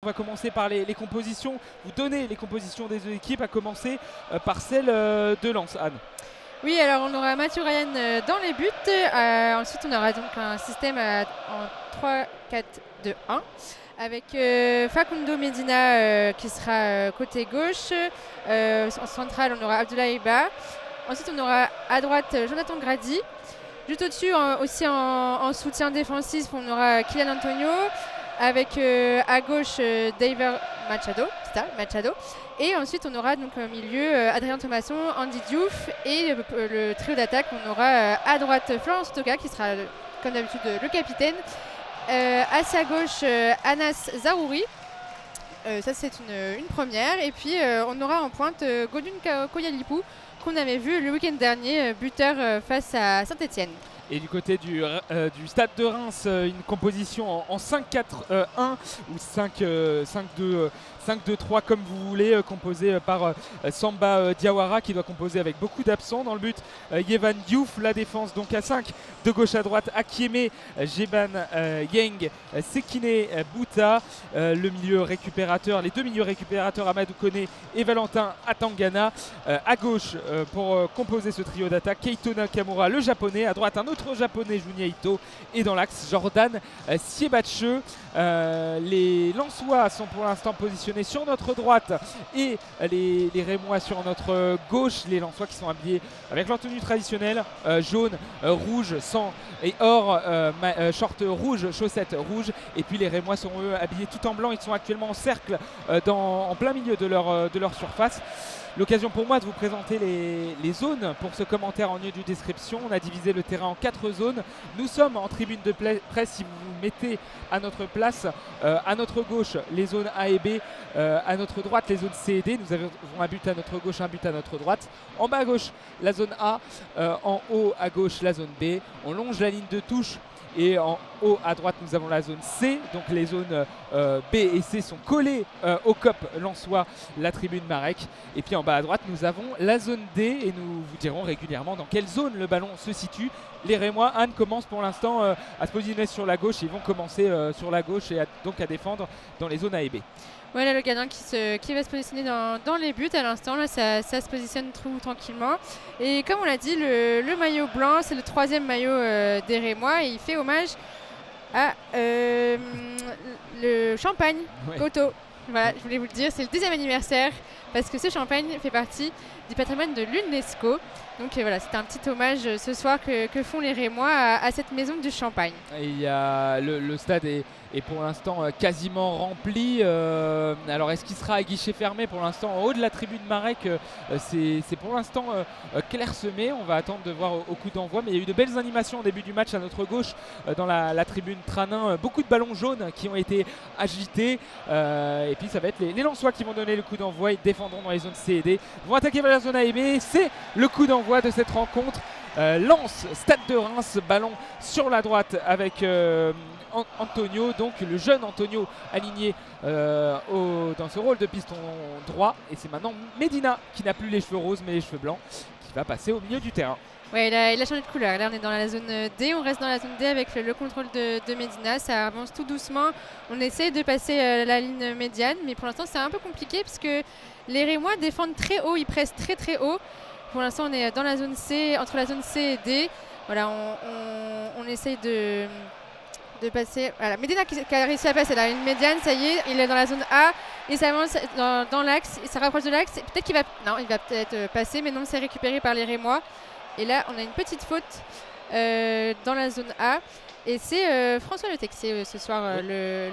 va commencer par les compositions. Vous donnez les compositions des deux équipes, à commencer par celle de Lens. Anne. Oui, alors on aura Mathieu Ryan dans les buts. Ensuite, on aura donc un système en 3-4-2-1 avec Facundo Medina qui sera côté gauche. En centrale, on aura Abdoulaye Ba. Ensuite, on aura à droite Jonathan Grady. Juste au-dessus, aussi en soutien défensif, on aura Kylian Antonio. Avec à gauche David Machado. Et ensuite, on aura donc au milieu Adrien Thomasson, Andy Diouf. Et le trio d'attaque, on aura à droite Florence Toka qui sera comme d'habitude le capitaine. À sa gauche Anas Zarouri. Ça, c'est une première. Et puis, on aura en pointe Godun Koyalipou qu'on avait vu le week-end dernier, buteur face à Saint-Etienne. Et du côté du Stade de Reims, une composition en 5-4-1 ou 5-2-3 comme vous voulez, composée par Samba Diawara qui doit composer avec beaucoup d'absents. Dans le but, Yevan Diouf, la défense donc à 5, de gauche à droite, Akieme, Jeban Yeng, Sekine Bouta, le milieu récupérateur, les deux milieux récupérateurs Amadou Kone et Valentin Atangana. À gauche, pour composer ce trio d'attaque, Keito Nakamura, le japonais, à droite un autre japonais, Junya Ito, et dans l'axe Jordan Siebatche. Les Lensois sont pour l'instant positionnés sur notre droite et les Rémois sur notre gauche. Les Lensois qui sont habillés avec leur tenue traditionnelle, jaune, rouge, sang et or, short rouge, chaussettes rouges. Et puis les Rémois sont eux habillés tout en blanc. Ils sont actuellement en cercle en plein milieu de leur surface. L'occasion pour moi de vous présenter les zones pour ce commentaire en audio description. On a divisé le terrain en 4 zones. Nous sommes en tribune de presse si vous vous mettez à notre place. À notre gauche, les zones A et B. À notre droite, les zones C et D. Nous avons un but à notre gauche, un but à notre droite. En bas à gauche, la zone A. En haut à gauche, la zone B. On longe la ligne de touche. Et en haut à droite, nous avons la zone C. Donc les zones B et C sont collées au COP Lensois, la tribune Marek. Et puis en bas à droite, nous avons la zone D. Et nous vous dirons régulièrement dans quelle zone le ballon se situe. Les Rémois, Anne, commence pour l'instant à se positionner sur la gauche. Ils vont commencer sur la gauche et donc à défendre dans les zones A et B. Voilà le gardien qui va se positionner dans les buts à l'instant. Là, ça se positionne tout tranquillement. Et comme on l'a dit, le maillot blanc, c'est le 3e maillot des Rémois. Et il fait hommage à le champagne Coteau. Voilà, je voulais vous le dire, c'est le 2e anniversaire parce que ce champagne fait partie du patrimoine de l'UNESCO. Donc voilà, c'est un petit hommage ce soir que font les Rémois à cette maison du champagne. Et il y a le stade est pour l'instant quasiment rempli. Alors est-ce qu'il sera à guichet fermé pour l'instant en haut de la tribune Marek? C'est pour l'instant clairsemé. On va attendre de voir au coup d'envoi. Mais il y a eu de belles animations au début du match à notre gauche dans la tribune Tranin. Beaucoup de ballons jaunes qui ont été agités. Et puis ça va être les Lensois qui vont donner le coup d'envoi. Ils défendront dans les zones C et D. Ils vont attaquer vers la zone A et B. C'est le coup d'envoi de cette rencontre. Lens, Stade de Reims, ballon sur la droite avec Antonio, donc le jeune Antonio aligné dans ce rôle de piston droit. Et c'est maintenant Medina qui n'a plus les cheveux roses mais les cheveux blancs qui va passer au milieu du terrain. Ouais, il a changé de couleur. Là, on est dans la zone D. On reste dans la zone D avec le contrôle de Medina. Ça avance tout doucement. On essaie de passer la ligne médiane, mais pour l'instant, c'est un peu compliqué parce que les Rémois défendent très haut. Ils pressent très très haut. Pour l'instant, on est dans la zone C, entre la zone C et D. Voilà, on essaye de passer. Voilà, Medina qui a réussi à passer la ligne médiane, ça y est, il est dans la zone A. Il s'avance dans l'axe, il se rapproche de l'axe. Peut-être qu'il va. Non, il va peut-être passer, mais non, c'est récupéré par les Rémois. Et là, on a une petite faute dans la zone A. Et c'est François Le Texier ce soir,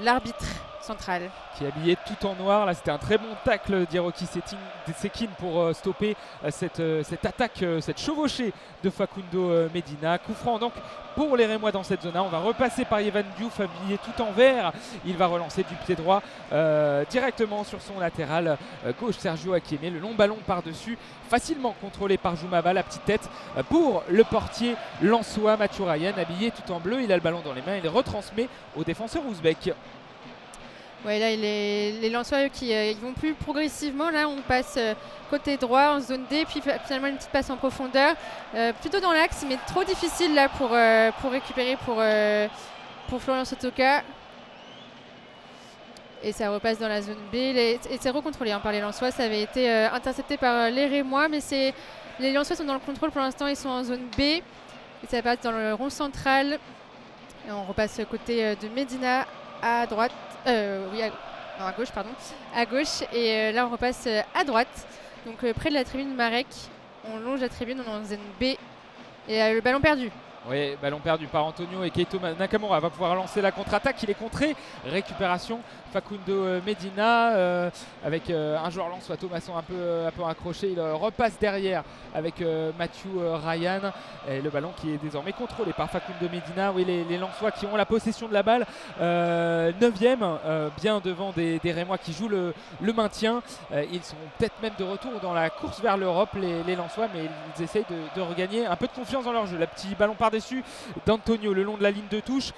l'arbitre central. Qui est habillé tout en noir. Là, c'était un très bon tacle d'Hiroki Sekine pour stopper cette attaque, cette chevauchée de Facundo Medina. Coup franc donc pour les Rémois dans cette zone-là. On va repasser par Yevan Diouf habillé tout en vert. Il va relancer du pied droit directement sur son latéral gauche, Sergio Akieme. Le long ballon par-dessus, facilement contrôlé par Joumaba. La petite tête pour le portier lensois Mathieu Ryan, habillé tout en bleu. Il a le ballon dans les mains. Il retransmet au défenseur ouzbek. Ouais, là, les Lensois ils vont plus progressivement. Là, on passe côté droit en zone D, puis finalement une petite passe en profondeur, plutôt dans l'axe, mais trop difficile là pour récupérer pour Florian Sotoka. Et ça repasse dans la zone B. Et c'est recontrôlé par les Lensois. Ça avait été intercepté par les Rémois, mais les Lensois sont dans le contrôle pour l'instant. Ils sont en zone B. Et ça passe dans le rond central. Et on repasse côté de Medina à droite. Oui, à gauche, pardon. À gauche. Et là, on repasse à droite. Donc près de la tribune Marek. On longe la tribune, on est en zone B. Et le ballon perdu. Oui, ballon perdu par Antonio et Keito Nakamura va pouvoir lancer la contre-attaque. Il est contré. Récupération Facundo Medina avec un joueur lensois, Thomasson un peu accroché. Il repasse derrière avec Matthew Ryan. Et le ballon qui est désormais contrôlé par Facundo Medina. Oui, les Lensois qui ont la possession de la balle. 9e, bien devant des Rémois qui jouent le maintien. Ils sont peut-être même de retour dans la course vers l'Europe, les Lensois, mais ils essayent de regagner un peu de confiance dans leur jeu. Le petit ballon par-dessus d'Antonio le long de la ligne de touche.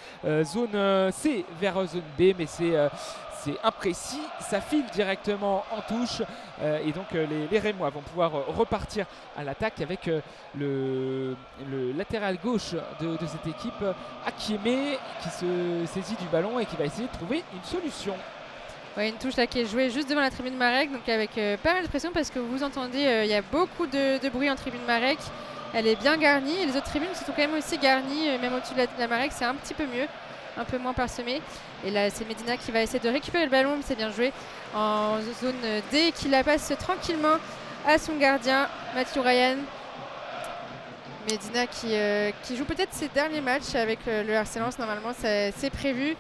Zone C vers zone B, mais c'est imprécis, ça file directement en touche et donc les Rémois vont pouvoir repartir à l'attaque avec le latéral gauche de cette équipe, Akieme, qui se saisit du ballon et qui va essayer de trouver une solution. Ouais, une touche là qui est jouée juste devant la tribune Marek, donc avec pas mal de pression parce que vous entendez, il y a beaucoup de bruit en tribune Marek. Elle est bien garnie et les autres tribunes sont quand même aussi garnies, même au-dessus de la Marek, c'est un petit peu mieux. Un peu moins parsemé. Et là, c'est Medina qui va essayer de récupérer le ballon. C'est bien joué en zone D, qui la passe tranquillement à son gardien, Matthew Ryan. Medina qui joue peut-être ses derniers matchs avec le RC Lens. Normalement, c'est prévu.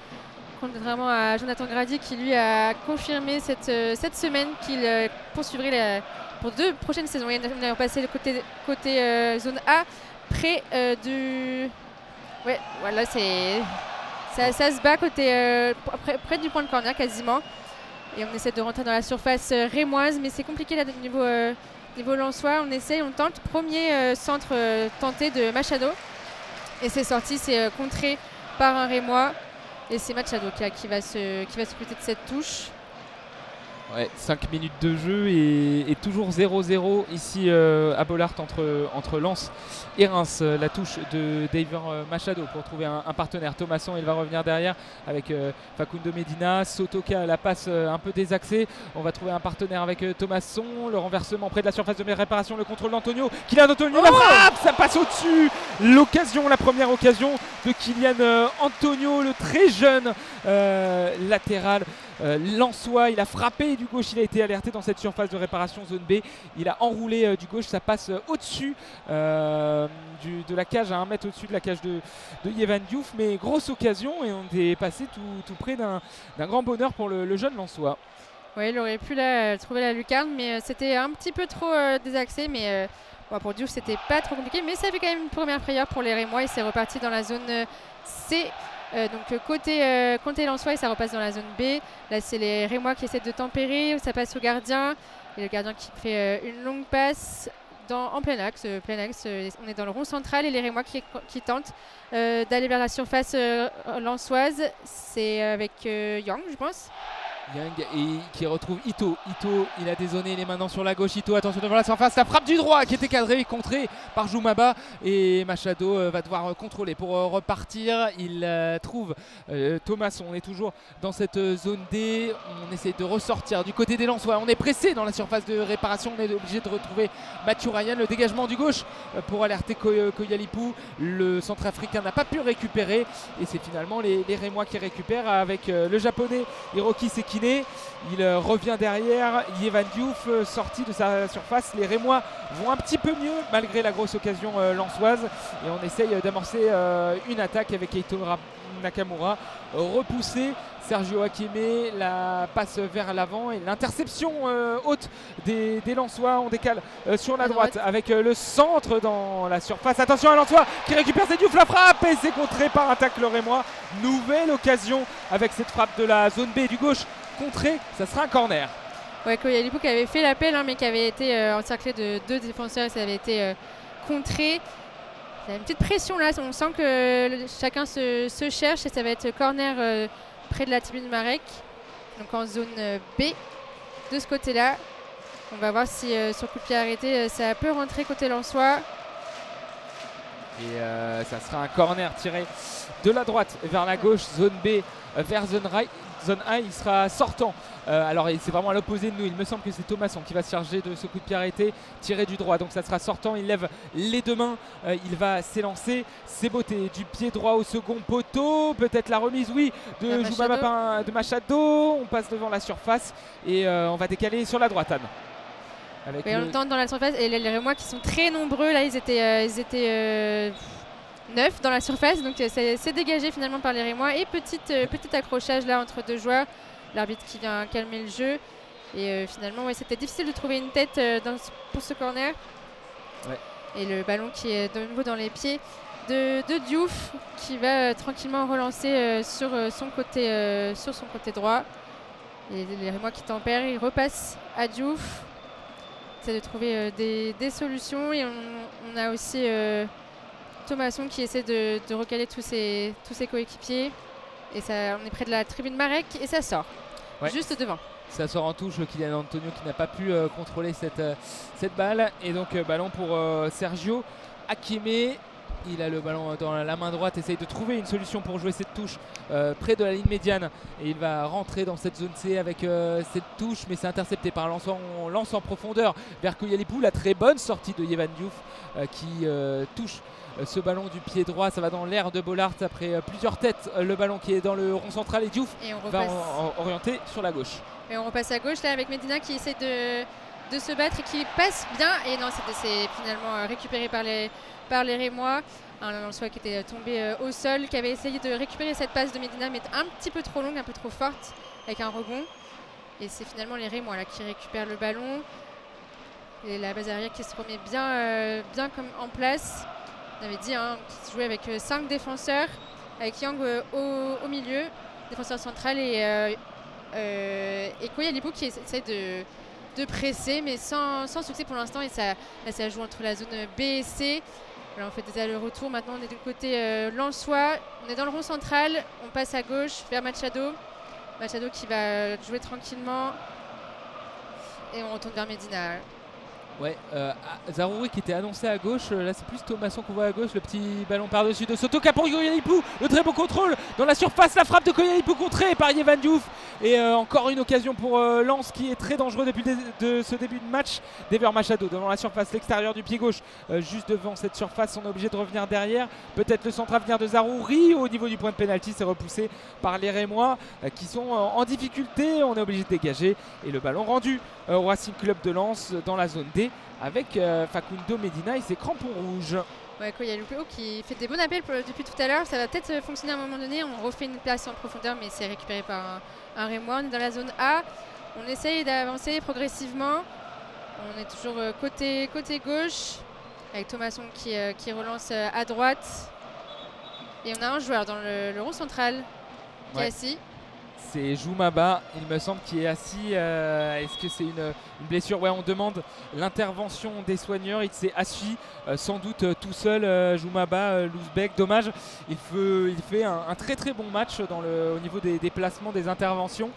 Contrairement à Jonathan Grady qui, lui, a confirmé cette semaine qu'il poursuivrait pour 2 prochaines saisons. On est repassé le côté zone A, près du... Ouais, voilà, ça se bat côté, près du point de corner quasiment. Et on essaie de rentrer dans la surface rémoise, mais c'est compliqué là niveau lensois. On tente. Premier centre tenté de Machado. Et c'est sorti, c'est contré par un Rémois. Et c'est Machado qui va s'occuper de cette touche. Ouais, 5 minutes de jeu et toujours 0-0 ici à Bollaert entre Lens et Reims. La touche de Daver Machado pour trouver un partenaire. Thomasson, il va revenir derrière avec Facundo Medina. Sotoka, la passe un peu désaxée. On va trouver un partenaire avec Thomasson. Le renversement près de la surface de réparation. Le contrôle d'Antonio. Kylian Antonio, la frappe, ça passe au-dessus. La première occasion de Kylian Antonio, le très jeune latéral. Lensois, il a frappé du gauche, il a été alerté dans cette surface de réparation zone B. Il a enroulé du gauche, ça passe au-dessus de la cage, à 1 mètre au-dessus de la cage de Yevan Diouf. Mais grosse occasion et on est passé tout près d'un grand bonheur pour le jeune Lensois. Oui, il aurait pu trouver la lucarne, mais c'était un petit peu trop désaxé. Mais pour Diouf, c'était pas trop compliqué. Mais ça fait quand même une première frayeur pour les Rémois et c'est reparti dans la zone C. Donc côté Lensois et ça repasse dans la zone B. Là c'est les Rémois qui essaient de tempérer, ça passe au gardien et le gardien qui fait une longue passe en plein axe. On est dans le rond central et les Rémois qui tentent d'aller vers la surface lensoise. C'est avec Yang, je pense. Yang et qui retrouve Ito. Ito, il a dézonné, il est maintenant sur la gauche. Ito, attention devant la surface, la frappe du droit qui était cadrée, contrée par Joumaba. Et Machado va devoir contrôler pour repartir. Il trouve Thomasson. On est toujours dans cette zone D. On essaie de ressortir du côté des Lensois. On est pressé dans la surface de réparation. On est obligé de retrouver Mathieu Ryan. Le dégagement du gauche pour alerter Koyalipou. Le centrafricain n'a pas pu récupérer. Et c'est finalement les Rémois qui récupèrent avec le japonais Hiroki Sekine. Il revient derrière. Yevan Diouf sorti de sa surface. Les Rémois vont un petit peu mieux malgré la grosse occasion lensoise. Et on essaye d'amorcer une attaque avec Keito Nakamura. Repoussé. Sergio Akieme, la passe vers l'avant et l'interception haute des Lensois. On décale sur la droite avec le centre dans la surface. Attention à Lensois qui récupère ses Diouf, la frappe et c'est contré par un tacle rémois. Nouvelle occasion avec cette frappe de la zone B du gauche contrée. Ça sera un corner. Ouais, Koyalipou qui avait fait l'appel mais qui avait été encerclé de 2 défenseurs et ça avait été contré. Il y a une petite pression là, on sent que chacun se cherche et ça va être corner près de la tribune Marek, donc en zone B de ce côté-là. On va voir si sur coup de pied arrêté ça peut rentrer côté Lensois. Et ça sera un corner tiré de la droite vers la gauche, zone B vers zone A, il sera sortant. Alors c'est vraiment à l'opposé de nous, il me semble que c'est Thomasson qui va se charger de ce coup de pied arrêté, tiré du droit. Donc ça sera sortant, il lève les deux mains, il va s'élancer. C'est beauté du pied droit au second poteau, peut-être la remise, oui, de Joumaba de Machado. On passe devant la surface et on va décaler sur la droite, Anne. Oui, on le tente dans la surface et les Rémois qui sont très nombreux, là ils étaient 9 dans la surface, donc c'est dégagé finalement par les Rémois. Et petit accrochage là entre deux joueurs, l'arbitre qui vient calmer le jeu. Et finalement ouais, c'était difficile de trouver une tête pour ce corner. Ouais. Et le ballon qui est de nouveau dans les pieds de Diouf qui va tranquillement relancer sur son côté droit. Et les Rémois qui tempèrent, ils repassent à Diouf. De trouver des solutions et on a aussi Thomasson qui essaie de recaler tous ses coéquipiers et ça, on est près de la tribune Marek et ça sort juste devant. Ça sort en touche, Kylian Antonio qui n'a pas pu contrôler cette balle et donc ballon pour Sergio Akieme. Il a le ballon dans la main droite, essaye de trouver une solution pour jouer cette touche près de la ligne médiane et il va rentrer dans cette zone C avec cette touche, mais c'est intercepté par on lance en profondeur vers Koyalipou. La très bonne sortie de Yevan Diouf qui touche ce ballon du pied droit, ça va dans l'air de Bollard après plusieurs têtes, le ballon qui est dans le rond central et Diouf va orienter sur la gauche. Et on repasse à gauche là avec Medina qui essaie de se battre et qui passe bien et non, c'est finalement récupéré par les Rémois. Un Lensois qui était tombé au sol, qui avait essayé de récupérer cette passe de Medina mais un petit peu trop longue, un peu trop forte avec un rebond. Et c'est finalement les Rémois là qui récupèrent le ballon. Et la base arrière qui se remet bien comme en place. On avait dit qu'il jouait avec 5 défenseurs, avec Yang au milieu, défenseur central et Koyalipou qui essaie de presser mais sans succès pour l'instant. Et ça joue entre la zone B et C. Là, on fait des allers-retours. Maintenant, on est du côté Lensois. On est dans le rond central. On passe à gauche vers Machado. Machado qui va jouer tranquillement. Et on retourne vers Medina. Ouais, Zarouri qui était annoncé à gauche, là c'est plus Thomasson qu'on voit à gauche, le petit ballon par-dessus de Sotoka pour Koyalipou, le très beau contrôle dans la surface, la frappe de Koyalipou contrée par Yevan Diouf et encore une occasion pour Lens qui est très dangereux depuis ce début de match. Dever Machado devant la surface, l'extérieur du pied gauche, juste devant cette surface, on est obligé de revenir derrière, peut-être le centre à venir de Zarouri au niveau du point de pénalty, c'est repoussé par les Rémois qui sont en difficulté, on est obligé de dégager et le ballon rendu au Racing Club de Lens dans la zone D avec Facundo Medina et ses crampons rouges. Ouais, Koyalipou qui fait des bons appels depuis tout à l'heure, ça va peut-être fonctionner à un moment donné, on refait une place en profondeur mais c'est récupéré par un Rémois. On est dans la zone A, on essaye d'avancer progressivement, on est toujours côté gauche avec Thomasson qui relance à droite et on a un joueur dans le rond central qui est assis. C'est Joumaba, il me semble, qui est assis. Est-ce que c'est une blessure? Ouais, on demande l'intervention des soigneurs. Il s'est assis sans doute tout seul, Joumaba, l'Ouzbek. Dommage, il fait un très très bon match au niveau des placements, des interventions.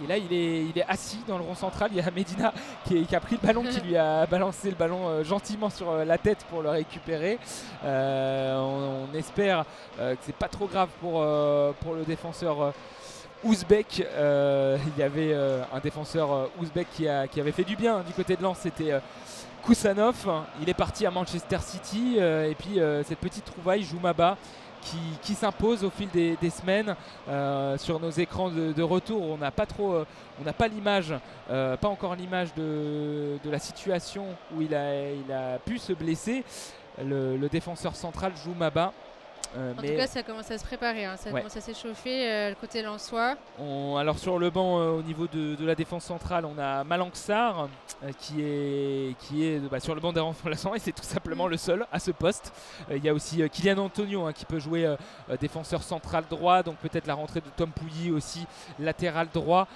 Et là, il est assis dans le rond central. Il y a Medina qui a pris le ballon, qui lui a balancé le ballon gentiment sur la tête pour le récupérer. On espère que c'est pas trop grave pour le défenseur ouzbek. Il y avait un défenseur ouzbek qui avait fait du bien du côté de Lens, c'était Kusanov. Il est parti à Manchester City et puis cette petite trouvaille Joumaba qui s'impose au fil des semaines sur nos écrans de retour. On n'a pas l'image, pas encore l'image de la situation où il a pu se blesser, le défenseur central Joumaba. En tout cas, ça commence à se préparer, ça commence à s'échauffer, le côté lensois. Alors sur le banc, au niveau de la défense centrale, on a Malanksar qui est sur le banc des remplaçants et c'est tout simplement le seul à ce poste. Il y a aussi Kylian Antonio qui peut jouer défenseur central droit, donc peut-être la rentrée de Tom Pouilly aussi latéral droit.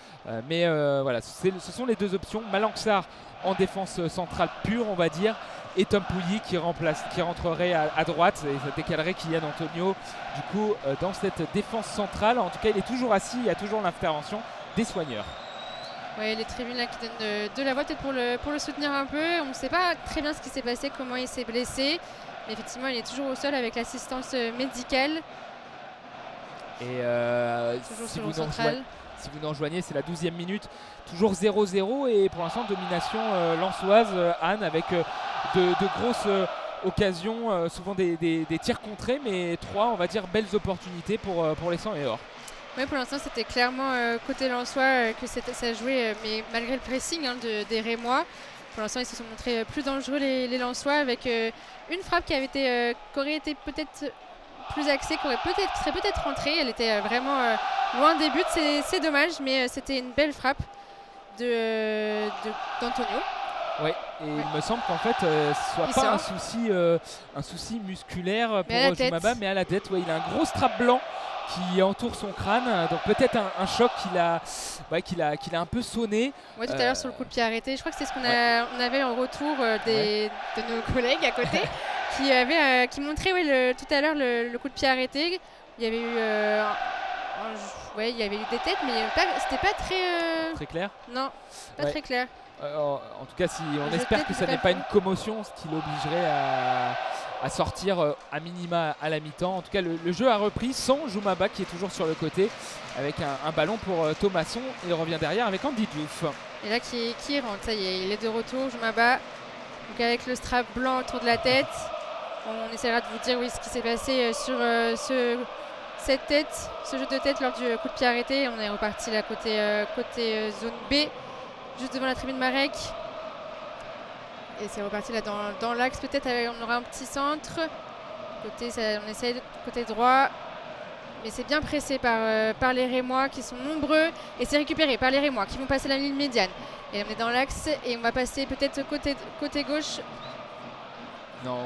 Mais voilà, ce sont les deux options. Malanksar en défense centrale pure, on va dire, et Tom Pouilly qui rentrerait à droite et ça décalerait Kylian Antonio du coup dans cette défense centrale. En tout cas, il est toujours assis, il y a toujours l'intervention des soigneurs. Oui, les tribunes là qui donnent de la voix peut-être pour le soutenir un peu. On ne sait pas très bien ce qui s'est passé, comment il s'est blessé. Mais effectivement, il est toujours au sol avec l'assistance médicale. Et Toujours si sur vous le nous central. si vous nous rejoignez, c'est la 12e minute. Toujours 0-0 et pour l'instant domination lensoise, Anne, avec de grosses occasions, souvent des tirs contrés, mais 3, on va dire, belles opportunités pour les 100 et or. Oui, pour l'instant, c'était clairement côté lensois que ça jouait, mais malgré le pressing des Rémois. Pour l'instant, ils se sont montrés plus dangereux, les lensois, avec une frappe qui aurait été peut-être plus axée, qui serait peut-être rentrée. Elle était vraiment loin des buts. C'est dommage, mais c'était une belle frappe d'Antonio. Oui, et il me semble qu'en fait, ce soit pas un souci musculaire pour Jumaba, mais à la tête. Ouais, il a un gros strap blanc qui entoure son crâne, donc peut-être un choc qu'il a un peu sonné. Oui, tout à l'heure sur le coup de pied arrêté. Je crois que c'est ce qu'on avait en retour de nos collègues à côté qui montraient tout à l'heure le coup de pied arrêté. Il y avait eu, il y avait eu des têtes, mais c'était pas très clair. Non, pas très clair. En tout cas, on espère que ça n'est pas une commotion, ce qui l'obligerait à sortir à minima à la mi-temps. En tout cas, le jeu a repris sans Jumaba qui est toujours sur le côté avec un ballon pour Thomasson. Il revient derrière avec Andy Diouf. Et là, qui rentre, ça y est, il est de retour, Jumaba. Donc avec le strap blanc autour de la tête. On essaiera de vous dire ce qui s'est passé sur cette tête, ce jeu de tête lors du coup de pied arrêté. On est reparti là côté zone B, juste devant la tribune Marek. Et c'est reparti là dans l'axe, peut-être on aura un petit centre. On essaye côté droit. Mais c'est bien pressé par les Rémois qui sont nombreux. Et c'est récupéré par les Rémois qui vont passer la ligne médiane. Et on est dans l'axe et on va passer peut-être côté gauche. Non,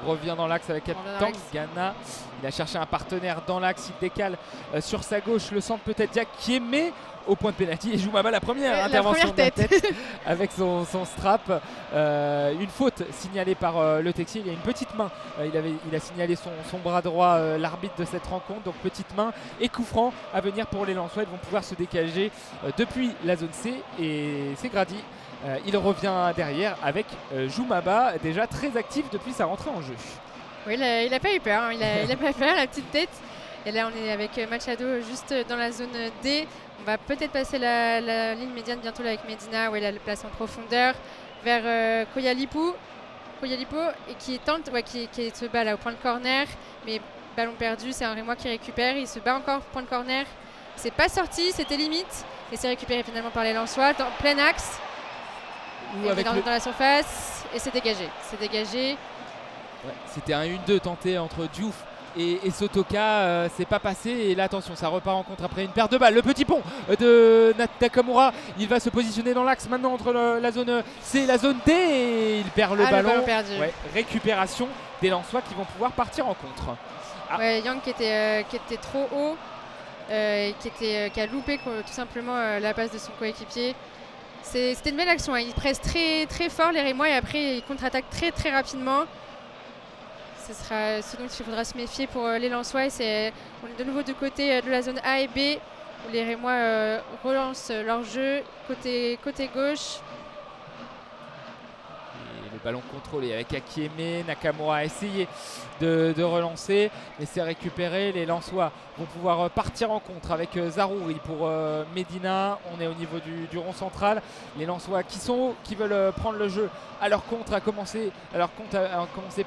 on revient dans l'axe avec Tangana. Il a cherché un partenaire dans l'axe. Il décale sur sa gauche. Le centre peut-être Diakiemé au point de pénalty et Jumaba la première intervention de la tête avec son strap. Une faute signalée par le Texier. Il y a une petite main. Il a signalé son bras droit, l'arbitre de cette rencontre. Donc petite main et coup franc à venir pour les Lensois. Ils vont pouvoir se dégager depuis la zone C et c'est Grady. Il revient derrière avec Jumaba, déjà très actif depuis sa rentrée en jeu. Oui, il n'a pas eu peur, il a pas peur, la petite tête. Et là, on est avec Machado juste dans la zone D. On va peut-être passer la ligne médiane bientôt là, avec Medina, où il a la place en profondeur, vers Koyalipo, et qui se bat là au point de corner. Mais ballon perdu, c'est un Rémois qui récupère. Il se bat encore au point de corner. C'est pas sorti, c'était limite. Et c'est récupéré finalement par les Lensois dans plein axe. Dans la surface et c'est dégagé. Ouais, c'était un 1-2 tenté entre Diouf et Sotoka, c'est pas passé. Et là attention, ça repart en contre après une paire de balles. Le petit pont de Nakamura, il va se positionner dans l'axe maintenant entre la zone C et la zone D et il perd le ballon. Récupération des Lensois qui vont pouvoir partir en contre. Yang qui était trop haut et qui a loupé tout simplement la passe de son coéquipier. C'était une belle action, hein. Ils pressent très, très fort les Rémois et après ils contre-attaquent très très rapidement. Ce sera ce dont il faudra se méfier pour les Lensois. On est de nouveau du côté de la zone A et B où les Rémois relancent leur jeu côté gauche. Le ballon contrôlé avec Akieme. Nakamura a essayé de relancer, mais c'est récupéré. Les Lensois vont pouvoir partir en contre avec Zarouri pour Medina. On est au niveau du rond central. Les Lensois qui veulent prendre le jeu à leur contre, à commencer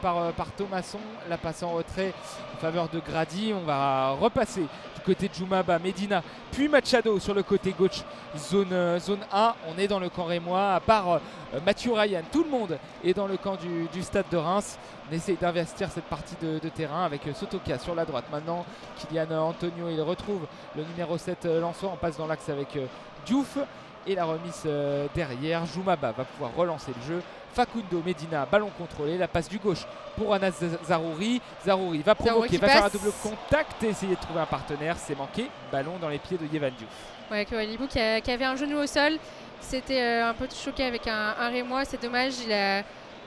par Thomasson. La passe en retrait en faveur de Grady. On va repasser du côté de Jumaba, Medina, puis Machado sur le côté gauche, zone A. On est dans le camp rémois, à part Mathieu Ryan. Tout le monde est dans le camp du stade de Reims. On essaye d'investir cette partie de terrain avec Sotoka sur la droite. Maintenant, Kylian Antonio, il retrouve le numéro 7 Lensois. On passe dans l'axe avec Diouf. Et la remise derrière. Jumaba va pouvoir relancer le jeu. Facundo Medina, ballon contrôlé. La passe du gauche pour Anas Zarouri. Zarouri va provoquer, va faire un double contact et essayer de trouver un partenaire. C'est manqué. Ballon dans les pieds de Yevan Diouf. Ouais, Koyalipo qui avait un genou au sol. C'était un peu choqué avec un Rémois. C'est dommage. Il a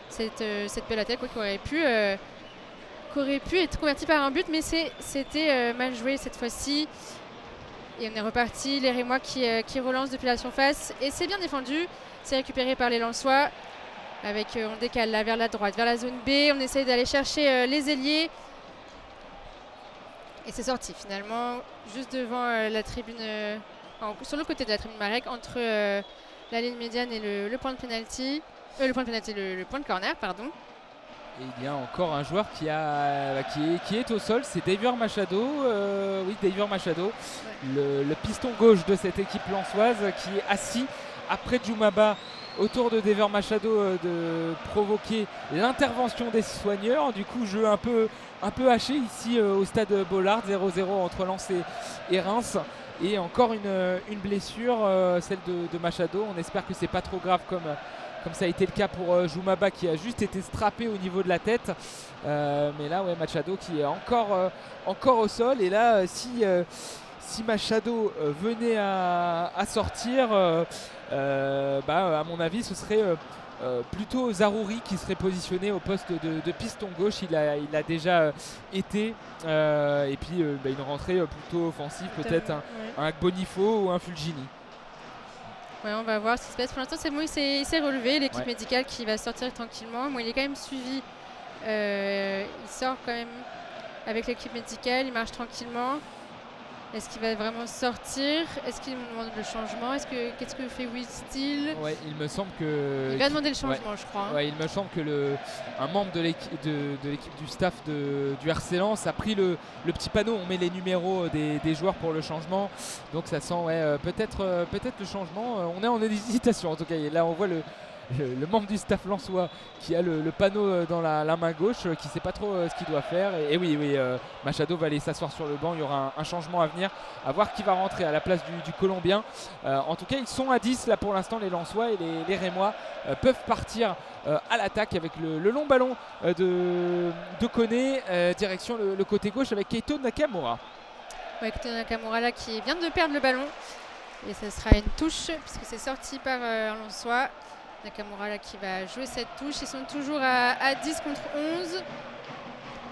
cette belle attaque qui aurait pu être convertie par un but, mais c'était mal joué cette fois-ci. Et on est reparti, les Rémois qui relancent depuis la surface. Et c'est bien défendu, c'est récupéré par les Lensois. Avec, on décale là vers la droite, vers la zone B. On essaye d'aller chercher les ailiers. Et c'est sorti finalement, juste devant la tribune, sur le côté de la tribune Marek, entre la ligne médiane et le point de pénalty. Le point de pénalty, le point de corner, pardon. Et il y a encore un joueur qui est au sol, c'est David Machado. Oui, David Machado, ouais. Le piston gauche de cette équipe lensoise qui est assis après Djoumaba autour de David Machado de provoquer l'intervention des soigneurs. Du coup, jeu un peu haché ici au stade Bollard, 0-0 entre Lens et Reims. Et encore une blessure, celle de Machado. On espère que c'est pas trop grave comme ça a été le cas pour Djoumaba qui a juste été strappé au niveau de la tête. Mais là, ouais, Machado qui est encore au sol. Et là, si Machado venait à sortir, à mon avis, ce serait plutôt Zaroury qui serait positionné au poste de piston gauche. Il a déjà été. Et puis une rentrée plutôt offensive, peut-être un Bonifo ou un Fulgini. Ouais, on va voir ce qui se passe. Pour l'instant, c'est bon, il s'est relevé. L'équipe médicale qui va sortir tranquillement. Bon, il est quand même suivi. Il sort quand même avec l'équipe médicale. Il marche tranquillement. Est-ce qu'il va vraiment sortir? Est-ce qu'il nous demande le changement? Qu'est-ce que fait Will Steele? Ouais, il me semble que... Il va demander le changement, je crois. Ouais, il me semble que un membre de l'équipe du staff du RC Lens a pris le petit panneau. On met les numéros des joueurs pour le changement. Donc ça sent peut-être le changement. On est en hésitation en tout cas. Et là, on voit le membre du staff lensois qui a le panneau dans la main gauche, qui ne sait pas trop ce qu'il doit faire. Et oui, Machado va aller s'asseoir sur le banc. Il y aura un changement à venir, à voir qui va rentrer à la place du Colombien. En tout cas, ils sont à 10 là pour l'instant, les Lensois, et les Rémois peuvent partir à l'attaque avec le long ballon de Koné, direction le côté gauche avec Keito Nakamura. Ouais, Keito Nakamura là qui vient de perdre le ballon. Et ce sera une touche puisque c'est sorti par un Lensois. Nakamura là qui va jouer cette touche. Ils sont toujours à 10 contre 11.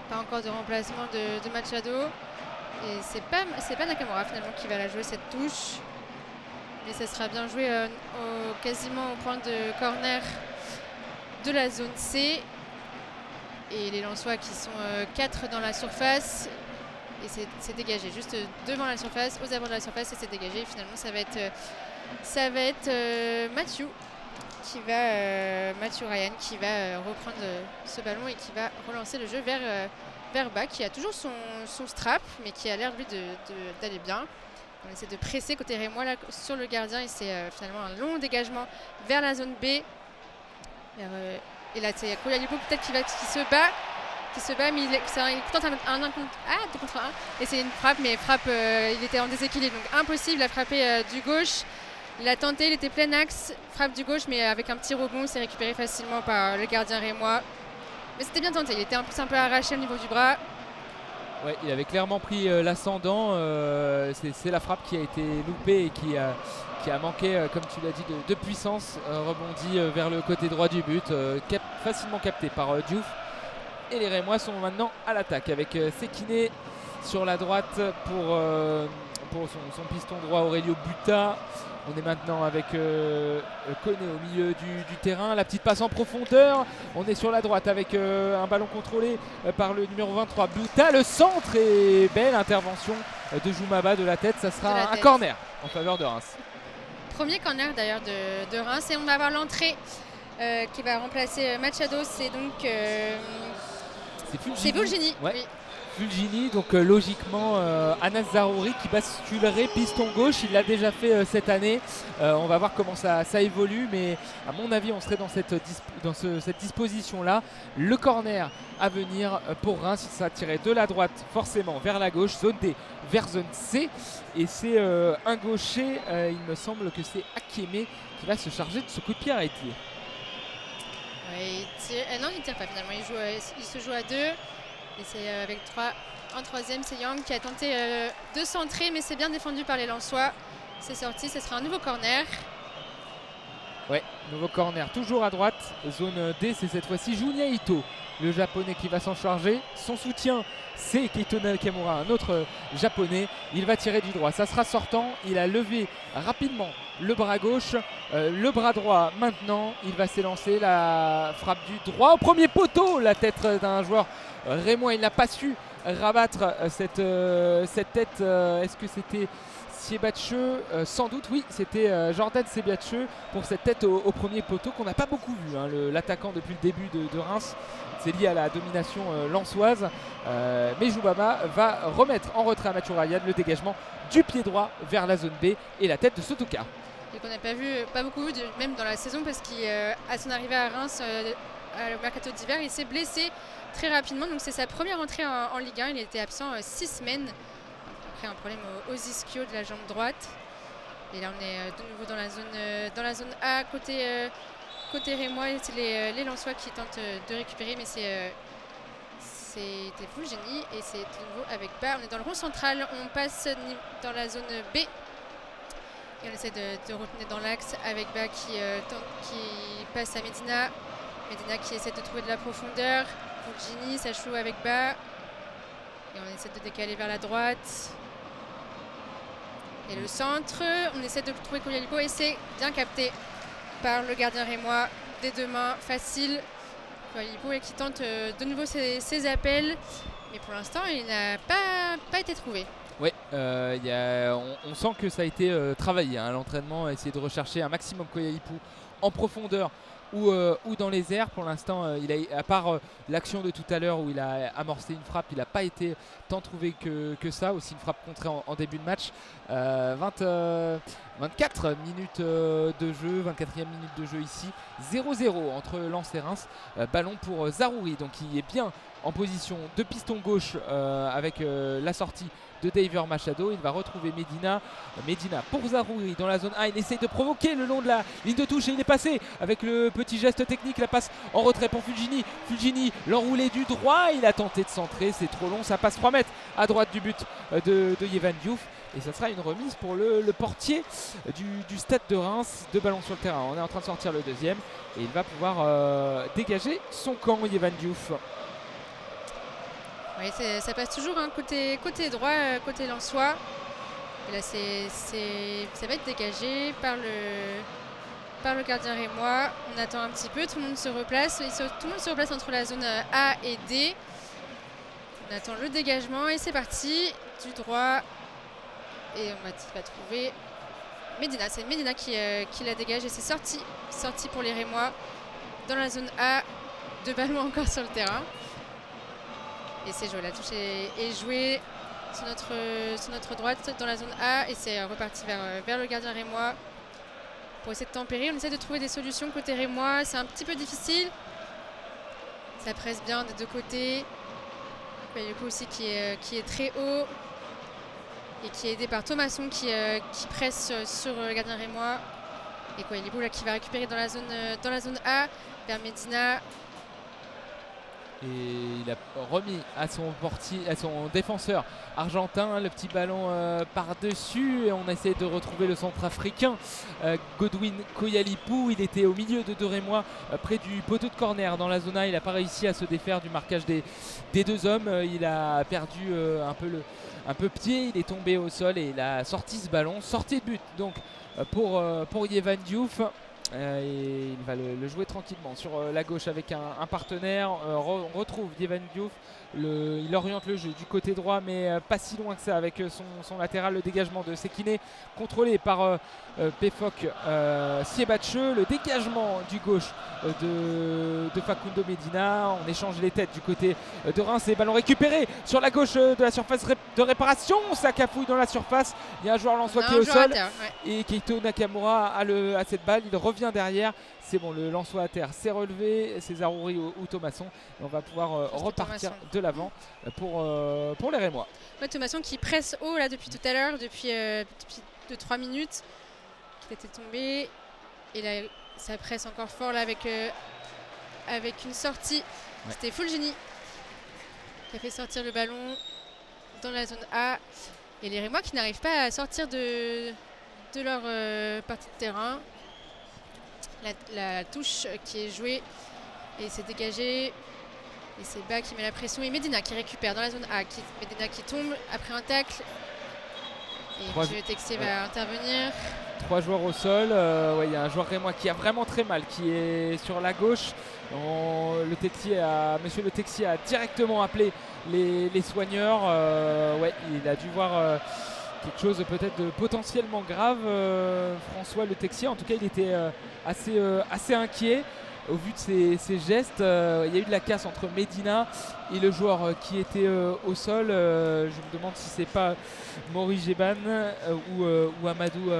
Pas encore de remplacement de Machado. Et c'est pas Nakamura finalement qui va la jouer cette touche. Mais ça sera bien joué quasiment au point de corner de la zone C. Et les Lensois qui sont 4 dans la surface. Et c'est dégagé juste devant la surface, aux abords de la surface, et c'est dégagé. Et finalement ça va être Mathieu. Mathieu Ryan qui va reprendre ce ballon et qui va relancer le jeu vers bas, qui a toujours son strap mais qui a l'air lui d'aller bien. On essaie de presser côté Rémois là sur le gardien et c'est finalement un long dégagement vers la zone B. Et là c'est Kouyalipo peut-être qui se bat mais il tente un 2 contre 1 et c'est une frappe, mais il était en déséquilibre donc impossible à frapper du gauche. Il a tenté, il était plein axe, frappe du gauche, mais avec un petit rebond, il s'est récupéré facilement par le gardien rémois. Mais c'était bien tenté, il était en plus un peu arraché au niveau du bras. Ouais, il avait clairement pris l'ascendant. C'est la frappe qui a été loupée et qui a manqué, comme tu l'as dit, de puissance. Rebondi vers le côté droit du but, facilement capté par Diouf. Et les Rémois sont maintenant à l'attaque avec Sekine sur la droite pour son piston droit Aurelio Buta. On est maintenant avec Koné au milieu du terrain. La petite passe en profondeur. On est sur la droite avec un ballon contrôlé par le numéro 23 Buta. Le centre et belle intervention de Djoumaba de la tête. Ça sera un corner en faveur de Reims. Premier corner d'ailleurs de Reims. Et on va avoir l'entrée qui va remplacer Machado. C'est donc c'est Fulgini. Ouais. Oui. Fulgini, donc logiquement Anas Zaroury qui basculerait piston gauche. Il l'a déjà fait cette année. On va voir comment ça évolue, mais à mon avis on serait dans cette disposition là. Le corner à venir pour Reims, ça tirait de la droite forcément vers la gauche, zone D vers zone C, et c'est un gaucher, il me semble que c'est Akeme qui va se charger de ce coup de pied arrêté. Ouais, non, il ne tire pas finalement, il se joue à 2. Et c'est avec en troisième, c'est Yang qui a tenté de centrer, mais c'est bien défendu par les Lensois. C'est sorti, ce sera un nouveau corner. Ouais, nouveau corner, toujours à droite, zone D, c'est cette fois-ci Junya Ito, le japonais qui va s'en charger. Son soutien, c'est Keito Nakamura, un autre japonais. Il va tirer du droit, ça sera sortant. Il a levé rapidement le bras gauche, le bras droit maintenant. Il va s'élancer, la frappe du droit au premier poteau, la tête d'un joueur rémois. Il n'a pas su rabattre cette tête. Est-ce que c'était Siebatche, sans doute, oui, c'était Jordan Siebatche pour cette tête au premier poteau qu'on n'a pas beaucoup vu, hein, l'attaquant depuis le début de Reims. C'est lié à la domination lensoise, mais Joubama va remettre en retrait à Mathieu Ryan le dégagement du pied droit vers la zone B et la tête de Sotoka. Et qu'on n'a pas beaucoup vu, même dans la saison, parce qu'à son arrivée à Reims, au mercato d'hiver, il s'est blessé très rapidement. Donc c'est sa première entrée en Ligue 1. Il était absent 6 semaines. Après un problème aux ischio de la jambe droite. Et là on est de nouveau dans la zone A côté rémois. C'est les Lensois qui tentent de récupérer, mais c'était Fulgini et c'est de nouveau avec Ba. On est dans le rond central, on passe dans la zone B. Et on essaie de retenir dans l'axe avec Ba qui passe à Medina. Medina qui essaie de trouver de la profondeur. Fulgini, ça joue avec Ba. Et on essaie de décaler vers la droite. Et le centre, on essaie de trouver Kouyalipo et c'est bien capté par le gardien rémois des deux mains, facile. Kouyalipo qui tente de nouveau ses appels, mais pour l'instant il n'a pas été trouvé. Oui, on sent que ça a été travaillé à l'entraînement, essayer de rechercher un maximum Kouyalipo en profondeur ou dans les airs. Pour l'instant, à part l'action de tout à l'heure où il a amorcé une frappe, il n'a pas été tant trouvé que ça. Aussi une frappe contrée en début de match. 24 minutes de jeu, 24e minute de jeu ici. 0-0 entre Lens et Reims. Ballon pour Zaroury, donc il est bien en position de piston gauche avec la sortie de Daver Machado. Il va retrouver Medina. Medina pour Zaroury dans la zone A. Il essaye de provoquer le long de la ligne de touche et il est passé avec le petit geste technique. La passe en retrait pour Fulgini. Fulgini, l'enroulé du droit. Il a tenté de centrer. C'est trop long. Ça passe 3 mètres à droite du but de Yevan Diouf. Et ça sera une remise pour le portier du stade de Reims. 2 ballons sur le terrain. On est en train de sortir le deuxième. Et il va pouvoir dégager son camp, Yevan Diouf. Oui, ça passe toujours côté droit, côté lensois. Et là, ça va être dégagé par le gardien rémois. On attend un petit peu, tout le monde se replace. Tout le monde se replace entre la zone A et D. On attend le dégagement et c'est parti. Du droit. Et on va trouver Medina. C'est Medina qui la dégage et c'est sorti pour les rémois dans la zone A. 2 ballons encore sur le terrain. Et c'est joué, la touche est jouée sur notre droite dans la zone A et c'est reparti vers le gardien rémois pour essayer de tempérer. On essaie de trouver des solutions côté rémois, c'est un petit peu difficile. Ça presse bien des deux côtés. Il y a le coup aussi qui est très haut et qui est aidé par Thomasson qui presse sur le gardien rémois. Et Kouyalipo là qui va récupérer dans la zone A vers Medina. Et il a remis à son défenseur argentin le petit ballon par-dessus. Et on essaie de retrouver le centrafricain Godwin Kouyalipo. Il était au milieu de deux Rémois près du poteau de corner dans la zone A. Il n'a pas réussi à se défaire du marquage des deux hommes. Il a perdu un peu pied. Il est tombé au sol et il a sorti ce ballon. Sortie de but donc pour Yevan Diouf. Et il va le jouer tranquillement sur la gauche avec un partenaire. On retrouve Yevan Diouf. Il oriente le jeu du côté droit, mais pas si loin que ça avec son latéral. Le dégagement de Sekine contrôlé par Pefok Siebatche. Le dégagement du gauche de Facundo Medina. On échange les têtes du côté de Reims. Et ballon récupéré sur la gauche de la surface de réparation. Ça cafouille dans la surface. Il y a un joueur lensois qui est au sol. Et Keito Nakamura a cette balle. Il revient derrière, c'est bon, le Lensois à terre s'est relevé, c'est Zaroury ou Thomasson, et on va pouvoir repartir de l'avant pour les Rémois. Ouais, Thomasson qui presse haut là depuis tout à l'heure, depuis 2-3 minutes, qui était tombé, et là ça presse encore fort là avec une sortie. Ouais. C'était Fulgini qui a fait sortir le ballon dans la zone A, et les Rémois qui n'arrivent pas à sortir de leur partie de terrain. la touche qui est jouée et c'est dégagé. Et c'est Bas qui met la pression et Medina qui récupère dans la zone A. Medina qui tombe après un tacle. Et Texier va intervenir. 3 joueurs au sol. Il y a un joueur rémois qui a vraiment très mal, qui est sur la gauche. Monsieur Le Texier a directement appelé les soigneurs. Il a dû voir quelque chose peut-être de potentiellement grave. François Le Texier, en tout cas, il était assez inquiet. Au vu de ses gestes, il y a eu de la casse entre Medina et le joueur qui était au sol. Je me demande si c'est pas Maurice Jeban ou Amadou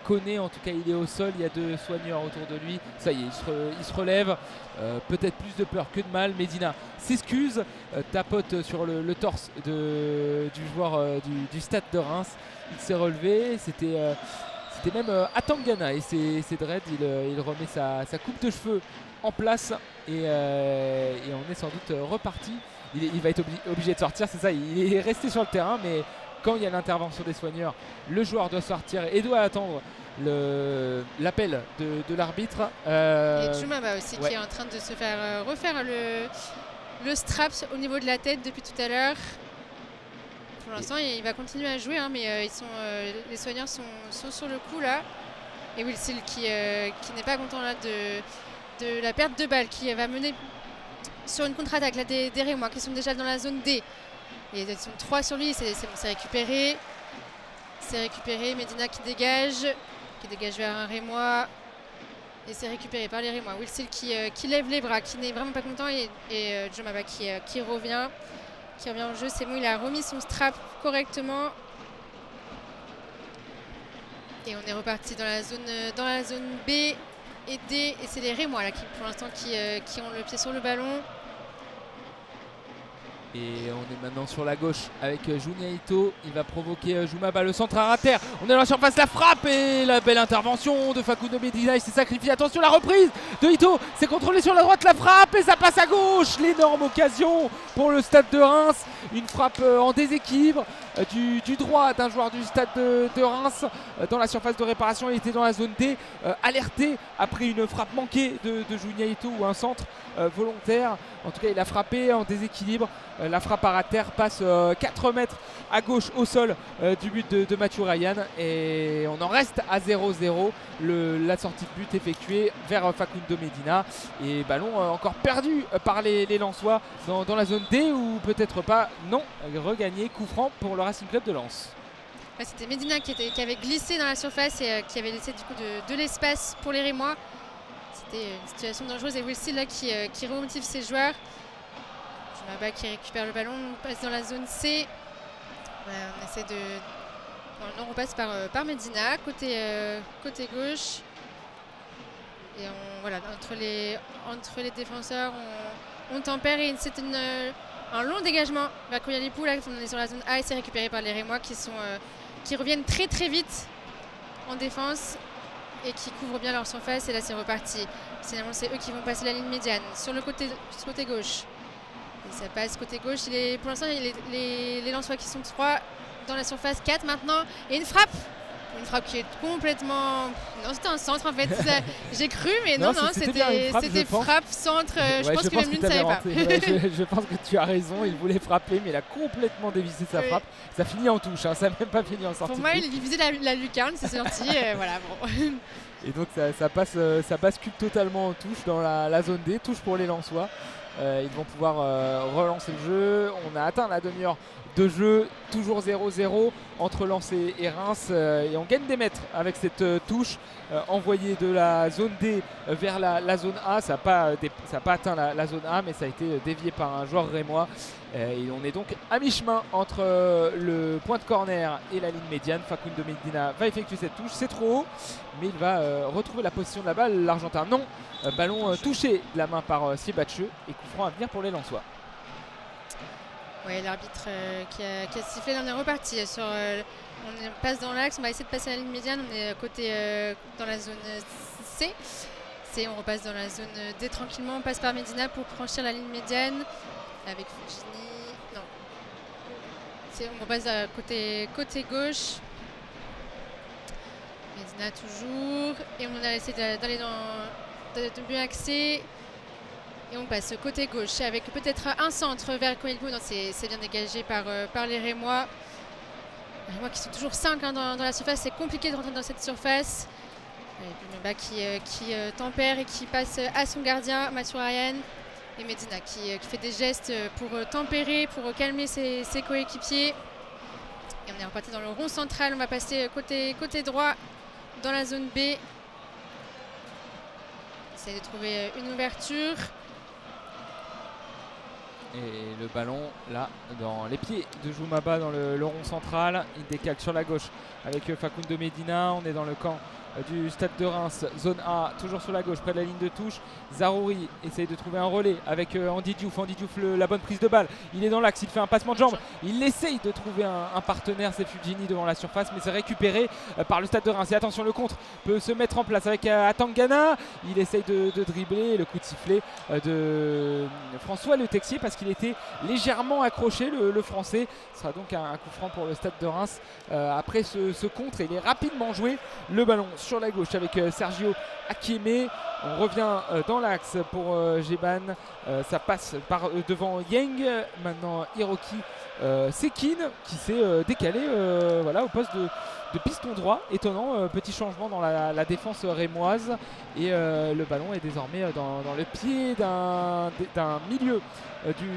Koné. En tout cas, il est au sol. Il y a 2 soigneurs autour de lui. Ça y est, il se relève. Peut-être plus de peur que de mal. Medina s'excuse, tapote sur le torse du joueur du Stade de Reims. Il s'est relevé. C'était même Atangana et ses dreads. Il remet sa coupe de cheveux en place et on est sans doute reparti. Il va être obligé de sortir, c'est ça, il est resté sur le terrain, mais quand il y a l'intervention des soigneurs, le joueur doit sortir et doit attendre l'appel de l'arbitre. Et Jumaba aussi qui est en train de se faire refaire le strap au niveau de la tête depuis tout à l'heure. Pour l'instant, il va continuer à jouer, hein, mais les soigneurs sont sur le coup là. Et Wilsil qui n'est pas content là de la perte de balle, qui va mener sur une contre-attaque là, des Rémois qui sont déjà dans la zone D. Et ils sont 3 sur lui, c'est récupéré. C'est récupéré, Medina qui dégage vers un Rémois. Et c'est récupéré par les Rémois. Wilsil qui lève les bras, qui n'est vraiment pas content. Et Jomaba qui revient au jeu. C'est bon, il a remis son strap correctement. Et on est reparti dans la zone B et D. Et c'est les Rémois là, pour l'instant qui ont le pied sur le ballon. Et on est maintenant sur la gauche avec Junia Ito. Il va provoquer Jumaba, le centre à terre. On est dans la surface, la frappe et la belle intervention de Facundo Medina. Il s'est sacrifié. Attention, la reprise de Ito. C'est contrôlé sur la droite, la frappe et ça passe à gauche. L'énorme occasion pour le Stade de Reims. Une frappe en déséquilibre du droit d'un joueur du Stade de Reims dans la surface de réparation. Il était dans la zone D, alerté après une frappe manquée de Junia Ito ou un centre volontaire. En tout cas, il a frappé en déséquilibre. La frappe à terre passe 4 mètres à gauche au sol du but de Mathieu Ryan. Et on en reste à 0-0. La sortie de but effectuée vers Facundo Medina. Et ballon encore perdu par les Lensois dans la zone D ou peut-être pas. Non, regagné. Coup franc pour le Racing Club de Lens. Ouais, c'était Medina qui avait glissé dans la surface et qui avait laissé du coup de l'espace pour les Rémois. C'était une situation dangereuse et Wilson là qui remotive ses joueurs. Jumaba qui récupère le ballon, on passe dans la zone C. Ouais, on essaie de... Non, on passe par Medina, côté gauche. Et voilà, entre les défenseurs, on tempère et c'est un long dégagement vers Koyalipou. Là, on est sur la zone A et c'est récupéré par les Rémois qui reviennent très très vite en défense et qui couvrent bien leur surface. Et là, c'est reparti. Finalement, c'est eux qui vont passer la ligne médiane sur le côté gauche. Et ça passe côté gauche. Pour l'instant, les Lensois qui sont 3 dans la surface, 4 maintenant. Et une frappe qui est complètement... Non, c'était un centre en fait. J'ai cru, mais non, c'était frappe, centre. Je pense que même lui ne savait pas. Je pense que tu as raison. Il voulait frapper, mais il a complètement dévissé sa frappe. Ça finit en touche, hein. Ça n'a même pas fini en sortie. Pour moi, il visait la lucarne, c'est sorti. Voilà, bon. Et donc ça bascule totalement en touche dans la zone D. Touche pour les Lensois. Ils vont pouvoir relancer le jeu. On a atteint la demi-heure de jeu, toujours 0-0 entre Lens et Reims, et on gagne des mètres avec cette touche envoyée de la zone D vers la zone A. Ça n'a pas atteint la zone A, mais ça a été dévié par un joueur rémois. Et on est donc à mi-chemin entre le point de corner et la ligne médiane. Facundo Medina va effectuer cette touche, c'est trop haut, mais il va retrouver la position de la balle. L'Argentin non, ballon touché de la main par Siebatcheux et coup franc à venir pour les Lensois. Ouais, l'arbitre qui a sifflé, on est reparti. On passe dans l'axe, on va essayer de passer à la ligne médiane. On est dans la zone C. On repasse dans la zone D tranquillement. On passe par Medina pour franchir la ligne médiane avec Fujini. Non. On repasse côté gauche. Medina toujours. Et on a essayé d'aller bien axé. Et on passe côté gauche avec peut-être un centre vers Coelho. Non, c'est bien dégagé par les Rémois. Les Rémois qui sont toujours 5 hein, dans la surface. C'est compliqué de rentrer dans cette surface. Bumba qui tempère et qui passe à son gardien, Mathieu Ryan. Et Medina qui fait des gestes pour tempérer, pour calmer ses coéquipiers. Et on est reparti dans le rond central. On va passer côté droit dans la zone B. Essaye de trouver une ouverture. Et le ballon là dans les pieds de Joumaba dans le rond central. Il décale sur la gauche avec Facundo Medina. On est dans le camp du Stade de Reims, zone A, toujours sur la gauche près de la ligne de touche. Zarouri essaye de trouver un relais avec Andy Diouf. Andy Diouf, la bonne prise de balle, il est dans l'axe, il fait un passement de jambe, il essaye de trouver un partenaire, c'est Fulgini devant la surface, mais c'est récupéré par le Stade de Reims. Et attention, le contre peut se mettre en place avec Atangana. Il essaye de dribbler, le coup de sifflet de François Le Texier parce qu'il était légèrement accroché, le français. Ce sera donc un coup franc pour le Stade de Reims après ce contre. Il est rapidement joué, le ballon sur la gauche avec Sergio Akieme. On revient dans l'axe pour Jeban. Ça passe par devant Yang. Maintenant Hiroki Sekin qui s'est décalé voilà, au poste de piston droit. Étonnant, petit changement dans la défense rémoise. Et le ballon est désormais dans le pied d'un milieu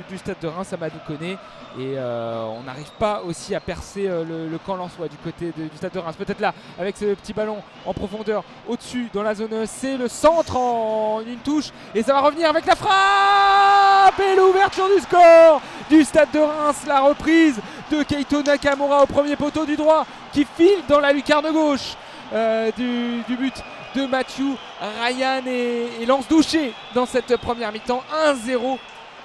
du Stade de Reims, Amadou Koné. Et on n'arrive pas aussi à percer le camp lensois du côté du Stade de Reims. Peut-être là, avec ce petit ballon en profondeur au-dessus dans la zone C, le centre en une touche. Et ça va revenir avec la frappe et l'ouverture du score du Stade de Reims. La reprise de Keito Nakamura au premier poteau du droit qui file dans la lucarne gauche du but de Mathieu Ryan et lance douché dans cette première mi-temps. 1-0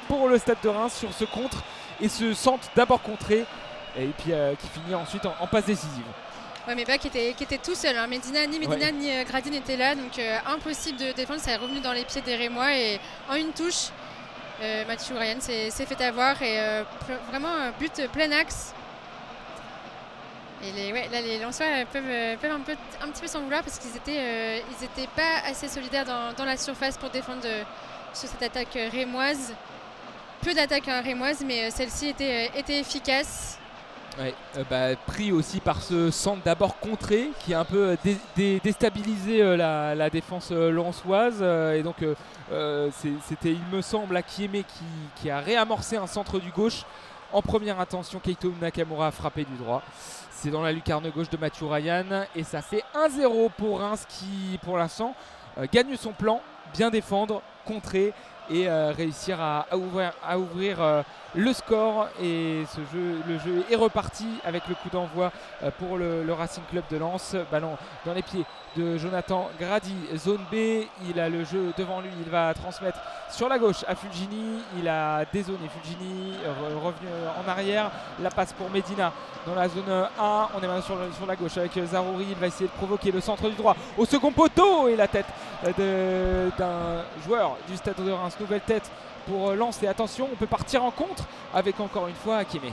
pour le Stade de Reims sur ce contre et ce centre d'abord contré et puis qui finit ensuite en passe décisive. Ouais, mais Bach qui était tout seul, hein. Ni Medina ni Grady n'étaient là, donc impossible de défendre. Ça est revenu dans les pieds des Rémois et en une touche Mathieu Ryan s'est fait avoir et vraiment un but plein axe. Et là, les Lensois peuvent un petit peu s'en vouloir parce qu'ils étaient pas assez solidaires dans la surface pour défendre sur cette attaque rémoise. Peu d'attaques rémoises, mais celle-ci était efficace. Ouais, pris aussi par ce centre d'abord contré qui a un peu déstabilisé la défense lensoise. Et donc c'était, il me semble, Akieme qui a réamorcé un centre du gauche. En première intention, Keito Nakamura a frappé du droit. C'est dans la lucarne gauche de Mathieu Ryan. Et ça fait 1-0 pour Reims qui, pour l'instant, gagne son plan, bien défendre, contrer et réussir à ouvrir le score. Et le jeu est reparti avec le coup d'envoi pour le Racing Club de Lens. Ballon dans les pieds de Jonathan Grady, zone B. Il a le jeu devant lui, il va transmettre sur la gauche à Fulgini. Il a dézoné Fulgini, revenu en arrière. La passe pour Medina dans la zone A. On est maintenant sur la gauche avec Zarouri. Il va essayer de provoquer le centre du droit au second poteau et la tête d'un joueur du Stade de Reims. Nouvelle tête pour Lens et attention, on peut partir en contre avec encore une fois Akieme.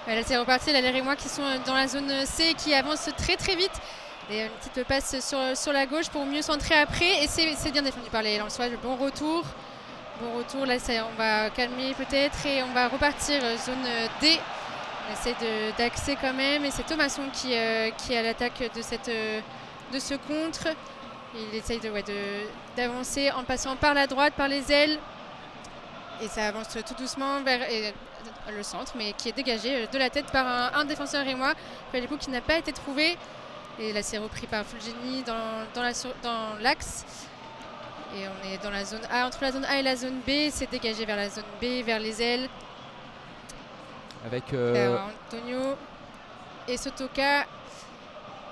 Là c'est reparti, là, les Rémois qui sont dans la zone C qui avancent très très vite. Et une petite passe sur la gauche pour mieux centrer après et c'est bien défendu par les Lensois. Le bon retour, là on va calmer peut-être et on va repartir zone D. On essaie d'axer quand même et c'est Thomasson qui est à l'attaque de ce contre. Il essaye d'avancer en passant par la droite, par les ailes. Et ça avance tout doucement vers le centre, mais qui est dégagé de la tête par un défenseur rémois. Du coup, qui n'a pas été trouvé. Et là, c'est repris par Fulgini dans l'axe. Et on est dans la zone A, entre la zone A et la zone B. C'est dégagé vers la zone B, vers les ailes. Avec Antonio et Sotoka.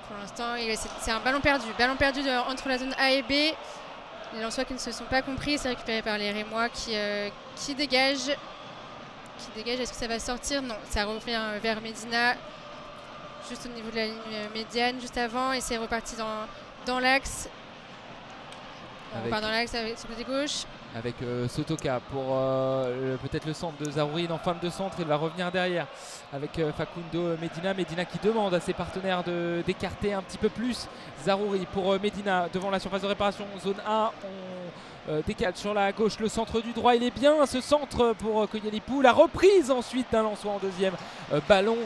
Pour l'instant, c'est un ballon perdu. Ballon perdu entre la zone A et B. Les Lensois qui ne se sont pas compris, c'est récupéré par les Rémois qui dégagent. Est-ce que ça va sortir? Non, ça revient vers Medina, juste au niveau de la ligne médiane, juste avant, et c'est reparti dans l'axe. On repart dans l'axe avec son côté gauche. avec Sotoka pour peut-être le centre de Zarouri en fin de centre. Il va revenir derrière avec Facundo Medina. Medina qui demande à ses partenaires d'écarter un petit peu plus. Zarouri pour Medina devant la surface de réparation. Zone A, on décale sur la gauche le centre du droit. Il est bien ce centre pour Koyelipou. La reprise ensuite d'un Lensois en deuxième ballon.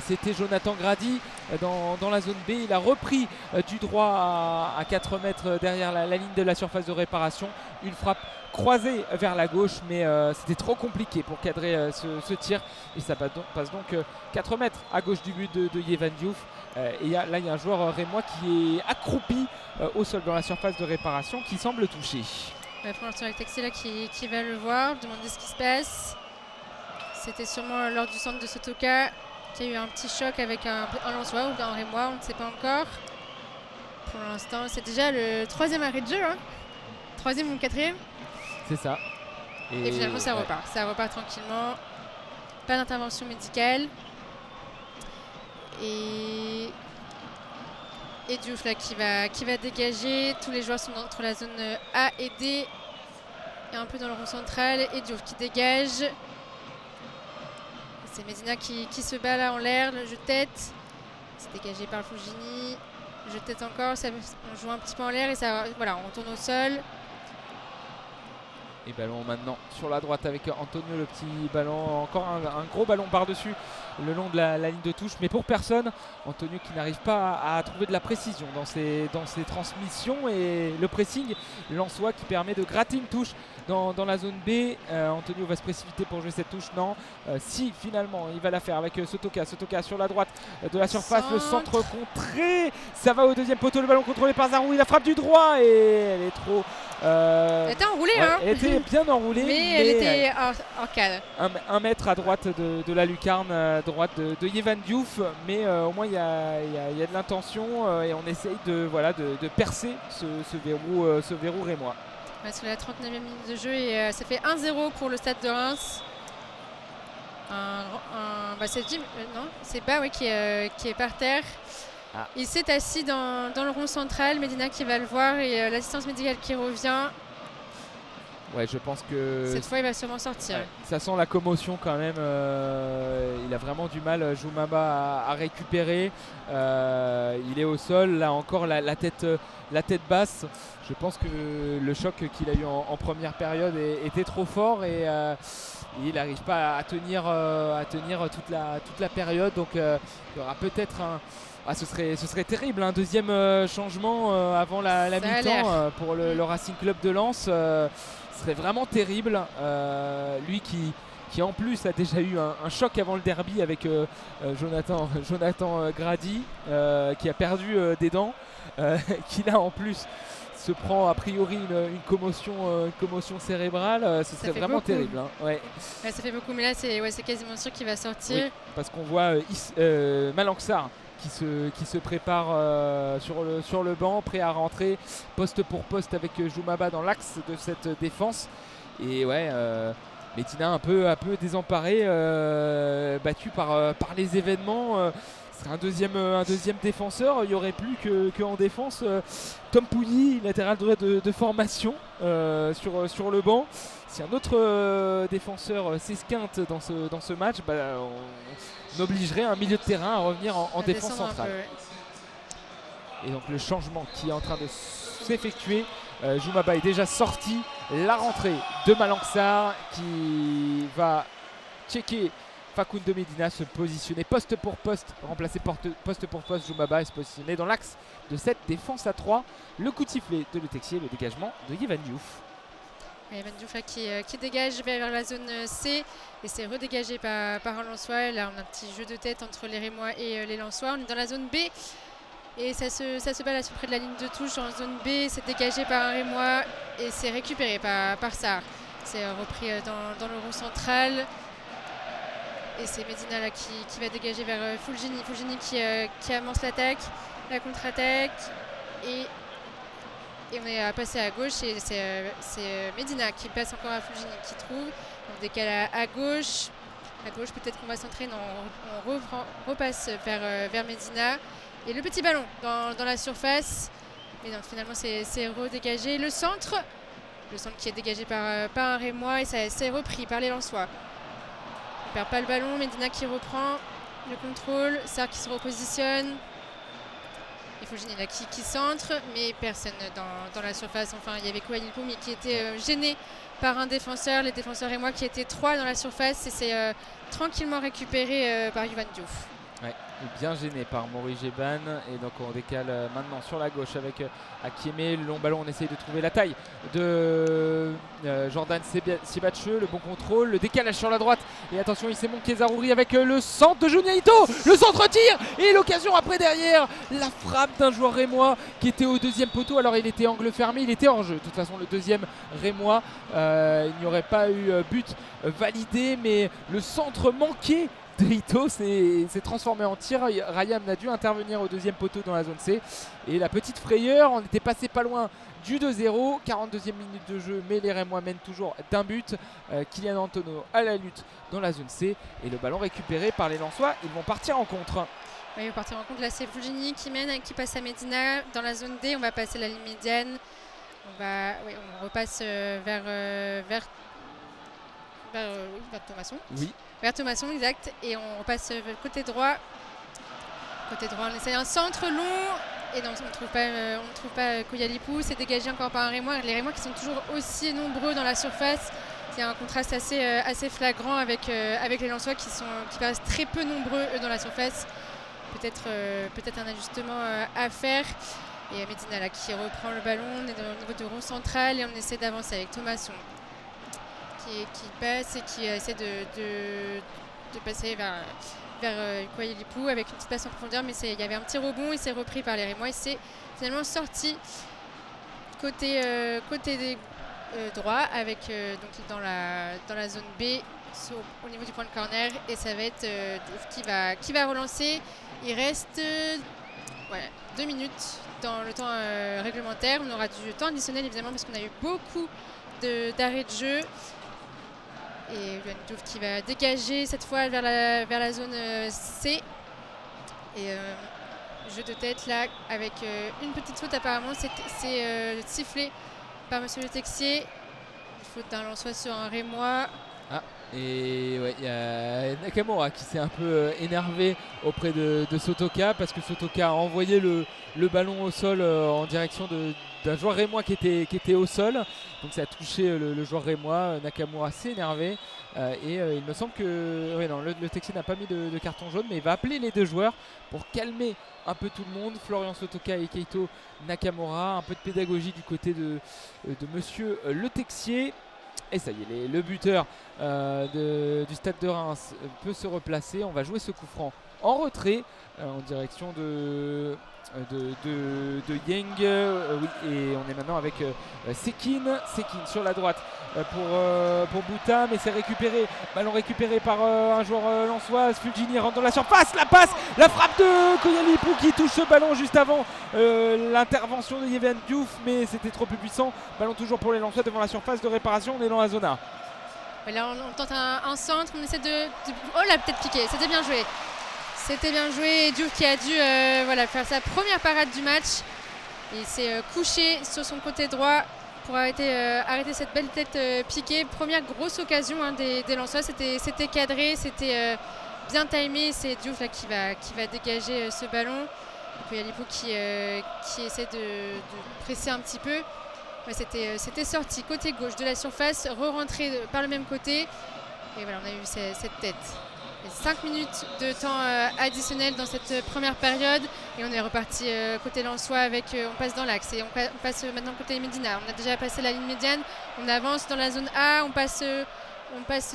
C'était Jonathan Grady dans la zone B. Il a repris du droit à 4 mètres derrière la ligne de la surface de réparation. Une frappe croisée vers la gauche, mais c'était trop compliqué pour cadrer ce tir. Et ça passe donc 4 mètres à gauche du but de Yevan Diouf. Et là, il y a un joueur rémois qui est accroupi au sol dans la surface de réparation qui semble touché. Pour l'instant, avec Texier là qui va le voir, demander ce qui se passe. C'était sûrement lors du centre de Sotoka qu'il y a eu un petit choc avec un Lensois ou un rémois, on ne sait pas encore. Pour l'instant, c'est déjà le 3e arrêt de jeu. 3e ou 4e. C'est ça. Et finalement, ça repart. Ça repart tranquillement. Pas d'intervention médicale. Et Diouf là qui va dégager. Tous les joueurs sont entre la zone A et D. Et un peu dans le rond central. Et Diouf qui dégage. C'est Medina qui se bat là en l'air. Le jeu de tête. C'est dégagé par Fulgini. Le jeu de tête encore. On joue un petit peu en l'air et ça, voilà, on tourne au sol. Et ballon maintenant sur la droite avec Antonio, le petit ballon, encore un gros ballon par-dessus le long de la ligne de touche, mais pour personne. Antonio qui n'arrive pas à trouver de la précision dans ses transmissions, et le pressing lensois qui permet de gratter une touche dans la zone B. Antonio va se précipiter pour jouer cette touche, non. Si finalement il va la faire avec Sotoka sur la droite de la surface, le centre contré, ça va au deuxième poteau, le ballon contrôlé par Zarouri, la frappe du droit et elle est trop... elle était enroulée, ouais, elle était bien enroulée, mais elle était en cadre. Un mètre à droite de la lucarne droite de Yevan Diouf, mais au moins il y a de l'intention et on essaye de percer ce verrou rémois. C'est la 39e minute de jeu et ça fait 1-0 pour le Stade de Reims. C'est Ba qui est par terre. Ah. Il s'est assis dans le rond central. Medina qui va le voir et l'assistance médicale qui revient. Ouais, je pense que cette fois il va sûrement sortir. Ouais, ça sent la commotion quand même. Il a vraiment du mal, Joumaba, à récupérer. Il est au sol, là encore la tête basse. Je pense que le choc qu'il a eu en première période était trop fort et il n'arrive pas à tenir toute la période. Donc il y aura peut-être ce serait terrible, un deuxième changement avant la mi-temps pour le Racing Club de Lens. Ce serait vraiment terrible. Lui qui en plus a déjà eu un choc avant le derby avec Jonathan Grady, qui a perdu des dents, qui là en plus se prend a priori une commotion cérébrale. Ce serait vraiment terrible. Ouais, ça fait beaucoup, mais là c'est quasiment sûr qu'il va sortir. Oui, parce qu'on voit Malanxar qui se prépare sur le banc, prêt à rentrer poste pour poste avec Joumaba dans l'axe de cette défense. Et ouais, Medina un peu désemparé, battu par les événements. Ce serait un deuxième défenseur. Il n'y aurait plus qu'en défense Tom Pouilly, latéral droit de formation sur le banc. Si un autre défenseur s'esquinte dans ce match, on obligerait un milieu de terrain à revenir en défense centrale. Et donc le changement qui est en train de s'effectuer. Joumaba est déjà sorti. La rentrée de Malanxar qui va checker Facundo Medina, se positionner poste pour poste, remplacer poste pour poste Joumaba et se positionner dans l'axe de cette défense à 3. Le coup de sifflet de Le Texier, le dégagement de Yevan Diouf. Yevan Diouf qui dégage vers la zone C et c'est redégagé par un Lensois. Là on a un petit jeu de tête entre les Rémois et les Lensois. On est dans la zone B et ça se bat là près de la ligne de touche en zone B. C'est dégagé par un Rémois et c'est récupéré par Sarr. C'est repris dans le rond central. Et c'est Medina là qui va dégager vers Fulgini. Fulgini qui amorce l'attaque, la contre-attaque. Et on est passé à gauche et c'est Medina qui passe encore à Fulgini qui trouve. On décale à gauche. À gauche peut-être qu'on va s'entraîner. On repasse vers Medina. Et le petit ballon dans la surface. Mais non, finalement c'est redégagé. Le centre. Le centre qui est dégagé par un Rémois et ça c'est repris par les Lensois. On perd pas le ballon, Medina qui reprend le contrôle, Sarr qui se repositionne. Il faut gêner là qui centre, mais personne dans la surface. Enfin, il y avait Koualilpo, mais qui était gêné par un défenseur. Les défenseurs Rémois qui étaient 3 dans la surface et c'est tranquillement récupéré par Yevan Diouf. Ouais, bien gêné par Maury Geban. Et donc on décale maintenant sur la gauche avec Akieme. Le long ballon, on essaye de trouver la taille de Jordan Siebatcheux. Le bon contrôle, le décalage sur la droite. Et attention, il s'est monté Zarouri avec le centre de Junia Ito. Le centre tire et l'occasion après derrière. La frappe d'un joueur rémois qui était au deuxième poteau. Alors il était angle fermé, il était hors jeu. De toute façon, le deuxième rémois, il n'y aurait pas eu but validé. Mais le centre manqué Ito s'est transformé en tir. Rayam a dû intervenir au deuxième poteau dans la zone C. Et la petite frayeur, on était passé pas loin du 2-0. 42e minute de jeu, mais les Rémois mènent toujours d'un but. Kylian Antonio à la lutte dans la zone C. Et le ballon récupéré par les Lensois. Ils vont partir en contre. Oui, ils vont partir en contre. Là, c'est Fulgini qui mène, qui passe à Medina. Dans la zone D, on va passer la ligne médiane. On repasse vers Thomasson. Oui. Vers Thomasson, exact. Et on repasse vers le côté droit. Côté droit, on essaie un centre long. Et non, on ne trouve pas Koualilpo. C'est dégagé encore par un Rémois. Les Rémois qui sont toujours aussi nombreux dans la surface. C'est un contraste assez flagrant avec les Lensois qui paraissent très peu nombreux eux, dans la surface. Peut-être un ajustement à faire. Et Medina là, qui reprend le ballon. On est au niveau du rond central et on essaie d'avancer avec Thomasson. Qui passe et qui essaie de passer vers Koualilpo avec une petite passe en profondeur, mais il y avait un petit rebond et c'est repris par les Rémois et c'est finalement sorti côté droit avec donc dans la zone B au niveau du point de corner et ça va être Diouf qui va relancer. Il reste 2 minutes dans le temps réglementaire. On aura du temps additionnel évidemment parce qu'on a eu beaucoup d'arrêts de jeu. Et Yevan Diouf qui va dégager cette fois vers la zone C. Et jeu de tête là avec une petite faute apparemment. C'est sifflé par monsieur Le Texier. Une faute d'un Lensois sur un Rémois. Ah, et ouais, il y a Nakamura qui s'est un peu énervé auprès de Sotoka parce que Sotoka a envoyé le ballon au sol en direction d'un joueur rémois qui était au sol. Donc ça a touché le joueur rémois. Nakamura s'est énervé et il me semble que le Texier n'a pas mis de carton jaune, mais il va appeler les deux joueurs pour calmer un peu tout le monde. Florian Sotoka et Keito Nakamura. Un peu de pédagogie du côté de monsieur Le Texier. Et ça y est, le buteur du Stade de Reims peut se replacer. On va jouer ce coup franc en retrait en direction de Yang. Oui, et on est maintenant avec Sekin sur la droite pour Bouta, mais c'est récupéré. Ballon récupéré par un joueur lensois. Fulgini rentre dans la surface. La passe, la frappe de Koualilpo qui touche ce ballon juste avant l'intervention de Yevan Diouf, mais c'était trop plus puissant. Ballon toujours pour les Lensois devant la surface de réparation. On est dans la zone A. Là, on tente un centre. On essaie oh là, peut-être piqué. C'était bien joué. C'était bien joué et Diouf qui a dû faire sa première parade du match. Il s'est couché sur son côté droit pour arrêter cette belle tête piquée. Première grosse occasion des Lensois. C'était cadré, c'était bien timé. C'est Diouf là, qui va dégager ce ballon. Et puis Koualilpo qui essaie de presser un petit peu. Ouais, c'était sorti côté gauche de la surface, re-rentré par le même côté. Et voilà, on a eu cette tête. 5 minutes de temps additionnel dans cette première période et on est reparti côté Lensois avec on passe dans l'axe et on passe maintenant côté Medina. On a déjà passé la ligne médiane, on avance dans la zone A, on passe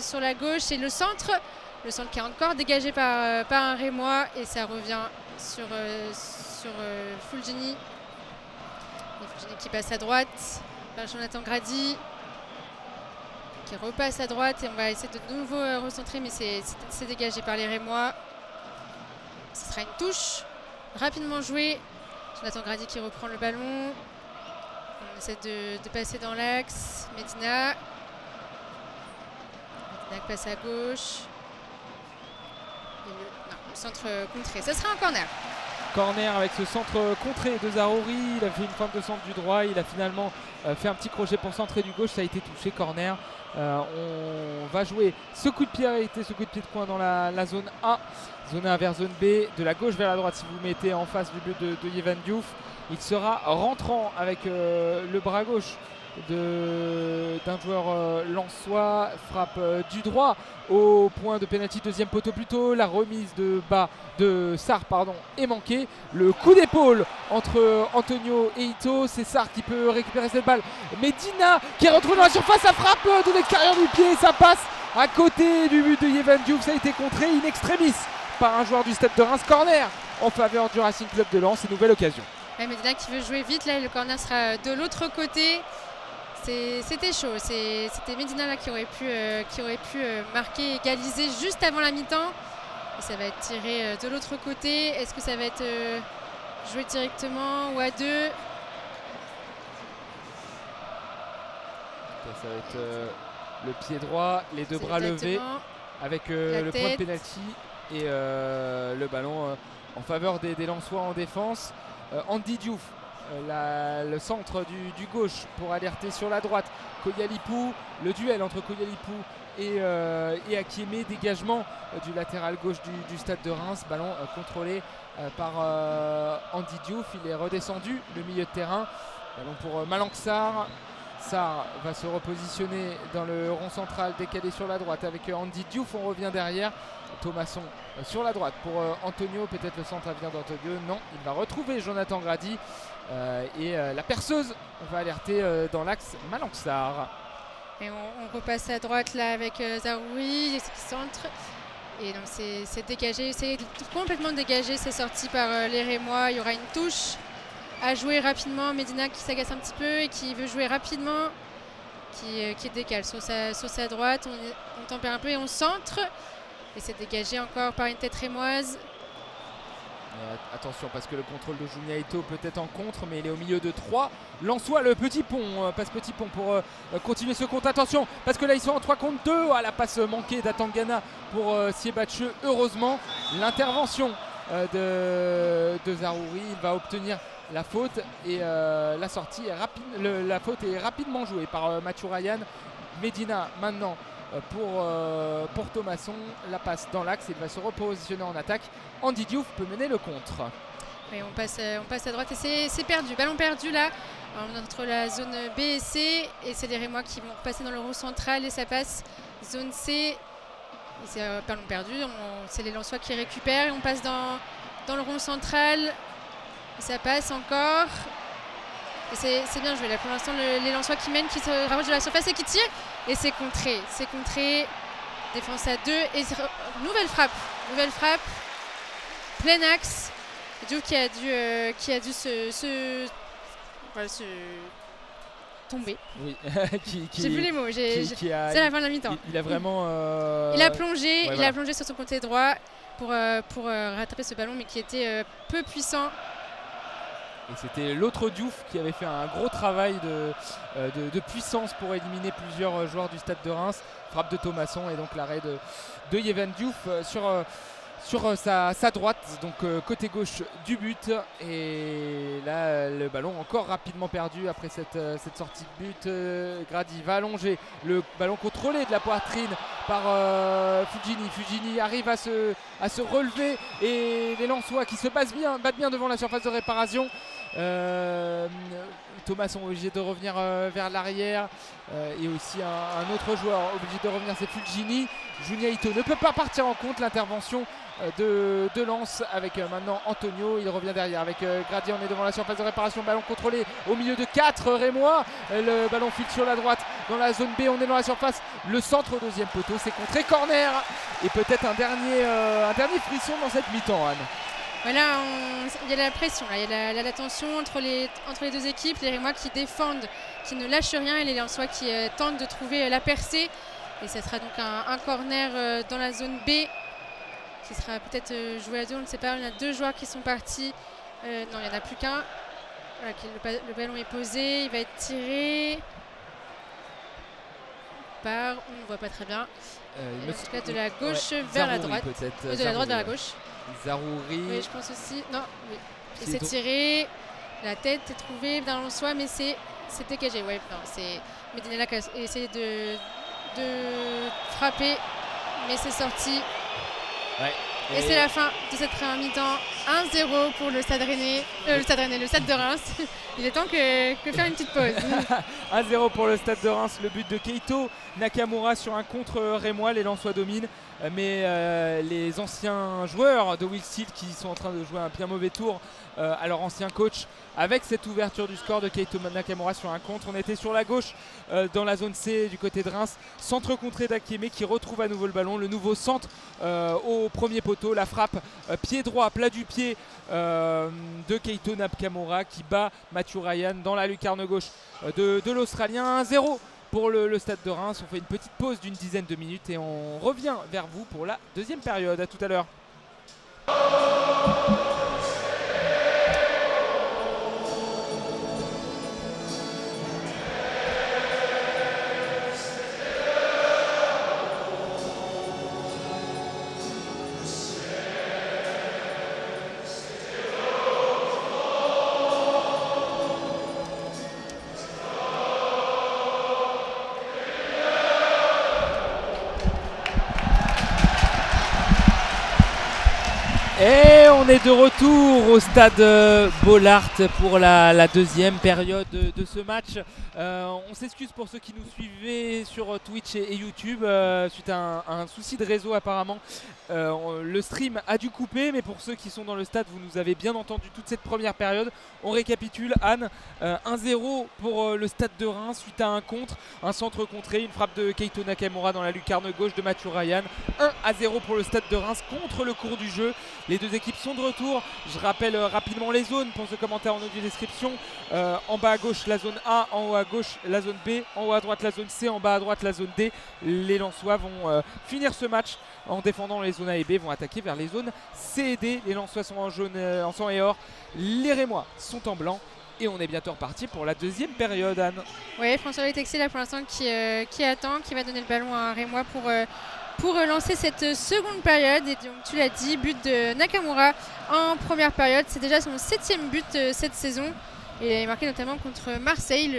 sur la gauche et le centre qui est encore dégagé par un Rémois et ça revient sur Fulgini. Fulgini qui passe à droite par Jonathan Grady qui repasse à droite et on va essayer de nouveau recentrer mais c'est dégagé par les Rémois. Ce sera une touche rapidement jouée. Jonathan Grady qui reprend le ballon. On essaie de passer dans l'axe. Medina passe à gauche. Et le centre contré. Ça sera un corner. Corner avec ce centre contré de Zarouri. Il a fait une feinte de centre du droit. Il a finalement fait un petit crochet pour centrer du gauche. Ça a été touché. Corner. On va jouer ce coup de pied arrêté, ce coup de pied de coin dans la zone A. Zone A vers zone B. De la gauche vers la droite si vous mettez en face du but de Yevan Diouf. Il sera rentrant avec le bras gauche d'un joueur lensois. Frappe du droit au point de pénalty, deuxième poteau plutôt. La remise de bas de Sarr est manquée. Le coup d'épaule entre Antonio et Ito. C'est Sarr qui peut récupérer cette balle. Medina qui est retrouvé dans la surface. Ça frappe de l'extérieur du pied. Ça passe à côté du but de Yevan Diouf. Ça a été contré in extremis par un joueur du Stade de Reims. Corner en faveur du Racing Club de Lens. Et nouvelle occasion. Medina qui veut jouer vite. Là, le corner sera de l'autre côté. C'était chaud, c'était Medina là qui aurait pu marquer, égaliser juste avant la mi-temps. Et ça va être tiré de l'autre côté. Est-ce que ça va être joué directement ou à deux? Ça va être le pied droit, les deux bras levés avec le point de pénalty et le ballon en faveur des Lensois en défense. Andy Diouf. Le centre du gauche pour alerter sur la droite. Koyalipou, le duel entre Koyalipou et Akieme, dégagement du latéral gauche du Stade de Reims. Ballon contrôlé par Andy Diouf. Il est redescendu, le milieu de terrain. Ballon pour Malang Sarr. Sarr va se repositionner dans le rond central, décalé sur la droite avec Andy Diouf. On revient derrière. Thomasson sur la droite pour Antonio. Peut-être le centre à venir d'Antonio. Non, il va retrouver Jonathan Grady. Et la perceuse va alerter dans l'axe Malang Sarr. Et on repasse à droite là avec Zarouri qui centre. Et donc c'est dégagé, c'est complètement dégagé. C'est sorti par les Rémois. Il y aura une touche à jouer rapidement. Medina qui s'agace un petit peu et qui veut jouer rapidement, qui décale sur sa droite. On tempère un peu et on centre. Et c'est dégagé encore par une tête rémoise. Attention parce que le contrôle de Junia Ito peut être en contre, mais il est au milieu de 3. Lensois, le petit pont, passe petit pont pour continuer ce compte. Attention parce que là ils sont en 3 contre 2. La passe manquée d'Atangana pour Siebatche. Heureusement l'intervention de Zarouri. Il va obtenir la faute et la sortie est rapide. La faute est rapidement jouée par Mathieu Ryan. Medina maintenant pour Thomasson, la passe dans l'axe, il va se repositionner en attaque. Andy Diouf peut mener le contre. Et on passe à droite et c'est perdu, ballon perdu là entre la zone B et C, et c'est les Rémois qui vont passer dans le rond central et ça passe zone C. C'est ballon perdu, c'est les Lensois qui récupèrent et on passe dans le rond central et ça passe encore. C'est bien joué là pour l'instant, les Lensois qui mènent, qui se rapprochent de la surface et qui tirent. Et c'est contré, défense à 2 et nouvelle frappe, plein axe. Diouf qui a dû se tomber. Oui. J'ai plus les mots, c'est la fin de la mi-temps. Il a vraiment... Il a plongé, il a plongé sur son côté droit pour rattraper ce ballon mais qui était peu puissant. Et c'était l'autre Diouf qui avait fait un gros travail de puissance pour éliminer plusieurs joueurs du Stade de Reims. Frappe de Thomasson et donc l'arrêt de Yevan Diouf sur sa droite, donc côté gauche du but. Et là le ballon encore rapidement perdu après cette sortie de but. Grady va allonger le ballon contrôlé de la poitrine par Fujini. Fujini arrive à se relever et les Lensois qui se battent bien devant la surface de réparation. Thomasson obligé de revenir vers l'arrière et aussi un autre joueur obligé de revenir, c'est Fujini. Junia Ito ne peut pas partir en compte. L'intervention de Lens avec maintenant Antonio. Il revient derrière avec Grady. On est devant la surface de réparation. Ballon contrôlé au milieu de 4 Rémois. Le ballon file sur la droite dans la zone B. On est dans la surface. Le centre au deuxième poteau. C'est contré, corner. Et peut-être un dernier frisson dans cette mi-temps, Anne. Voilà, il y a la pression, là. Il y a la tension entre les deux équipes. Les Rémois qui défendent, qui ne lâchent rien, et les Lensois qui tentent de trouver la percée. Et ça sera donc un corner dans la zone B qui sera peut-être joué à 2, on ne sait pas. Il y a 2 joueurs qui sont partis. Non, il n'y en a plus qu'un. Voilà, le ballon est posé, il va être tiré. part, on ne voit pas très bien. En tout cas de la gauche vers Zarouri, la droite. peut-être. De la droite vers la gauche. Zarouri. Oui, je pense aussi. Non, oui. Il s'est tiré, la tête est trouvée dans le soi, mais c'est dégagé. Ouais, non, c'est Medina qui a essayé de frapper, mais c'est sorti. Ouais. Et c'est la fin de cette première mi-temps. 1-0 pour le Stade Rennais, le Stade de Reims. Il est temps que faire une petite pause. 1-0 pour le Stade de Reims, le but de Keito Nakamura sur un contre rémois. Les Lensois dominent, mais les anciens joueurs de Will Steele qui sont en train de jouer un bien mauvais tour à leur ancien coach avec cette ouverture du score de Keito Nakamura sur un contre. On était sur la gauche dans la zone C du côté de Reims. Centre contré d'Akieme qui retrouve à nouveau le ballon. Le nouveau centre au premier poteau. La frappe pied droit, plat du pied de Keito Nakamura qui bat Matthew Ryan dans la lucarne gauche de l'Australien. 1-0 pour le Stade de Reims. On fait une petite pause d'une dizaine de minutes et on revient vers vous pour la deuxième période. A tout à l'heure. Et on est de retour au stade Bollaert pour la deuxième période de ce match. On s'excuse pour ceux qui nous suivaient sur Twitch et YouTube suite à un souci de réseau apparemment. Le stream a dû couper, mais pour ceux qui sont dans le stade, vous nous avez bien entendu toute cette première période. On récapitule, Anne, 1-0 pour le Stade de Reims suite à un centre contré, une frappe de Keito Nakamura dans la lucarne gauche de Matthew Ryan. 1-0 pour le Stade de Reims contre le cours du jeu. Les deux équipes sont de retour. Je rappelle rapidement les zones pour ce commentaire en audio description. En bas à gauche la zone A, en haut à gauche la zone B, en haut à droite la zone C, en bas à droite la zone D. Les Lensois vont finir ce match en défendant les zones A et B, vont attaquer vers les zones C et D. Les Lensois sont en jaune, en sang et or. Les Rémois sont en blanc. Et on est bientôt reparti pour la deuxième période, Anne. Oui, François Texier là pour l'instant qui attend, qui va donner le ballon à un Rémois pour lancer cette seconde période. Et donc tu l'as dit, but de Nakamura en première période. C'est déjà son 7e but cette saison. Il a marqué notamment contre Marseille,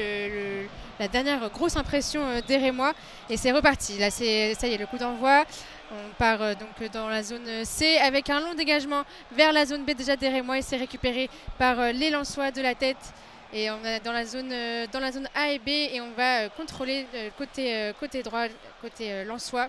la dernière grosse impression des Rémois. Et c'est reparti. Là, ça y est, le coup d'envoi. On part donc dans la zone C avec un long dégagement vers la zone B déjà des Rémois et c'est récupéré par les Lensois de la tête. Et on est dans la zone A et B et on va contrôler côté droit, côté Lensois.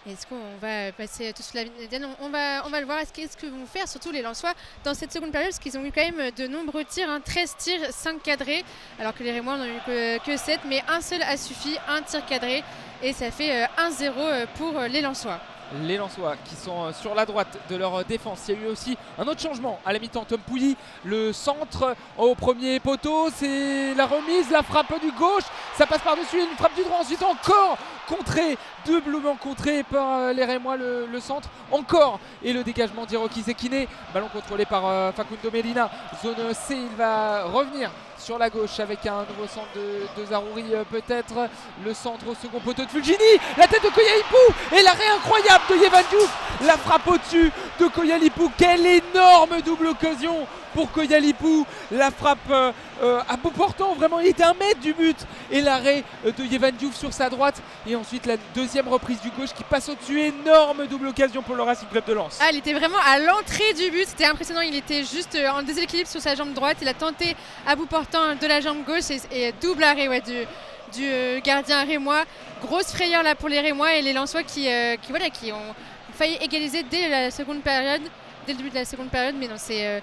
Est-ce qu'on va passer tout sous la médiane? On va le voir. Qu'est-ce que vont faire surtout les Lensois dans cette seconde période? Parce qu'ils ont eu quand même de nombreux tirs, 13 tirs, 5 cadrés. Alors que les Rémois n'en ont eu que 7, mais un seul a suffi, un tir cadré. Et ça fait 1-0 pour les Lensois. Les Lensois qui sont sur la droite de leur défense. Il y a eu aussi un autre changement à la mi-temps. Tom Pouilly, le centre au premier poteau, c'est la remise, la frappe du gauche, ça passe par-dessus, une frappe du droit, ensuite encore contré, doublement contré par les Rémois, le centre, encore, et le dégagement d'Hiroki Sekine, ballon contrôlé par Facundo Medina, zone C, il va revenir sur la gauche avec un nouveau centre de Zarouri peut-être, le centre au second poteau de Fulgini, la tête de Koyalipou et l'arrêt incroyable de Yevan Diouf, la frappe au-dessus de Koyalipou, quelle énorme double occasion pour Koyalipou, la frappe à bout portant, vraiment il était 1 mètre du but et l'arrêt de Yevan Diouf sur sa droite et ensuite la deuxième reprise du gauche qui passe au-dessus, énorme double occasion pour le Racing Club de Lens. Ah, il était vraiment à l'entrée du but, c'était impressionnant, il était juste en déséquilibre sur sa jambe droite, il a tenté à bout portant de la jambe gauche et double arrêt du gardien rémois, grosse frayeur là pour les Rémois et les Lensois qui ont failli égaliser dès la seconde période, dès le début de la seconde période, mais non, c'est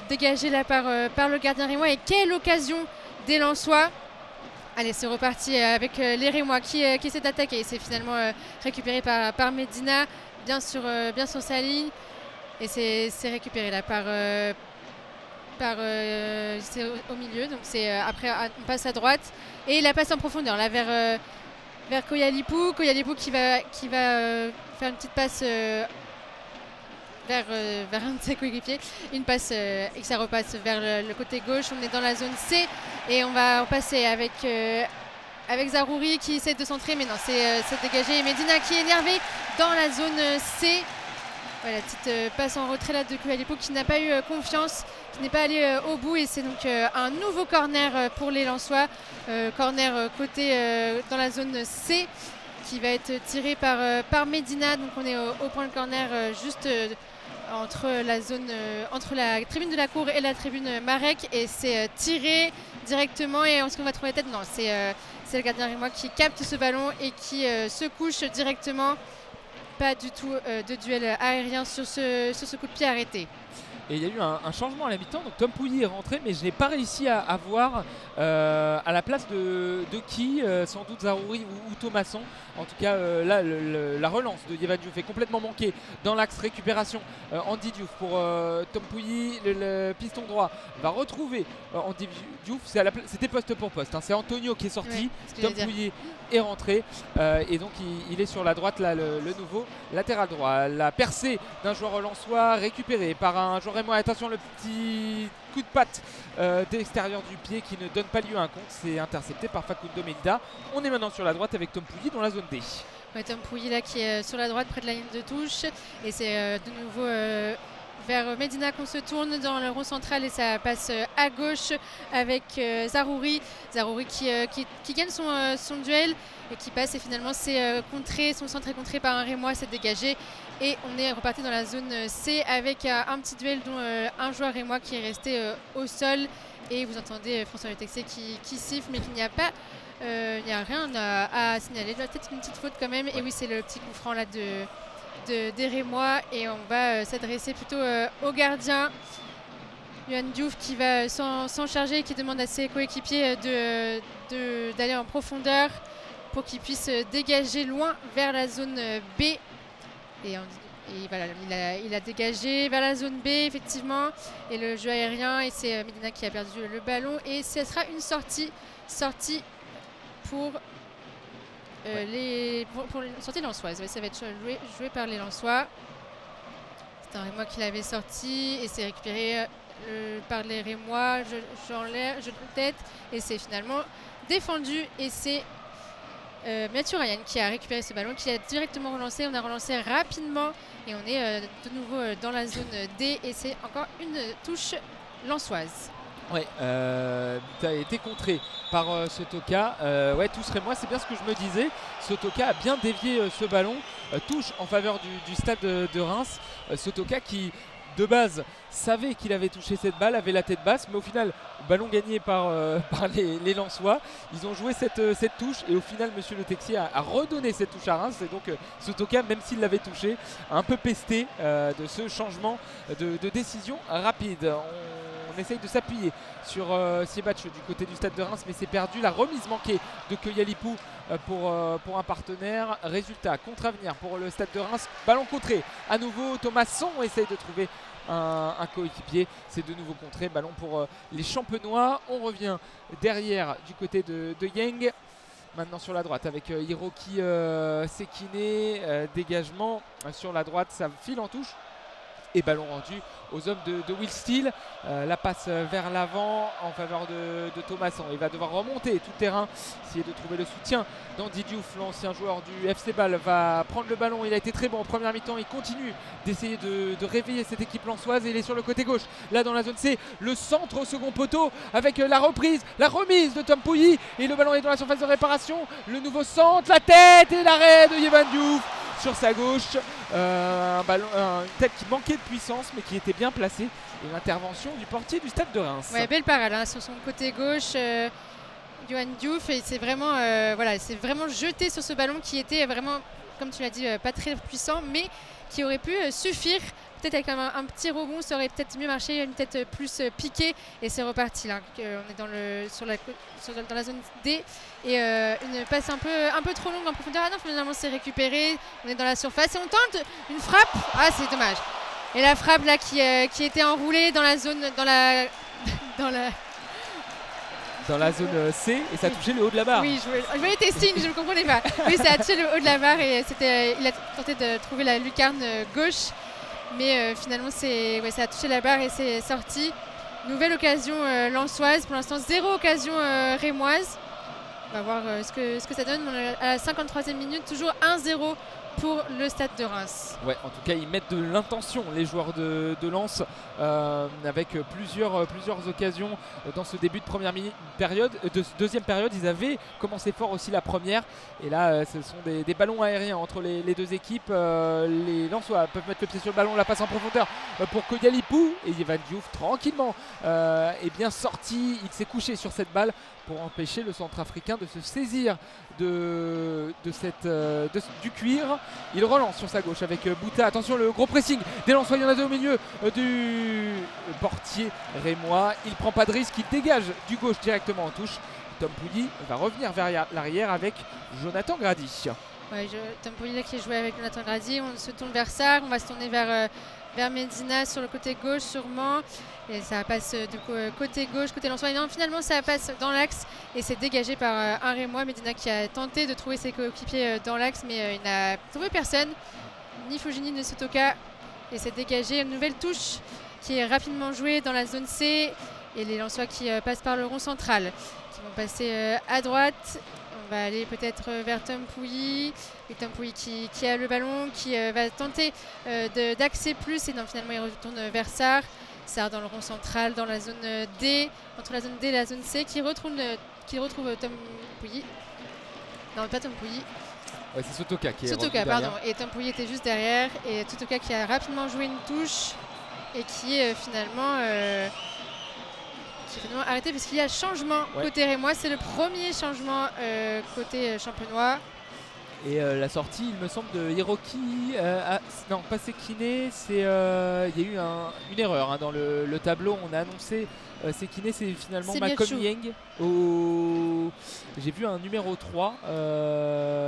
dégagé là par le gardien rémois et quelle occasion des Lensois. Allez, c'est reparti avec les Rémois qui essaient d'attaquer. C'est finalement récupéré par Medina, bien sur sa ligne. Et c'est récupéré là c'est au milieu. Donc après on passe à droite et la passe en profondeur là vers Koyalipou. Koyalipou qui va faire une petite passe vers un de ses coéquipiers, une passe et que ça repasse vers le côté gauche. On est dans la zone C et on va passer avec avec Zarouri qui essaie de centrer, mais non, c'est dégagé. Et Medina qui est énervé dans la zone C. Voilà, petite passe en retrait là de Koualipo qui n'a pas eu confiance, qui n'est pas allé au bout. Et c'est donc un nouveau corner pour les Lensois. Corner côté dans la zone C qui va être tiré par Medina. Donc on est au point de corner juste entre la tribune de la cour et la tribune Marek. Et c'est tiré directement. Et est-ce qu'on va trouver la tête? Non, c'est le gardien rémois qui capte ce ballon et qui se couche directement. Pas du tout de duel aérien sur ce coup de pied arrêté. Et il y a eu un changement à la mi-temps, donc Tom Pouilly est rentré, mais je n'ai pas réussi à voir à la place de qui, sans doute Zarouri ou Thomasson. En tout cas, là, la relance de Yevan Diouf est complètement manquée dans l'axe récupération. Andy Diouf pour Tom Pouilly, le piston droit va retrouver Andy Diouf. C'était poste pour poste, hein. C'est Antonio qui est sorti, ouais, Tom Pouilly est rentré et donc il est sur la droite, là, le nouveau latéral droit. La percée d'un joueur relançois récupéré par un joueur rémois. Attention, le petit coup de patte d'extérieur du pied qui ne donne pas lieu à un compte. C'est intercepté par Facundo Medina. On est maintenant sur la droite avec Tom Pouilly dans la zone D. Ouais, Tom Pouilly là qui est sur la droite près de la ligne de touche. Et c'est de nouveau vers Medina qu'on se tourne dans le rond central et ça passe à gauche avec Zarouri. Zarouri qui gagne son duel et qui passe et finalement c'est contré, son centre est contré par un Rémois, c'est dégagé. Et on est reparti dans la zone C avec un petit duel dont un joueur Rémois qui est resté au sol. Et vous entendez François Le Texier qui siffle mais qu'il n'y a pas... il n'y a rien à signaler. Peut-être une petite faute quand même. Et oui, c'est le petit coup franc là des Rémois. Et on va s'adresser plutôt au gardien. Yohan Diouf qui va s'en charger et qui demande à ses coéquipiers d'aller en profondeur pour qu'ils puissent dégager loin vers la zone B. Et voilà, il a dégagé vers la zone B effectivement. Et le jeu aérien, et c'est Medina qui a perdu le ballon. Et ce sera une sortie pour pour une sortie lensoise. Ouais, ça va être joué par les Lensois. C'est un Rémois qui l'avait sorti et c'est récupéré par les Rémois. Je tête et c'est finalement défendu. Et c'est Mathieu Ryan qui a récupéré ce ballon, qui a directement relancé. On a relancé rapidement et on est de nouveau dans la zone D et c'est encore une touche lensoise. Ouais, tu as été contré par Sotoka. Ouais, tout serait moi, c'est bien ce que je me disais. Sotoka a bien dévié ce ballon. Touche en faveur du stade de Reims. Sotoka qui, de base, savait qu'il avait touché cette balle, avait la tête basse, mais au final, ballon gagné par les Lensois. Ils ont joué cette touche et au final, monsieur Le Texier a redonné cette touche à Reims. Et donc, Sotoka, même s'il l'avait touché, a un peu pesté de ce changement de décision rapide. On essaye de s'appuyer sur Siebatch du côté du stade de Reims, mais c'est perdu. La remise manquée de Koualipo pour un partenaire. Résultat, contre-avenir pour le stade de Reims. Ballon contré. À nouveau, Thomasson essaye de trouver un coéquipier. C'est de nouveau contré. Ballon pour les Champenois. On revient derrière du côté de Yang. Maintenant sur la droite avec Hiroki Sekine. Dégagement sur la droite. Ça file en touche. Et ballon rendu aux hommes de Will Steele. La passe vers l'avant en faveur de Thomasson. Il va devoir remonter tout terrain, essayer de trouver le soutien d'Andy Diouf. L'ancien joueur du FC Bâle va prendre le ballon. Il a été très bon en première mi-temps. Il continue d'essayer de réveiller cette équipe lensoise. Et il est sur le côté gauche, là dans la zone C. Le centre au second poteau avec la reprise, la remise de Tom Pouilly. Et le ballon est dans la surface de réparation. Le nouveau centre, la tête et l'arrêt de Yevan Diouf sur sa gauche. Une tête qui manquait de puissance mais qui était bien placée. Et l'intervention du portier du stade de Reims. Ouais, belle parade hein, sur son côté gauche. Yohan Diouf, et c'est vraiment, vraiment jeté sur ce ballon qui était vraiment, comme tu l'as dit, pas très puissant, mais qui aurait pu suffire. Peut-être avec un petit rebond, ça aurait peut-être mieux marché, une tête plus piquée. Et c'est reparti là. On est dans la zone D. Et une passe un peu trop longue en profondeur. Ah non, finalement c'est récupéré. On est dans la surface et on tente une frappe. Ah, c'est dommage. Et la frappe là qui était enroulée dans la zone, dans la zone C, et ça a touché le haut de la barre. Oui, je voyais tes signes, je ne comprenais pas. Oui, ça a touché le haut de la barre et il a tenté de trouver la lucarne gauche. Mais finalement, ça a touché la barre et c'est sorti. Nouvelle occasion lensoise. Pour l'instant, 0 occasion rémoise. On va voir ce que ça donne. On est à la 53e minute, toujours 1-0 pour le Stade de Reims. Ouais, en tout cas, ils mettent de l'intention, les joueurs de Lens, avec plusieurs occasions dans ce début de première période. De deuxième période, ils avaient commencé fort aussi la première. Et là, ce sont des ballons aériens entre les deux équipes. Les Lensois peuvent mettre le pied sur le ballon, la passe en profondeur pour Koyalipou. Et Yevan Diouf, tranquillement, est bien sorti. Il s'est couché sur cette balle pour empêcher le Centrafricain de se saisir du cuir. Il relance sur sa gauche avec Bouta. Attention, le gros pressing des Lensois. Il y en a deux au milieu du portier rémois. Il prend pas de risque, il dégage du gauche directement en touche. Tom Pouilly va revenir vers l'arrière avec Jonathan Grady. Ouais, Tom Pouilly qui est joué avec Jonathan Grady. On se tourne vers Sarr, on va se tourner vers Medina sur le côté gauche sûrement. Et ça passe du coup côté gauche, côté Lensois. Et non, finalement ça passe dans l'axe et c'est dégagé par un Rémois. Medina qui a tenté de trouver ses coéquipiers dans l'axe, mais il n'a trouvé personne, ni Fujini ni Sotoka. Et c'est dégagé. Une nouvelle touche qui est rapidement jouée dans la zone C. Et les Lensois qui passent par le rond central, qui vont passer à droite. On va aller peut-être vers Tom Pouilly. Et Tom Pouilly qui a le ballon, qui va tenter d'axer plus. Et non, finalement, il retourne vers Sarr. Sarr dans le rond central, dans la zone D, entre la zone D et la zone C, qui retrouve Tom Pouilly. Non, pas Tom Pouilly. Ouais, c'est Sotoka qui est Sotoka, pardon. Et Tom Pouilly était juste derrière. Et Sotoka qui a rapidement joué une touche et qui est finalement arrêté puisqu'il y a changement côté rémois. C'est le premier changement côté champenois. Et la sortie, il me semble, de Hiroki, non pas Sekine, il y a eu une erreur dans le tableau. On a annoncé Sekine, c'est finalement Malcolm Yang. J'ai vu un numéro 3,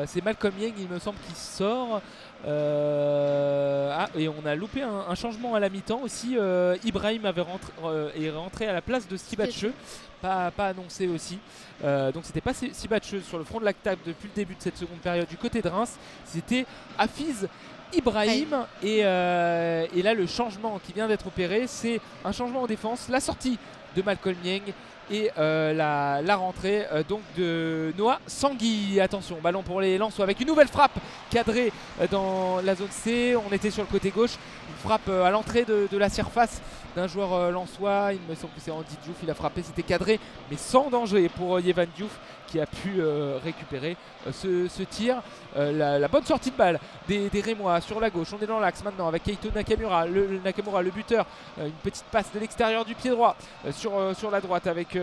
c'est Malcolm Yang, il me semble, qui sort. Et on a loupé un changement à la mi-temps aussi. Ibrahim est rentré à la place de Sibatcheux, pas annoncé aussi. Donc c'était pas Sibatcheux sur le front de la table depuis le début de cette seconde période du côté de Reims, c'était Hafiz Ibrahim. Et là le changement qui vient d'être opéré, c'est un changement en défense, la sortie de Malcolm Yang et la rentrée donc de Noah Sangui. Attention, ballon pour les Lensois avec une nouvelle frappe cadrée dans la zone C. On était sur le côté gauche, une frappe à l'entrée de la surface d'un joueur lensois. Il me semble que c'est Andy Diouf, il a frappé, c'était cadré mais sans danger pour Yevan Diouf qui a pu récupérer ce tir. La bonne sortie de balle des Rémois sur la gauche. On est dans l'axe maintenant avec Keito Nakamura, le buteur. Une petite passe de l'extérieur du pied droit sur la droite avec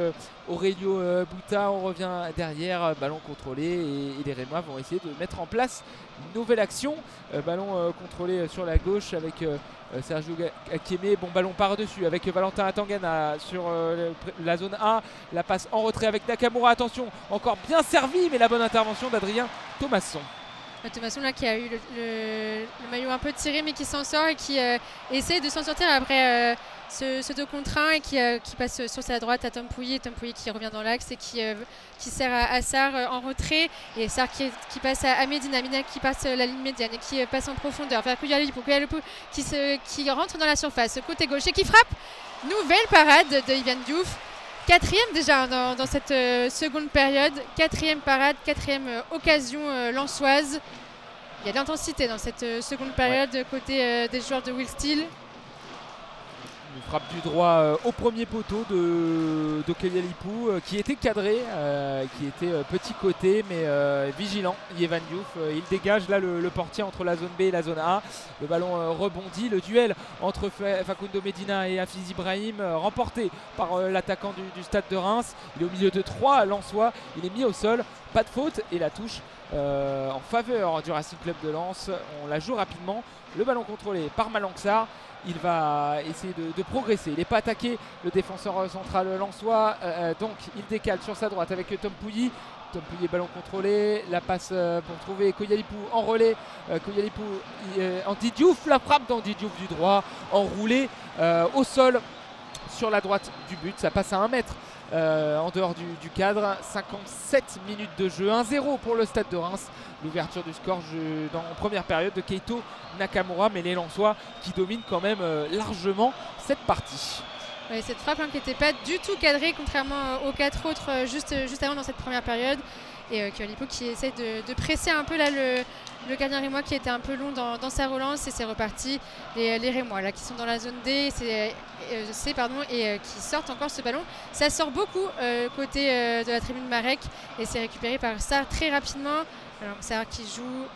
Aurelio Bouta. On revient derrière, ballon contrôlé et les Rémois vont essayer de mettre en place une nouvelle action. Ballon contrôlé sur la gauche avec Sergio Akeme. Bon, ballon par-dessus avec Valentin Atangana sur la zone A. La passe en retrait avec Nakamura. Attention, encore bien servi, mais la bonne intervention d'Adrien Thomasson. Thomasson là qui a eu le maillot un peu tiré mais qui s'en sort et qui essaie de s'en sortir après ce 2 contre 1 et qui passe sur sa droite à Tom Pouilly. Tom Pouilly qui revient dans l'axe et qui sert à Sarr en retrait, et Sarr qui passe à Medina qui passe la ligne médiane et qui passe en profondeur vers Koyalipou qui rentre dans la surface côté gauche et qui frappe. Nouvelle parade de Yevan Diouf. 4e déjà dans cette seconde période. 4e parade, 4e occasion lensoise. Il y a de l'intensité dans cette seconde période côté des joueurs de Will Steele. Une frappe du droit au premier poteau de Koyalipou qui était cadré, qui était petit côté mais vigilant. Yevan Diouf, il dégage là le portier entre la zone B et la zone A. Le ballon rebondit. Le duel entre Facundo Medina et Hafiz Ibrahim remporté par l'attaquant du Stade de Reims. Il est au milieu de 3 Lensois. Il est mis au sol. Pas de faute et la touche en faveur du Racing Club de Lens. On la joue rapidement. Le ballon contrôlé par Malang Sarr. Il va essayer de progresser. Il n'est pas attaqué, le défenseur central lensois. Donc il décale sur sa droite avec Tom Pouilly. Tom Pouilly, ballon contrôlé. La passe pour trouver Koyalipou en relais. Koyalipou, Andy Diouf, la frappe d'Andy Diouf du droit. Enroulé au sol sur la droite du but. Ça passe à 1 mètre en dehors du cadre. 57 minutes de jeu. 1-0 pour le Stade de Reims. L'ouverture du score en première période de Keito Nakamura, mais les Lensois qui dominent quand même largement cette partie. Ouais, cette frappe qui n'était pas du tout cadrée contrairement aux 4 autres juste avant dans cette première période. et Koyalipo qui essaie de presser un peu là le gardien rémois qui était un peu long dans sa relance, et c'est reparti. Les Rémois là qui sont dans la zone D, C pardon, et qui sortent encore ce ballon. Ça sort beaucoup côté de la tribune Marek, et c'est récupéré par Sarr très rapidement. Alors Sarr qui joue,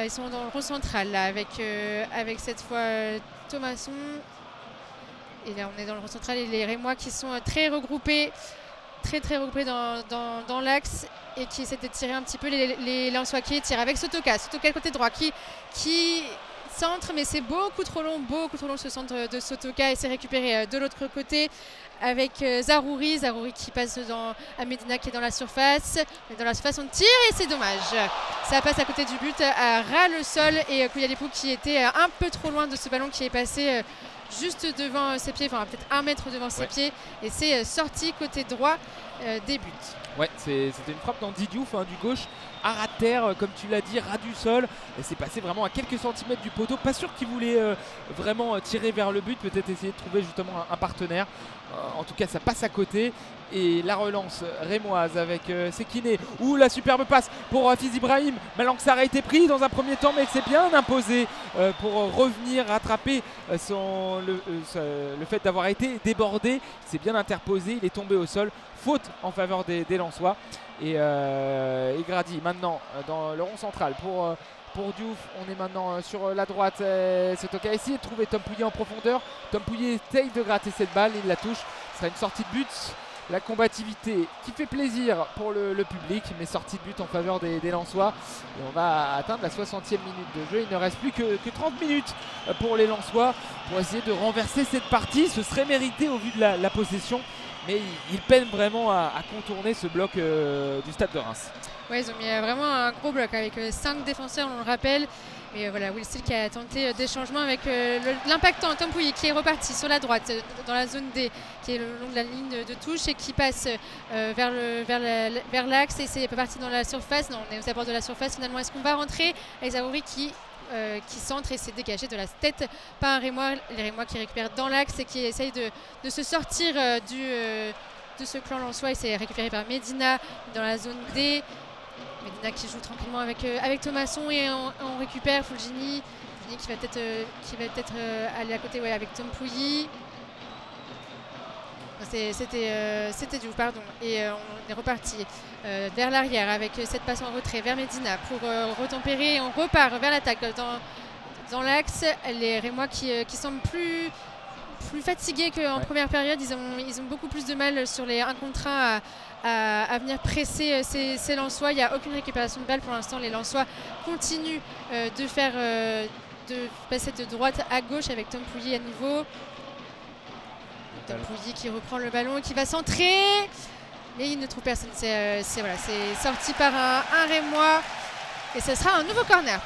ils sont dans le rond central là avec cette fois Thomasson. Et là on est dans le rond central et les Rémois qui sont très regroupés dans l'axe, et qui essaient de tirer un petit peu les Lensois qui tirent avec Sotoka côté droit qui centre, mais c'est beaucoup trop long ce centre de Sotoka, et c'est récupéré de l'autre côté avec Zarouri qui passe à Medina qui est dans la surface. Mais dans la surface on tire et c'est dommage. Ça passe à côté du but, à ras le sol, et Koyalipo qui était un peu trop loin de ce ballon qui est passé juste devant ses pieds, enfin peut-être 1 mètre devant ses pieds, et c'est sorti côté droit des buts. Ouais, c'était une frappe d'Andy Diouf du gauche, à ras de terre, comme tu l'as dit, ras du sol. Et c'est passé vraiment à quelques centimètres du poteau. Pas sûr qu'il voulait vraiment tirer vers le but, peut-être essayer de trouver justement un partenaire. En tout cas, ça passe à côté. Et la relance rémoise avec Sekine. Ouh, la superbe passe pour Hafiz Ibrahim. Maintenant que ça a été pris dans un premier temps, mais c'est bien imposé pour revenir rattraper le fait d'avoir été débordé. C'est bien interposé, il est tombé au sol. Faute en faveur des Lensois. Et Grady maintenant dans le rond central pour Diouf. On est maintenant sur la droite. Sotoka a essayé de trouver Tom Pouillet en profondeur. Tom Pouillet essaye de gratter cette balle, il la touche. Ce sera une sortie de but. La combativité qui fait plaisir pour le public, mais sortie de but en faveur des Lensois. Et on va atteindre la 60e minute de jeu. Il ne reste plus que 30 minutes pour les Lensois pour essayer de renverser cette partie. Ce serait mérité au vu de la possession, mais ils peinent vraiment à contourner ce bloc du Stade de Reims. Ouais, ils ont mis vraiment un gros bloc avec 5 défenseurs, on le rappelle. Et voilà, Will Steele qui a tenté des changements avec l'impactant Tom Pouilly qui est reparti sur la droite dans la zone D, qui est le long de la ligne de touche, et qui passe vers l'axe, et c'est parti dans la surface. Non, on est aux abords de la surface finalement. Est-ce qu'on va rentrer avec Zarouri qui centre et s'est dégagé de la tête par un Rémois, les Rémois qui récupèrent dans l'axe et qui essayent de se sortir de ce clan lensois, et c'est récupéré par Medina dans la zone D. Medina qui joue tranquillement avec Thomasson, et on récupère Fulgini qui va peut-être aller à côté, avec Tom Pouilly. C'était Diouf, pardon. Et on est reparti vers l'arrière avec cette passe en retrait vers Medina pour retempérer, et on repart vers l'attaque dans l'axe. Les Rémois qui semblent plus fatigués qu'en première période. Ils ont beaucoup plus de mal sur les 1 contre 1 à venir presser ces Lensois. Il n'y a aucune récupération de balle pour l'instant. Les Lensois continuent de passer de droite à gauche avec Tom Pouilly à nouveau. Tom Pouilly qui reprend le ballon et qui va centrer, mais il ne trouve personne. C'est sorti par un Rémois. Et ce sera un nouveau corner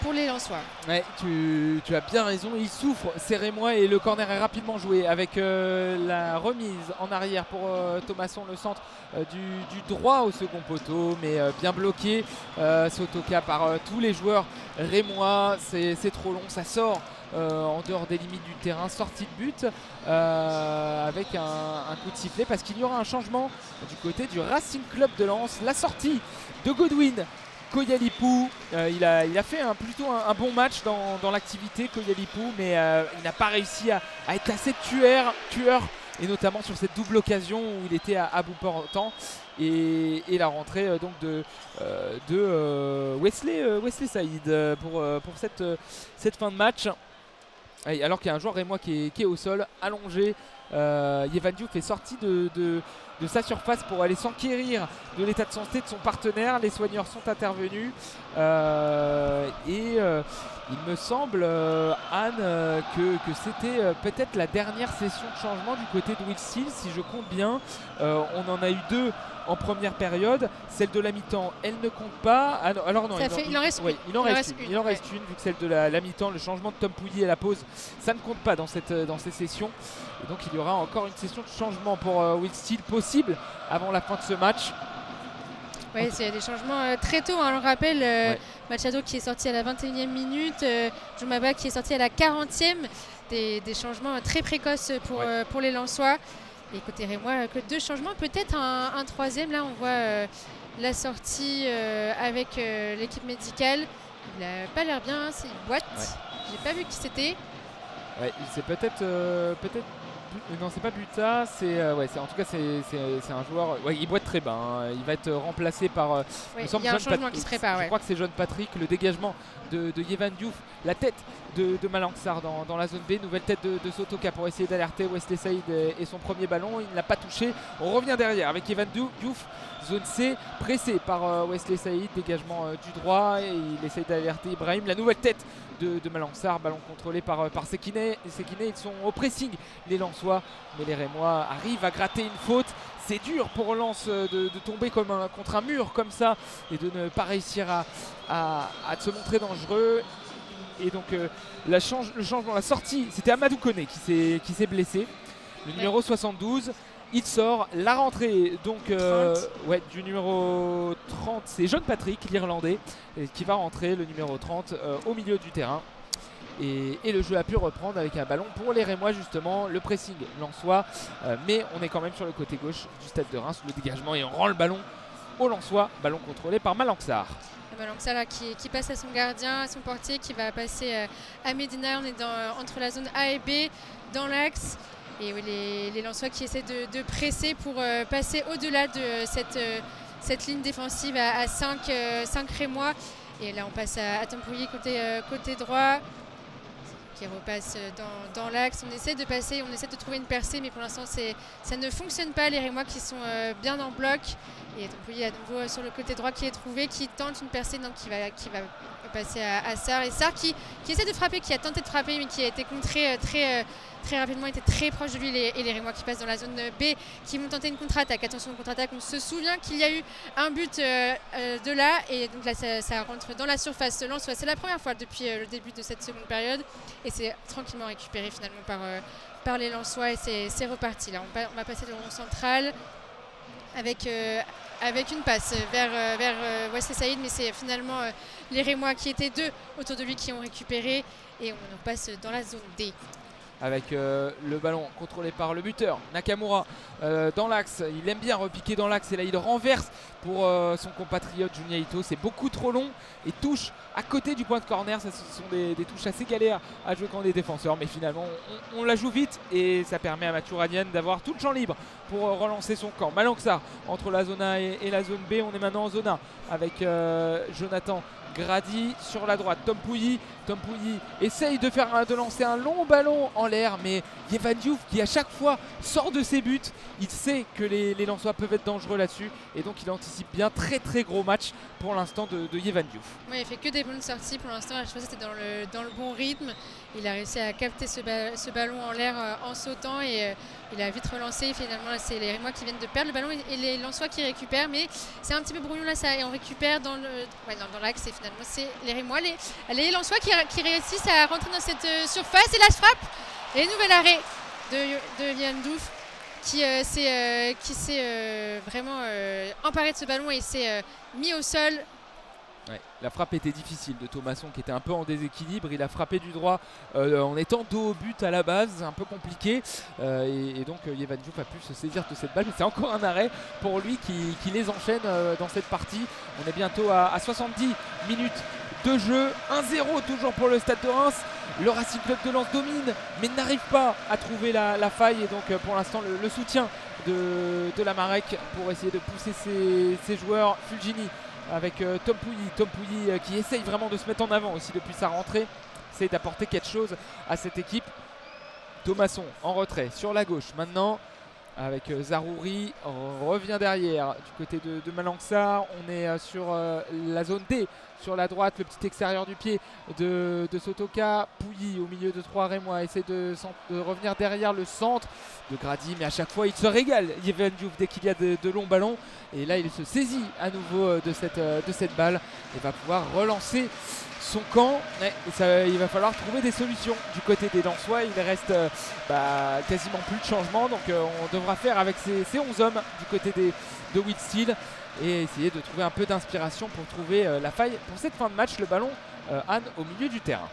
pour les Lensois. Ouais, tu as bien raison, ils souffrent ces Rémois, et le corner est rapidement joué avec la remise en arrière pour Thomasson, le centre du droit au second poteau, mais bien bloqué. Sotoka par tous les joueurs rémois, c'est trop long, ça sort en dehors des limites du terrain. Sortie de but avec un coup de sifflet, parce qu'il y aura un changement du côté du Racing Club de Lens. La sortie de Godwin Koyalipo, il a fait plutôt un bon match dans l'activité, Koyalipo, mais il n'a pas réussi à être assez tueur, et notamment sur cette double occasion où il était à bout portant. Et la rentrée donc de Wesley Saïd pour cette fin de match. Alors qu'il y a un joueur rémois qui est au sol, allongé. Yevan Diouf est sorti de sa surface pour aller s'enquérir de l'état de santé de son partenaire. Les soigneurs sont intervenus et il me semble, Anne, que c'était peut-être la dernière session de changement du côté de Will Steele, si je compte bien. On en a eu 2 en première période. Celle de la mi-temps, elle ne compte pas. Alors non, il en reste une. Il en reste une, vu que celle de la mi-temps, le changement de Tom Pouilly à la pause, ça ne compte pas dans ces sessions. Et donc il y aura encore une session de changement pour Will Steele possible avant la fin de ce match. Oui, c'est des changements très tôt, on le rappelle. Machado qui est sorti à la 21e minute, Jumaba qui est sorti à la 40e. Des changements très précoces pour les Lensois. Et côté Rémois, que 2 changements, peut-être un troisième. Là, on voit la sortie avec l'équipe médicale. Il n'a pas l'air bien, c'est une boîte. Ouais. J'ai pas vu qui c'était. Ouais, c'est peut-être non, c'est pas Buta, en tout cas c'est un joueur. Ouais, il boite très bas, hein. Il va être remplacé par. Il y a un changement qui se prépare. Je crois que c'est John Patrick, le dégagement de Yevan Diouf, la tête de Malanxar dans la zone B, nouvelle tête de Sotoka pour essayer d'alerter Wesley Saïd et son premier ballon. Il ne l'a pas touché. On revient derrière avec Yevan Diouf, zone C, pressé par Wesley Saïd, dégagement du droit, et il essaye d'alerter Ibrahim. La nouvelle tête de Malanxar, ballon contrôlé par Sekine. Ils sont au pressing, les Lensois, mais les Rémois arrivent à gratter une faute. C'est dur pour Lens de tomber contre un mur comme ça et de ne pas réussir à se montrer dangereux. Et donc le changement, la sortie, c'était Amadou Koné qui s'est blessé, le numéro 72. Il sort, la rentrée donc du numéro 30, c'est John Patrick, l'Irlandais, qui va rentrer, le numéro 30, au milieu du terrain. Et le jeu a pu reprendre avec un ballon pour les Rémois, justement, le pressing lensois, mais on est quand même sur le côté gauche du stade de Reims, le dégagement, et on rend le ballon au Lensois, ballon contrôlé par Malanxar. Malanxar là, qui passe à son gardien, à son portier, qui va passer à Medina. On est entre la zone A et B, dans l'axe. Et oui, les Lensois qui essaient de presser pour passer au-delà de cette ligne défensive à 5 Rémois. Et là, on passe à Tempouilly côté droit, qui repasse dans l'axe. On essaie de passer, on essaie de trouver une percée, mais pour l'instant, ça ne fonctionne pas. Les Rémois qui sont bien en bloc. Et Tempouilly à nouveau sur le côté droit qui est trouvé, qui tente une percée, donc qui va passer à Sarr. Et Sarr qui essaie de frapper, qui a tenté de frapper, mais qui a été contré très rapidement, était très proche de lui. Et les Rémois qui passent dans la zone B, qui vont tenter une contre-attaque. Attention aux contre-attaque, on se souvient qu'il y a eu un but de là, et donc là ça rentre dans la surface lensoise. C'est la première fois depuis le début de cette seconde période, et c'est tranquillement récupéré finalement par les Lensois, et c'est reparti. Là on va passer le rond central avec une passe vers Wesley Saïd, mais c'est finalement les Rémois qui étaient 2 autour de lui qui ont récupéré, et on passe dans la zone D. Avec le ballon contrôlé par le buteur Nakamura dans l'axe. Il aime bien repiquer dans l'axe, et là il renverse pour son compatriote Junya Ito. C'est beaucoup trop long et touche à côté du point de corner. Ce sont des touches assez galères à jouer quand on est défenseur, mais finalement on la joue vite, et ça permet à Mathieu Radian d'avoir tout le champ libre pour relancer son camp. Malanxar entre la zone A et la zone B. On est maintenant en zone A avec Jonathan Grady sur la droite. Tempouilly essaye de lancer un long ballon en l'air, mais Yevan Diouf, qui à chaque fois sort de ses buts, il sait que les Lensois peuvent être dangereux là-dessus, et donc il anticipe bien. Très gros match pour l'instant de Yevan Diouf. Oui, il fait que des bonnes sorties pour l'instant. Je pense que c'était dans le bon rythme. Il a réussi à capter ce ballon en l'air en sautant, et il a vite relancé. Et finalement là, c'est les Rémois qui viennent de perdre le ballon et les Lensois qui récupèrent, mais c'est un petit peu brouillon là, et on récupère dans l'axe, et finalement c'est les Rémois, les Lensois qui réussissent à rentrer dans cette surface, et la frappe et nouvel arrêt de Yevan Diouf qui s'est vraiment emparé de ce ballon et s'est mis au sol. Ouais, la frappe était difficile de Thomasson, qui était un peu en déséquilibre. Il a frappé du droit en étant dos au but à la base, c'est un peu compliqué, et donc Yevan Diouf a pu se saisir de cette balle, mais c'est encore un arrêt pour lui qui les enchaîne dans cette partie. On est bientôt à 70 minutes de jeu, 1-0 toujours pour le Stade de Reims. Le Racing Club de Lens domine, mais n'arrive pas à trouver la faille, et donc pour l'instant le soutien de la Marek pour essayer de pousser ses joueurs. Fulgini avec Tempouilly qui essaye vraiment de se mettre en avant aussi depuis sa rentrée, essaye d'apporter quelque chose à cette équipe. Thomasson en retrait sur la gauche maintenant avec Zarouri, on revient derrière du côté de Malanxar. On est sur la zone D, sur la droite, le petit extérieur du pied de Sotoka. Pouilly au milieu de 3 Rémois essaie de revenir derrière le centre de Grady, mais à chaque fois il se régale Yevan Diouf dès qu'il y a de longs ballons, et là il se saisit à nouveau de cette balle et va pouvoir relancer son camp. Il va falloir trouver des solutions du côté des Lensois. Il reste quasiment plus de changement, donc on devra faire avec ces 11 hommes du côté de Wheatsteel et essayer de trouver un peu d'inspiration pour trouver la faille pour cette fin de match. Le ballon Anne au milieu du terrain.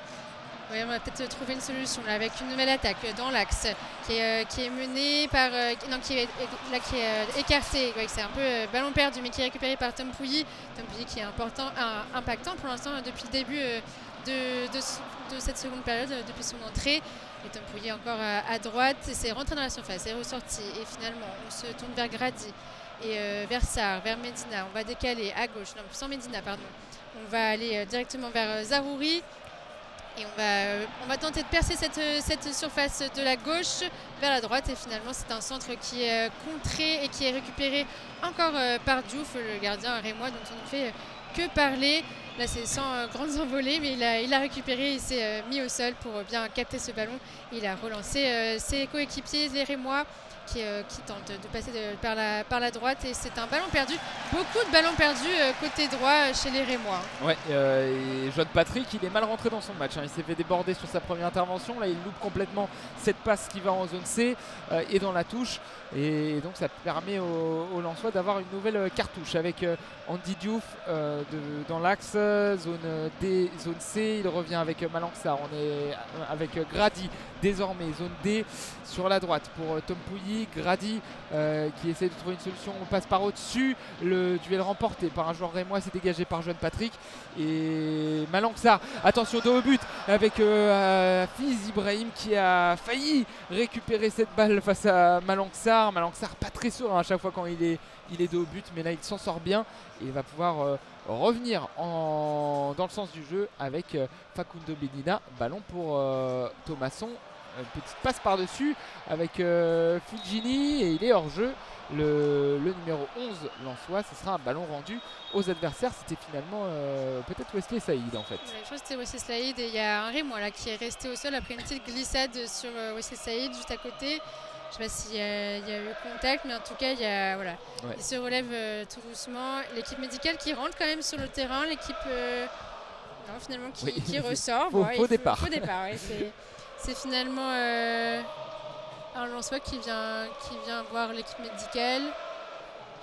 Oui, on va peut-être trouver une solution là, avec une nouvelle attaque dans l'axe qui est menée par. Non, qui est écartée. Ouais, c'est un peu ballon perdu, mais qui est récupéré par Tom Pouilly. Tom Pouilly qui est impactant pour l'instant depuis le début de cette seconde période, depuis son entrée. Et Tom Pouilly encore à droite. C'est rentré dans la surface, c'est ressorti. Et finalement, on se tourne vers Grady et vers Sarr, vers Medina. On va décaler à gauche. Non, sans Medina, pardon. On va aller directement vers Zaroury. Et on va tenter de percer cette surface de la gauche vers la droite. Et finalement, c'est un centre qui est contré et qui est récupéré encore par Diouf, le gardien rémois, dont on ne fait que parler. Là, c'est sans grandes envolées, mais il a récupéré, il s'est mis au sol pour bien capter ce ballon. Il a relancé ses coéquipiers, les rémois, qui tentent de passer par la droite. Et c'est un ballon perdu. Beaucoup de ballons perdus côté droit chez les rémois. Ouais, et John Patrick, il est mal rentré dans son match. Il s'est fait déborder sur sa première intervention. Là, il loupe complètement cette passe qui va en zone C et dans la touche. Et donc, ça permet aux Lensois d'avoir une nouvelle cartouche avec Andy Diouf dans l'axe, zone D, zone C. Il revient avec Malang Sarr. On est avec Grady, désormais zone D sur la droite pour Tom Pouilly. Grady qui essaie de trouver une solution. On passe par au-dessus. Le duel remporté par un joueur rémois, c'est dégagé par John Patrick. Et Malang Sarr, attention de haut but avec Fiz Ibrahim qui a failli récupérer cette balle face à Malang Sarr. Malang Sarr pas très serein à chaque fois quand il est de haut but, mais là il s'en sort bien et il va pouvoir revenir dans le sens du jeu avec Facundo Medina. Ballon pour Thomasson. Petite passe par-dessus avec Fujini et il est hors jeu. Le numéro 11 Lensois, ce sera un ballon rendu aux adversaires. C'était finalement peut-être Wesley Saïd en fait. Ouais, je crois que c'était Wesley Saïd et il y a un rémois là qui est resté au sol après une petite glissade sur Wesley Saïd juste à côté. Je ne sais pas s'il y a eu contact, mais en tout cas, voilà. Ouais. Il se relève tout doucement. L'équipe médicale qui rentre quand même sur le terrain, l'équipe finalement qui ressort. Faux départ. Faux départ, ouais, c'est finalement un Lensois qui vient voir l'équipe médicale.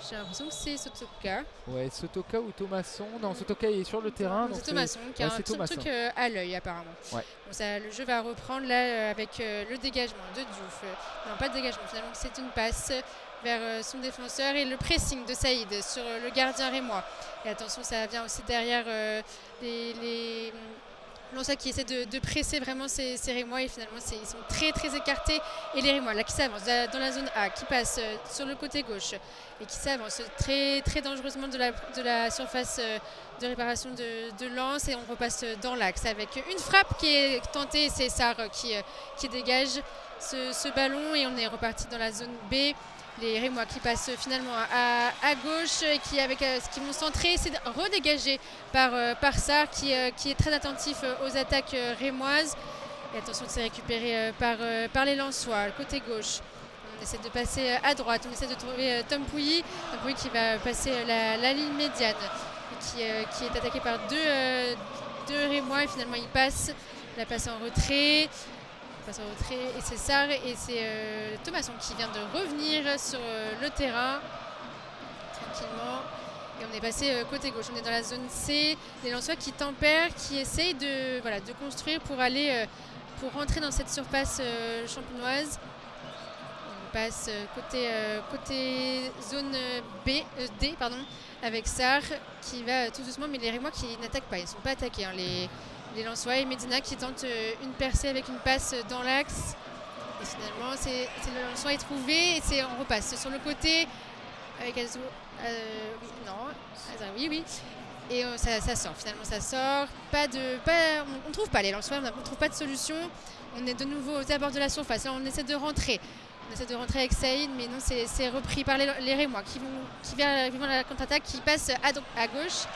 J'ai l'impression que c'est Sotoka. Ouais, Sotoka ou Thomasson. Non, Sotoka est sur le terrain. C'est Thomasson qui a un petit truc à l'œil apparemment. Ouais. Bon, le jeu va reprendre là avec le dégagement de Diouf. Non, pas de dégagement, finalement c'est une passe vers son défenseur et le pressing de Saïd sur le gardien rémois. Et attention, ça vient aussi derrière les Lensois qui essaie de presser vraiment ces Rémois et finalement ils sont très très écartés. Et les Rémois là qui s'avancent dans la zone A, qui passent sur le côté gauche et qui s'avancent très très dangereusement de la surface de réparation de Lens, et on repasse dans l'axe avec une frappe qui est tentée. C'est Sarr qui dégage ce ballon et on est reparti dans la zone B. Les Rémois qui passent finalement à gauche, qui vont centrer, c'est redégagé par Sarr qui est très attentif aux attaques rémoises. Et attention, c'est récupéré par les Lensois, le côté gauche. On essaie de passer à droite, on essaie de trouver Tom Pouilly. Tom Pouilly qui va passer la ligne médiane, qui est attaqué par deux Rémois et finalement il passe. La passe en retrait. Et c'est Sarr et c'est Thomasson qui vient de revenir sur le terrain tranquillement. Et on est passé côté gauche, on est dans la zone C. Les Lensois qui tempèrent, qui essayent de construire pour rentrer dans cette surface champenoise. On passe côté zone D avec Sarr qui va tout doucement, mais les Rémois qui n'attaquent pas, ils ne sont pas attaqués. Les Lensois et Medina qui tentent une percée avec une passe dans l'axe. Et finalement, c'est le Lensois est trouvé et on repasse sur le côté avec Azou. Oui. Et ça sort, finalement ça sort. On ne trouve pas les Lensois, on ne trouve pas de solution. On est de nouveau aux abords de la surface. Là, on essaie de rentrer. On essaie de rentrer avec Saïd, mais non, c'est repris par les Rémois qui vont à la contre-attaque, qui passent à gauche.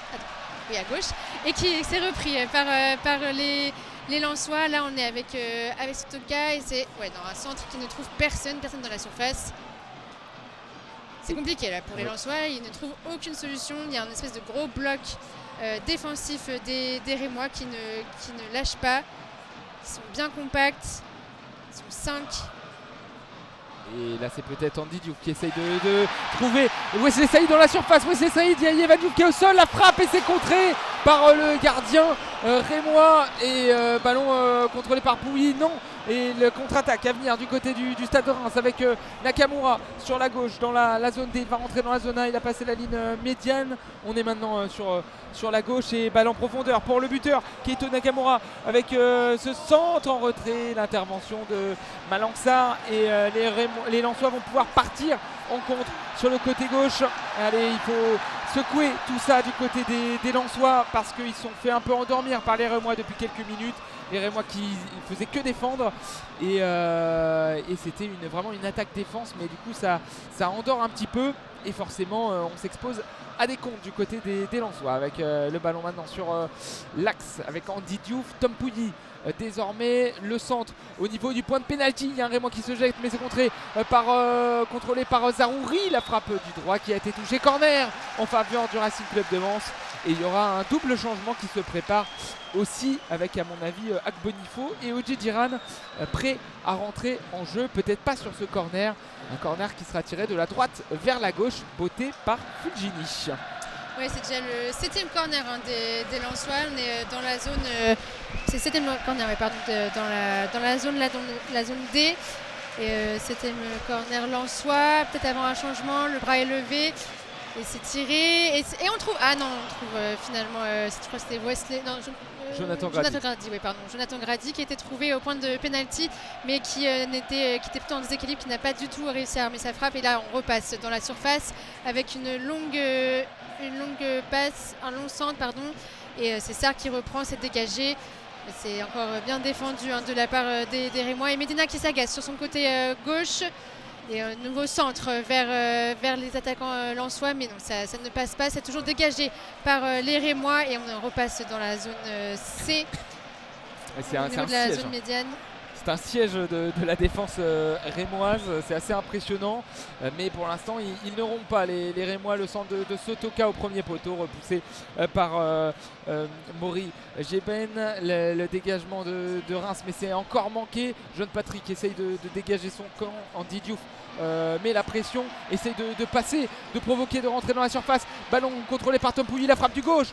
À gauche, et qui s'est repris par les Lensois. Là on est avec Sotoka et c'est dans un centre qui ne trouve personne dans la surface. C'est compliqué là pour les Lensois, ils ne trouvent aucune solution. Il y a une espèce de gros bloc défensif des Rémois qui ne lâchent pas. Ils sont bien compacts, ils sont 5. Et là c'est peut-être Andy Diouf qui essaye de trouver Wesley Saïd dans la surface. Wesley Saïd, il y a Yevan Diouf qui est au sol, la frappe et c'est contré par le gardien rémois et ballon contrôlé par Pouilly, non. Et le contre-attaque à venir du côté du Stade de Reims avec Nakamura sur la gauche dans la zone D. Il va rentrer dans la zone A, il a passé la ligne médiane. On est maintenant sur la gauche et balle en profondeur pour le buteur Keito Nakamura avec ce centre en retrait. L'intervention de Malangsar et les Lensois vont pouvoir partir en contre sur le côté gauche. Allez, il faut secouer tout ça du côté des Lensois parce qu'ils se sont fait un peu endormir par les Rémois depuis quelques minutes. Les Rémois qui ne faisaient que défendre et c'était vraiment une attaque défense, mais du coup ça endort un petit peu et forcément on s'expose à des comptes du côté des Lensois avec le ballon maintenant sur l'axe avec Andy Diouf, Tom Pouilly. Désormais le centre au niveau du point de pénalty, il y a un Rémois qui se jette mais c'est contrôlé par Zarouri, la frappe du droit qui a été touchée, corner en faveur du Racing Club de Lens et il y aura un double changement qui se prépare aussi avec à mon avis Agbonifo et Odje Diran prêt à rentrer en jeu, peut-être pas sur ce corner, un corner qui sera tiré de la droite vers la gauche, botté par Fujini. Oui, c'est déjà le 7e corner des Lensois. On est dans la zone. C'est le 7e corner, oui, pardon, dans la zone D. Et 7e corner Lensois. Peut-être avant un changement, le bras est levé. Et c'est tiré. Et on trouve. Ah non, on trouve finalement. Je crois que c'était Wesley. Non, Jonathan Grady. Oui, pardon. Jonathan Grady qui était trouvé au point de pénalty, mais qui était plutôt en déséquilibre, qui n'a pas du tout réussi à armer sa frappe. Et là, on repasse dans la surface avec une longue passe, un long centre, pardon. Et c'est Sarr qui reprend, c'est dégagé. C'est encore bien défendu de la part des Rémois. Et Medina qui s'agace sur son côté gauche. Et un nouveau centre vers les attaquants lensois, mais non, ça ne passe pas. C'est toujours dégagé par les Rémois et on repasse dans la zone C. C'est un siège. Zone médiane. C'est un siège de la défense rémoise, c'est assez impressionnant, mais pour l'instant ils ne rompent pas les Rémois. Le centre de Sotoka au premier poteau repoussé par Maury Geben, le dégagement de Reims, mais c'est encore manqué. John Patrick essaye de dégager son camp, Andy Diouf met la pression, essaye de passer, de provoquer, de rentrer dans la surface. Ballon contrôlé par Tom Pouilly, la frappe du gauche,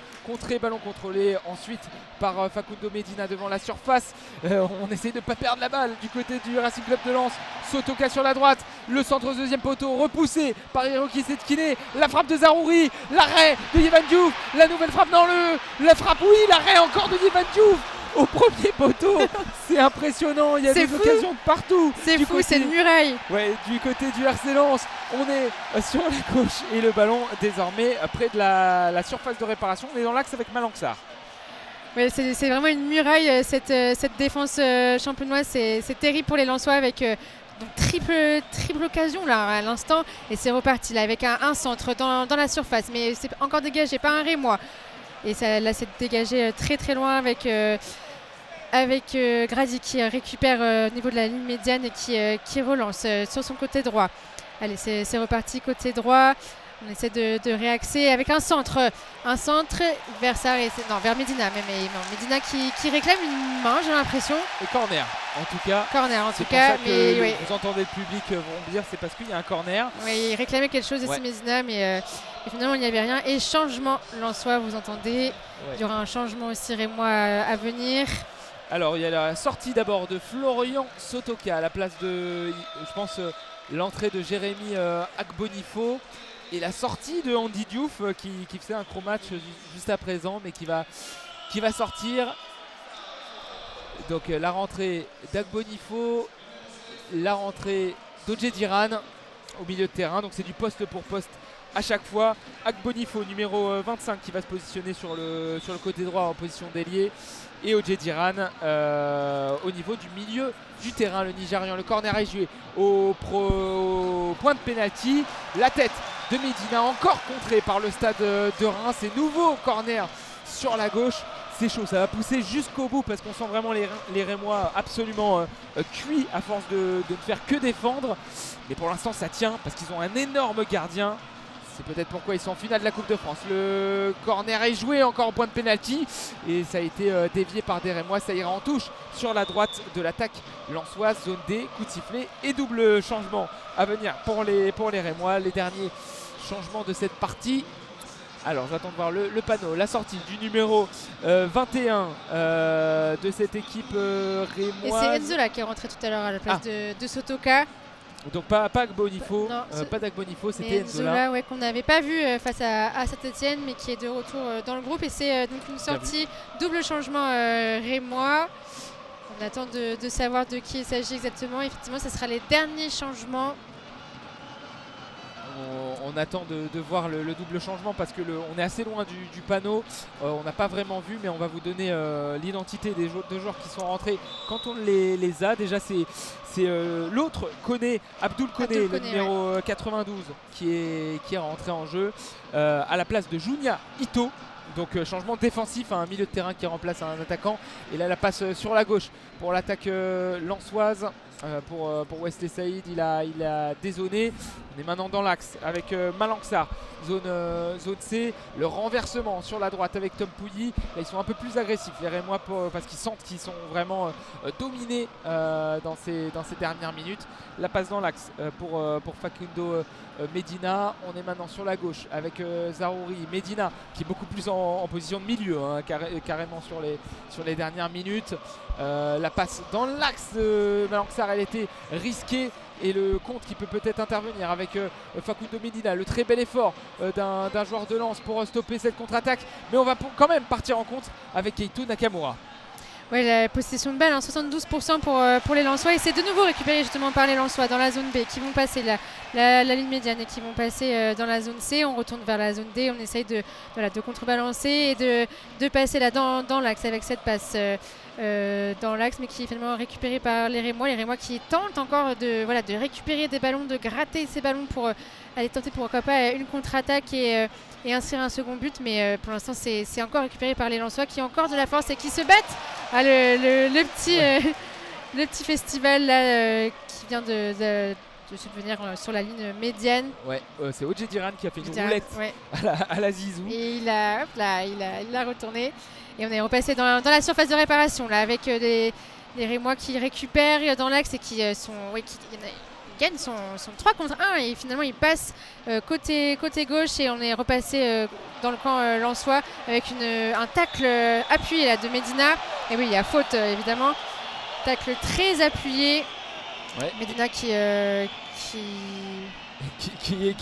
ballon contrôlé ensuite par Facundo Medina devant la surface. On essaye de ne pas perdre la balle du côté du Racing Club de Lens. Sotoka sur la droite, le centre au deuxième poteau repoussé par Hiroki Setkine, la frappe de Zarouri, l'arrêt de Yevan Diouf, la nouvelle frappe dans la frappe, oui, l'arrêt encore de Yevan Diouf au premier poteau. C'est impressionnant, il y a des occasions de partout. C'est fou, c'est une muraille. Ouais, du côté du RC Lens, on est sur la gauche et le ballon désormais près de la surface de réparation. On est dans l'axe avec Malangsar. Ouais, c'est vraiment une muraille cette défense champenoise. C'est terrible pour les Lensois avec donc triple occasion là à l'instant et c'est reparti là avec un centre dans la surface, mais c'est encore dégagé par un Rémois. Et ça, là, c'est dégagé très loin avec Grady qui récupère au niveau de la ligne médiane et qui relance sur son côté droit. Allez, c'est reparti côté droit. On essaie de réaxer avec un centre vers Sarr vers Medina même. Et non, Medina qui réclame une main, j'ai l'impression. Et corner, en tout cas. Corner, en tout cas. C'est pour ça que mais, vous entendez le public vont dire c'est parce qu'il y a un corner. Oui, il réclamait quelque chose ici, Medina, mais finalement il n'y avait rien. Et changement Lensois, vous entendez. Ouais. Il y aura un changement aussi Rémois à venir. Alors il y a la sortie d'abord de Florian Sotoka à la place de, je pense, l'entrée de Jérémy Agbonifo. Et la sortie de Andy Diouf qui faisait un gros match juste à présent, mais qui va sortir. Donc la rentrée d'Agbonifo, la rentrée d'Odje Diran au milieu de terrain. Donc c'est du poste pour poste à chaque fois. Agbonifo numéro 25 qui va se positionner sur le côté droit en position d'ailier. Et Odje Diran au niveau du milieu du terrain, le Nigérian. Le corner est joué au point de pénalty. La tête de Medina encore contrée par le Stade de Reims. C'est nouveau corner sur la gauche. C'est chaud, ça va pousser jusqu'au bout parce qu'on sent vraiment les Rémois absolument cuits à force de ne faire que défendre. Mais pour l'instant ça tient parce qu'ils ont un énorme gardien. C'est peut-être pourquoi ils sont en finale de la Coupe de France. Le corner est joué encore au point de pénalty et ça a été dévié par des Rémois. Ça ira en touche sur la droite de l'attaque lensoise. Zone D, coup de sifflet et double changement à venir pour les Rémois. Les derniers changements de cette partie. Alors j'attends de voir le panneau, la sortie du numéro 21 de cette équipe rémoise. Et c'est Enzola qui est rentré tout à l'heure à la place de Sotoka. Donc pas Agbonifo, pas d'Agbonifo, c'était Enzola. Ouais, qu'on n'avait pas vu face à Saint-Etienne, mais qui est de retour dans le groupe. Et c'est donc une sortie double changement rémois. On attend de savoir de qui il s'agit exactement. Effectivement, ce sera les derniers changements. On attend de voir le double changement parce que on est assez loin du panneau. On n'a pas vraiment vu, mais on va vous donner l'identité des deux joueurs qui sont rentrés quand on les a. Déjà, c'est l'autre Abdul Koné, le numéro 92, qui est rentré en jeu à la place de Junya Ito. Donc changement défensif, un milieu de terrain qui remplace un attaquant. Et là la passe sur la gauche pour l'attaque lensoise. Pour Wesley Saïd, il a dézoné. On est maintenant dans l'axe avec Malangsar, zone C. Le renversement sur la droite avec Tom Pouilly. Là ils sont un peu plus agressifs les Rémois parce qu'ils sentent qu'ils sont vraiment dominés dans ces dernières minutes. La passe dans l'axe pour Facundo Medina. On est maintenant sur la gauche avec Zarouri. Medina qui est beaucoup plus en position de milieu carrément sur les dernières minutes. La passe dans l'axe de Malangsar, elle était risquée, et le compte qui peut peut-être intervenir avec Facundo Medina. Le très bel effort d'un joueur de Lens pour stopper cette contre-attaque, mais on va quand même partir en contre avec Keito Nakamura. Oui, la possession de balle, 72% pour les Lensois, et c'est de nouveau récupéré justement par les Lensois dans la zone B qui vont passer la ligne médiane et qui vont passer dans la zone C. On retourne vers la zone D, on essaye de contrebalancer et de passer là dans l'axe avec cette passe dans l'axe, mais qui est finalement récupérée par les Rémois qui tentent encore de récupérer des ballons, de gratter ces ballons pour aller tenter pourquoi pas une contre-attaque et inscrire un second but, mais pour l'instant c'est encore récupéré par les Lensois qui ont encore de la force et qui se battent. Le petit festival là, qui vient de subvenir sur la ligne médiane. Ouais, c'est Odje Diran qui a fait une roulette à la Zizou. Et il l'a retourné. Et on est repassé dans la surface de réparation là, avec les Rémois qui récupèrent dans l'axe et qui gagne son 3 contre 1, et finalement il passe côté gauche, et on est repassé dans le camp lensois avec un tacle appuyé là, de Medina. Et oui, il y a faute évidemment. Tacle très appuyé. Ouais. Medina qui est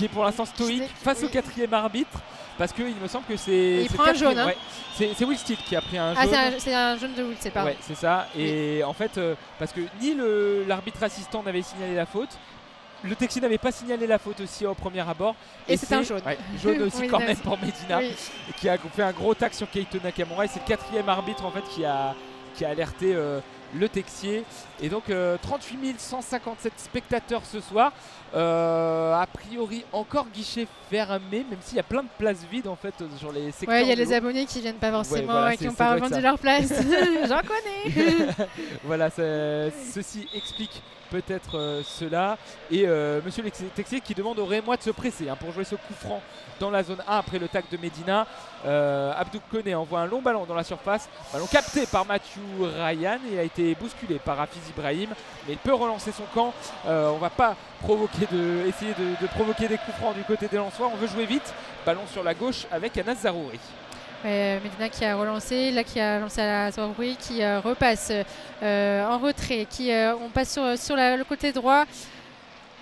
pour l'instant stoïque face au quatrième arbitre, parce qu'il me semble que c'est... Il prend un jaune. Ouais. C'est Will Steele qui a pris un jaune. C'est un jaune de Will Steele, pardon. Ouais, c'est ça. Et en fait, parce que ni l'arbitre assistant n'avait signalé la faute, le Texier n'avait pas signalé la faute aussi au premier abord. Et c'est un jaune. Ouais, jaune aussi quand même pour Medina, qui a fait un gros tac sur Keito Nakamura. Et c'est le quatrième arbitre en fait qui a alerté le Texier. Et donc 38 157 spectateurs ce soir. A priori encore guichet fermé, même s'il y a plein de places vides en fait sur les secteurs. Ouais, il y a les abonnés qui viennent pas forcément et qui n'ont pas revendu leur place. J'en connais. Voilà, ceci explique peut-être cela. Et monsieur le Texier qui demande aux Rémois de se presser pour jouer ce coup franc dans la zone A après le tac de Medina. Abdou Koné envoie un long ballon dans la surface, ballon capté par Mathieu Ryan et a été bousculé par Hafiz Ibrahim, mais il peut relancer son camp. On va pas essayer de provoquer des coups francs du côté des Lensois, on veut jouer vite. Ballon sur la gauche avec Anas Zarouri. Medina qui a relancé, là qui a lancé à la Zarouri, qui repasse en retrait, on passe sur le côté droit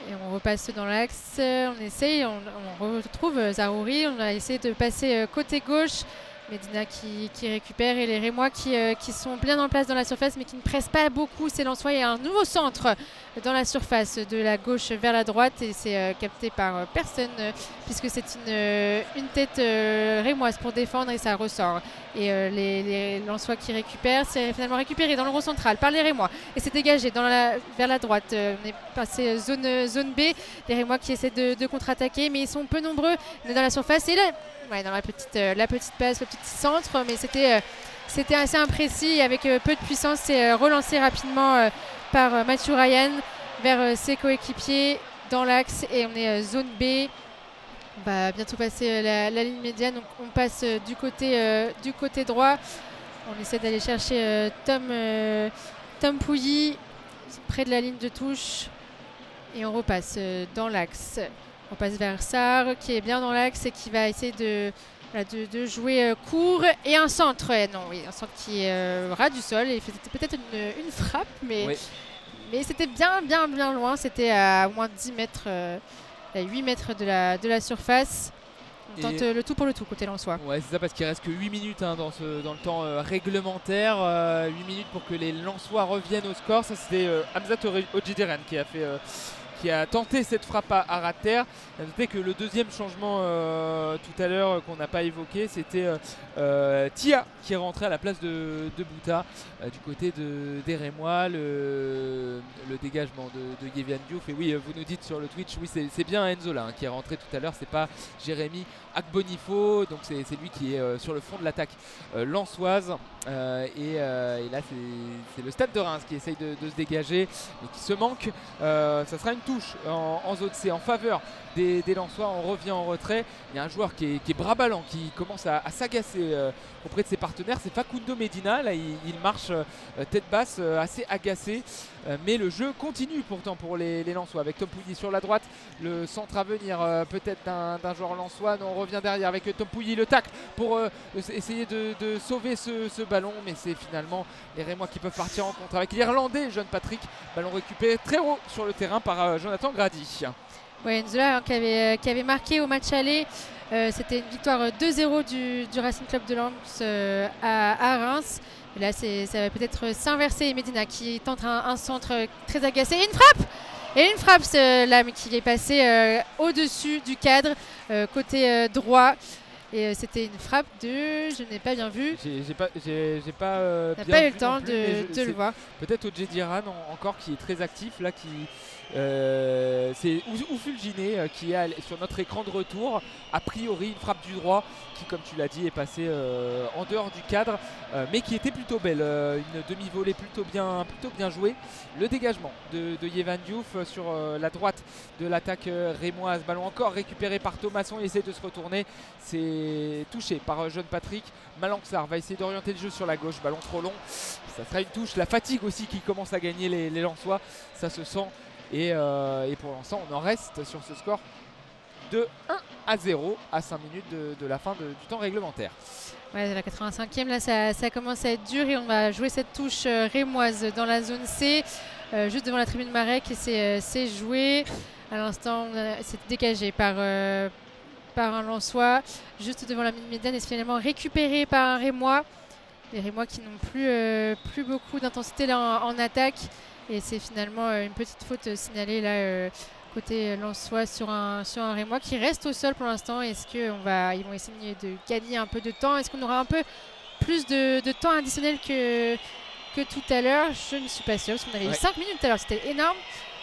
et on repasse dans l'axe, on essaye, on retrouve Zarouri, on a essayé de passer côté gauche. Medina qui récupère, et les Rémois qui sont bien en place dans la surface mais qui ne pressent pas beaucoup. C'est Lensois, il y a un nouveau centre dans la surface de la gauche vers la droite, et c'est capté par personne puisque c'est une tête rémoise pour défendre, et ça ressort. Et les Lensois qui récupèrent, c'est finalement récupéré dans le rond central par les Rémois et c'est dégagé vers la droite. On est passé zone B, les Rémois qui essaient de contre-attaquer, mais ils sont peu nombreux dans la surface. Et là, dans la petite passe, le petit centre, mais c'était assez imprécis avec peu de puissance. C'est relancé rapidement par Mathieu Ryan vers ses coéquipiers dans l'axe, et on est zone B. On va bientôt passer la ligne médiane, donc on passe du côté droit. On essaie d'aller chercher Tom Pouilly près de la ligne de touche, et on repasse dans l'axe. On passe vers Sarr qui est bien dans l'axe et qui va essayer voilà, de jouer court et un centre. Non, oui, un centre qui est ras du sol et c'était peut-être une frappe, mais, Oui. mais c'était bien loin. C'était à au moins 10 mètres, à 8 mètres de la surface. On tente le tout pour le tout côté lensois. Ouais, c'est ça, parce qu'il reste que 8 minutes hein, dans le temps réglementaire. 8 minutes pour que les Lensois reviennent au score. Ça, c'était Hamzat Odjederen qui a tenté cette frappe à ras de terre. Notez que le deuxième changement tout à l'heure qu'on n'a pas évoqué, c'était Tia qui est rentré à la place de Bouta du côté des Rémois. Le dégagement de Yevian Diouf. Et oui, vous nous dites sur le Twitch, oui, c'est bien Enzo là hein, qui est rentré tout à l'heure. C'est pas Jérémy Akbonifo, donc c'est lui qui est sur le fond de l'attaque lensoise. Et là, c'est le Stade de Reims qui essaye de se dégager et qui se manque. Ça sera une touche en zone C en faveur des Lensois. On revient en retrait. Il y a un joueur qui est bras ballant, qui commence à s'agacer auprès de ses partenaires. C'est Facundo Medina. Là, il marche tête basse, assez agacé. Mais le jeu continue pourtant pour les Lensois avec Tom Pouilly sur la droite. Le centre à venir peut-être d'un joueur lensois. On revient derrière avec Tom Pouilly. Le tacle pour essayer de sauver ce ballon. Mais c'est finalement les Rémois qui peuvent partir en contre avec l'Irlandais, jeune Patrick. Ballon récupéré très haut sur le terrain par Jonathan Grady. Ouais, Enzola qui avait marqué au match aller. C'était une victoire 2-0 du Racing Club de Lens à Reims. Et là, ça va peut-être s'inverser. Medina qui tente un centre très agacé. Et une frappe là, mais qui est passée au-dessus du cadre, côté droit. Et c'était une frappe je n'ai pas bien vu. J'ai pas eu le temps de le voir. Peut-être Odjederen encore qui est très actif là, c'est Oufulginé qui est sur notre écran de retour. A priori, une frappe du droit qui, comme tu l'as dit, est passée en dehors du cadre, mais qui était plutôt belle. Une demi-volée plutôt bien jouée. Le dégagement de Yevan Diouf sur la droite de l'attaque rémoise. Ballon encore récupéré par Thomasson. Il essaie de se retourner. C'est touché par jeune Patrick. Malanxar va essayer d'orienter le jeu sur la gauche. Ballon trop long. Ça sera une touche. La fatigue aussi qui commence à gagner les Lensois. Ça se sent. Et pour l'instant, on en reste sur ce score de 1-0 à 5 minutes de la fin du temps réglementaire. Ouais, la 85e, là, ça commence à être dur et on va jouer cette touche rémoise dans la zone C, juste devant la tribune Marek. Et c'est joué. À l'instant, c'est dégagé par un Lensois, juste devant la médiane, et c'est finalement récupéré par un Rémois. Les Rémois qui n'ont plus beaucoup d'intensité là en attaque. Et c'est finalement une petite faute signalée là côté Lensois sur un Rémois qui reste au sol pour l'instant. Est-ce qu'ils vont essayer de gagner un peu de temps? Est-ce qu'on aura un peu plus de temps additionnel que tout à l'heure? Je ne suis pas sûre, parce qu'on avait eu 5 minutes tout à l'heure, c'était énorme.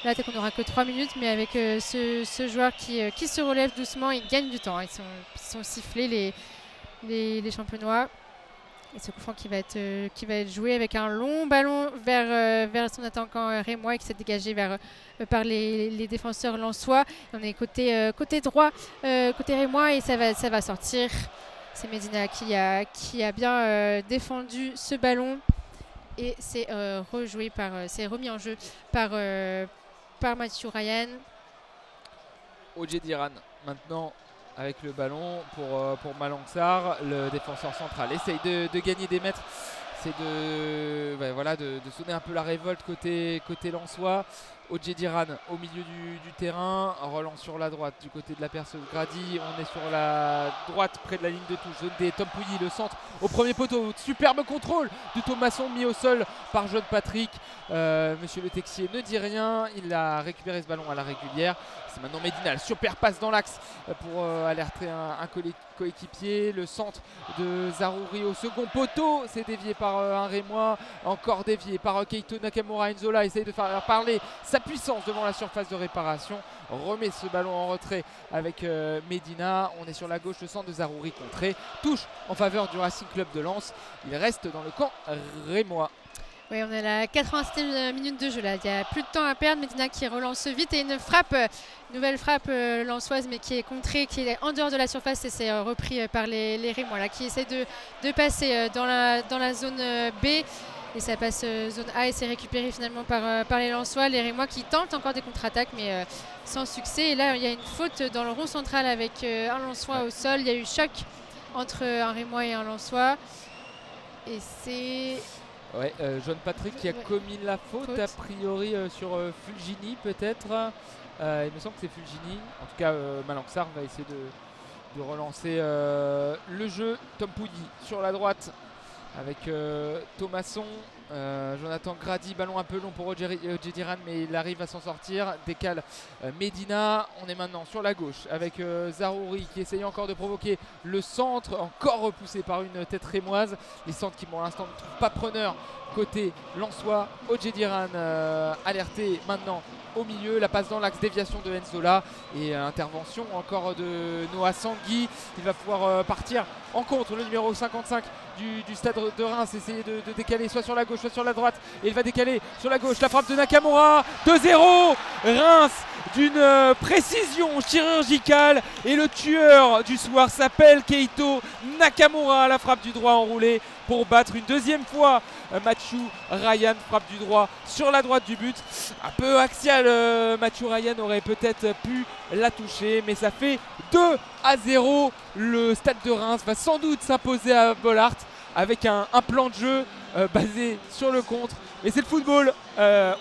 Là, peut-être qu'on n'aura que 3 minutes, mais avec ce joueur qui se relève doucement, il gagne du temps. Ils sont sifflés les champenois. Et ce coup franc qui va être joué avec un long ballon vers son attaquant rémois et qui s'est dégagé par les défenseurs lensois. On est côté droit, côté rémois, et ça va sortir. C'est Medina qui a bien défendu ce ballon et c'est remis en jeu par Mathieu Ryan. Odjederen maintenant avec le ballon pour Malanxar. Le défenseur central essaye de gagner des mètres. C'est de sonner un peu la révolte côté lensois. Odjederen au milieu du terrain, relance sur la droite du côté de la perceuse Grady. On est sur la droite près de la ligne de touche. Zone des Tom Pouilly, le centre au premier poteau. Superbe contrôle de Thomasson mis au sol par jeune Patrick. Monsieur Le Texier ne dit rien. Il a récupéré ce ballon à la régulière. C'est maintenant Medina. Super passe dans l'axe pour alerter un coéquipier. Le centre de Zarouri au second poteau. C'est dévié par un Rémois. Encore dévié par Keito Nakamura. Enzola essaye de faire parler sa puissance devant la surface de réparation. Remet ce ballon en retrait avec Medina. On est sur la gauche, le centre de Zarouri contré. Touche en faveur du Racing Club de Lens. Il reste dans le camp rémois. Oui, on est à la 87e minute de jeu là. Il n'y a plus de temps à perdre. Medina qui relance vite et une nouvelle frappe lensoise, mais qui est contrée, qui est en dehors de la surface, et c'est repris par les Rémois là, qui essaient de passer dans la zone B. Et ça passe zone A et c'est récupéré finalement par les Lensois. Les Rémois qui tentent encore des contre-attaques, mais sans succès. Et là, il y a une faute dans le rond central avec un Lensois au sol. Il y a eu choc entre un Rémois et un Lensois. Et c'est... Ouais, John Patrick qui a commis la faute a priori sur Fulgini peut-être. Il me semble que c'est Fulgini. En tout cas, Malanxar va essayer de relancer le jeu. Tom Pouilly sur la droite avec Thomasson. Jonathan Grady, ballon un peu long pour Odjediran, mais il arrive à s'en sortir. Décale Medina. On est maintenant sur la gauche avec Zarouri qui essaye encore de provoquer le centre, encore repoussé par une tête rémoise. Les centres qui pour l'instant ne trouvent pas preneur côté Lensois. Odjediran alerté maintenant au milieu, la passe dans l'axe, déviation de Enzola et intervention encore de Noah Sangui. Il va pouvoir partir en contre, le numéro 55 du stade de Reims, essayer de décaler soit sur la gauche soit sur la droite, et il va décaler sur la gauche. La frappe de Nakamura, 2-0. Reims d'une précision chirurgicale, et le tueur du soir s'appelle Keito Nakamura. La frappe du droit enroulé pour battre une deuxième fois Mathieu Ryan. Frappe du droit sur la droite du but, un peu axial. Mathieu Ryan aurait peut-être pu la toucher, mais ça fait 2-0. Le stade de Reims va sans doute s'imposer à Bollaert avec un plan de jeu basé sur le contre, mais c'est le football,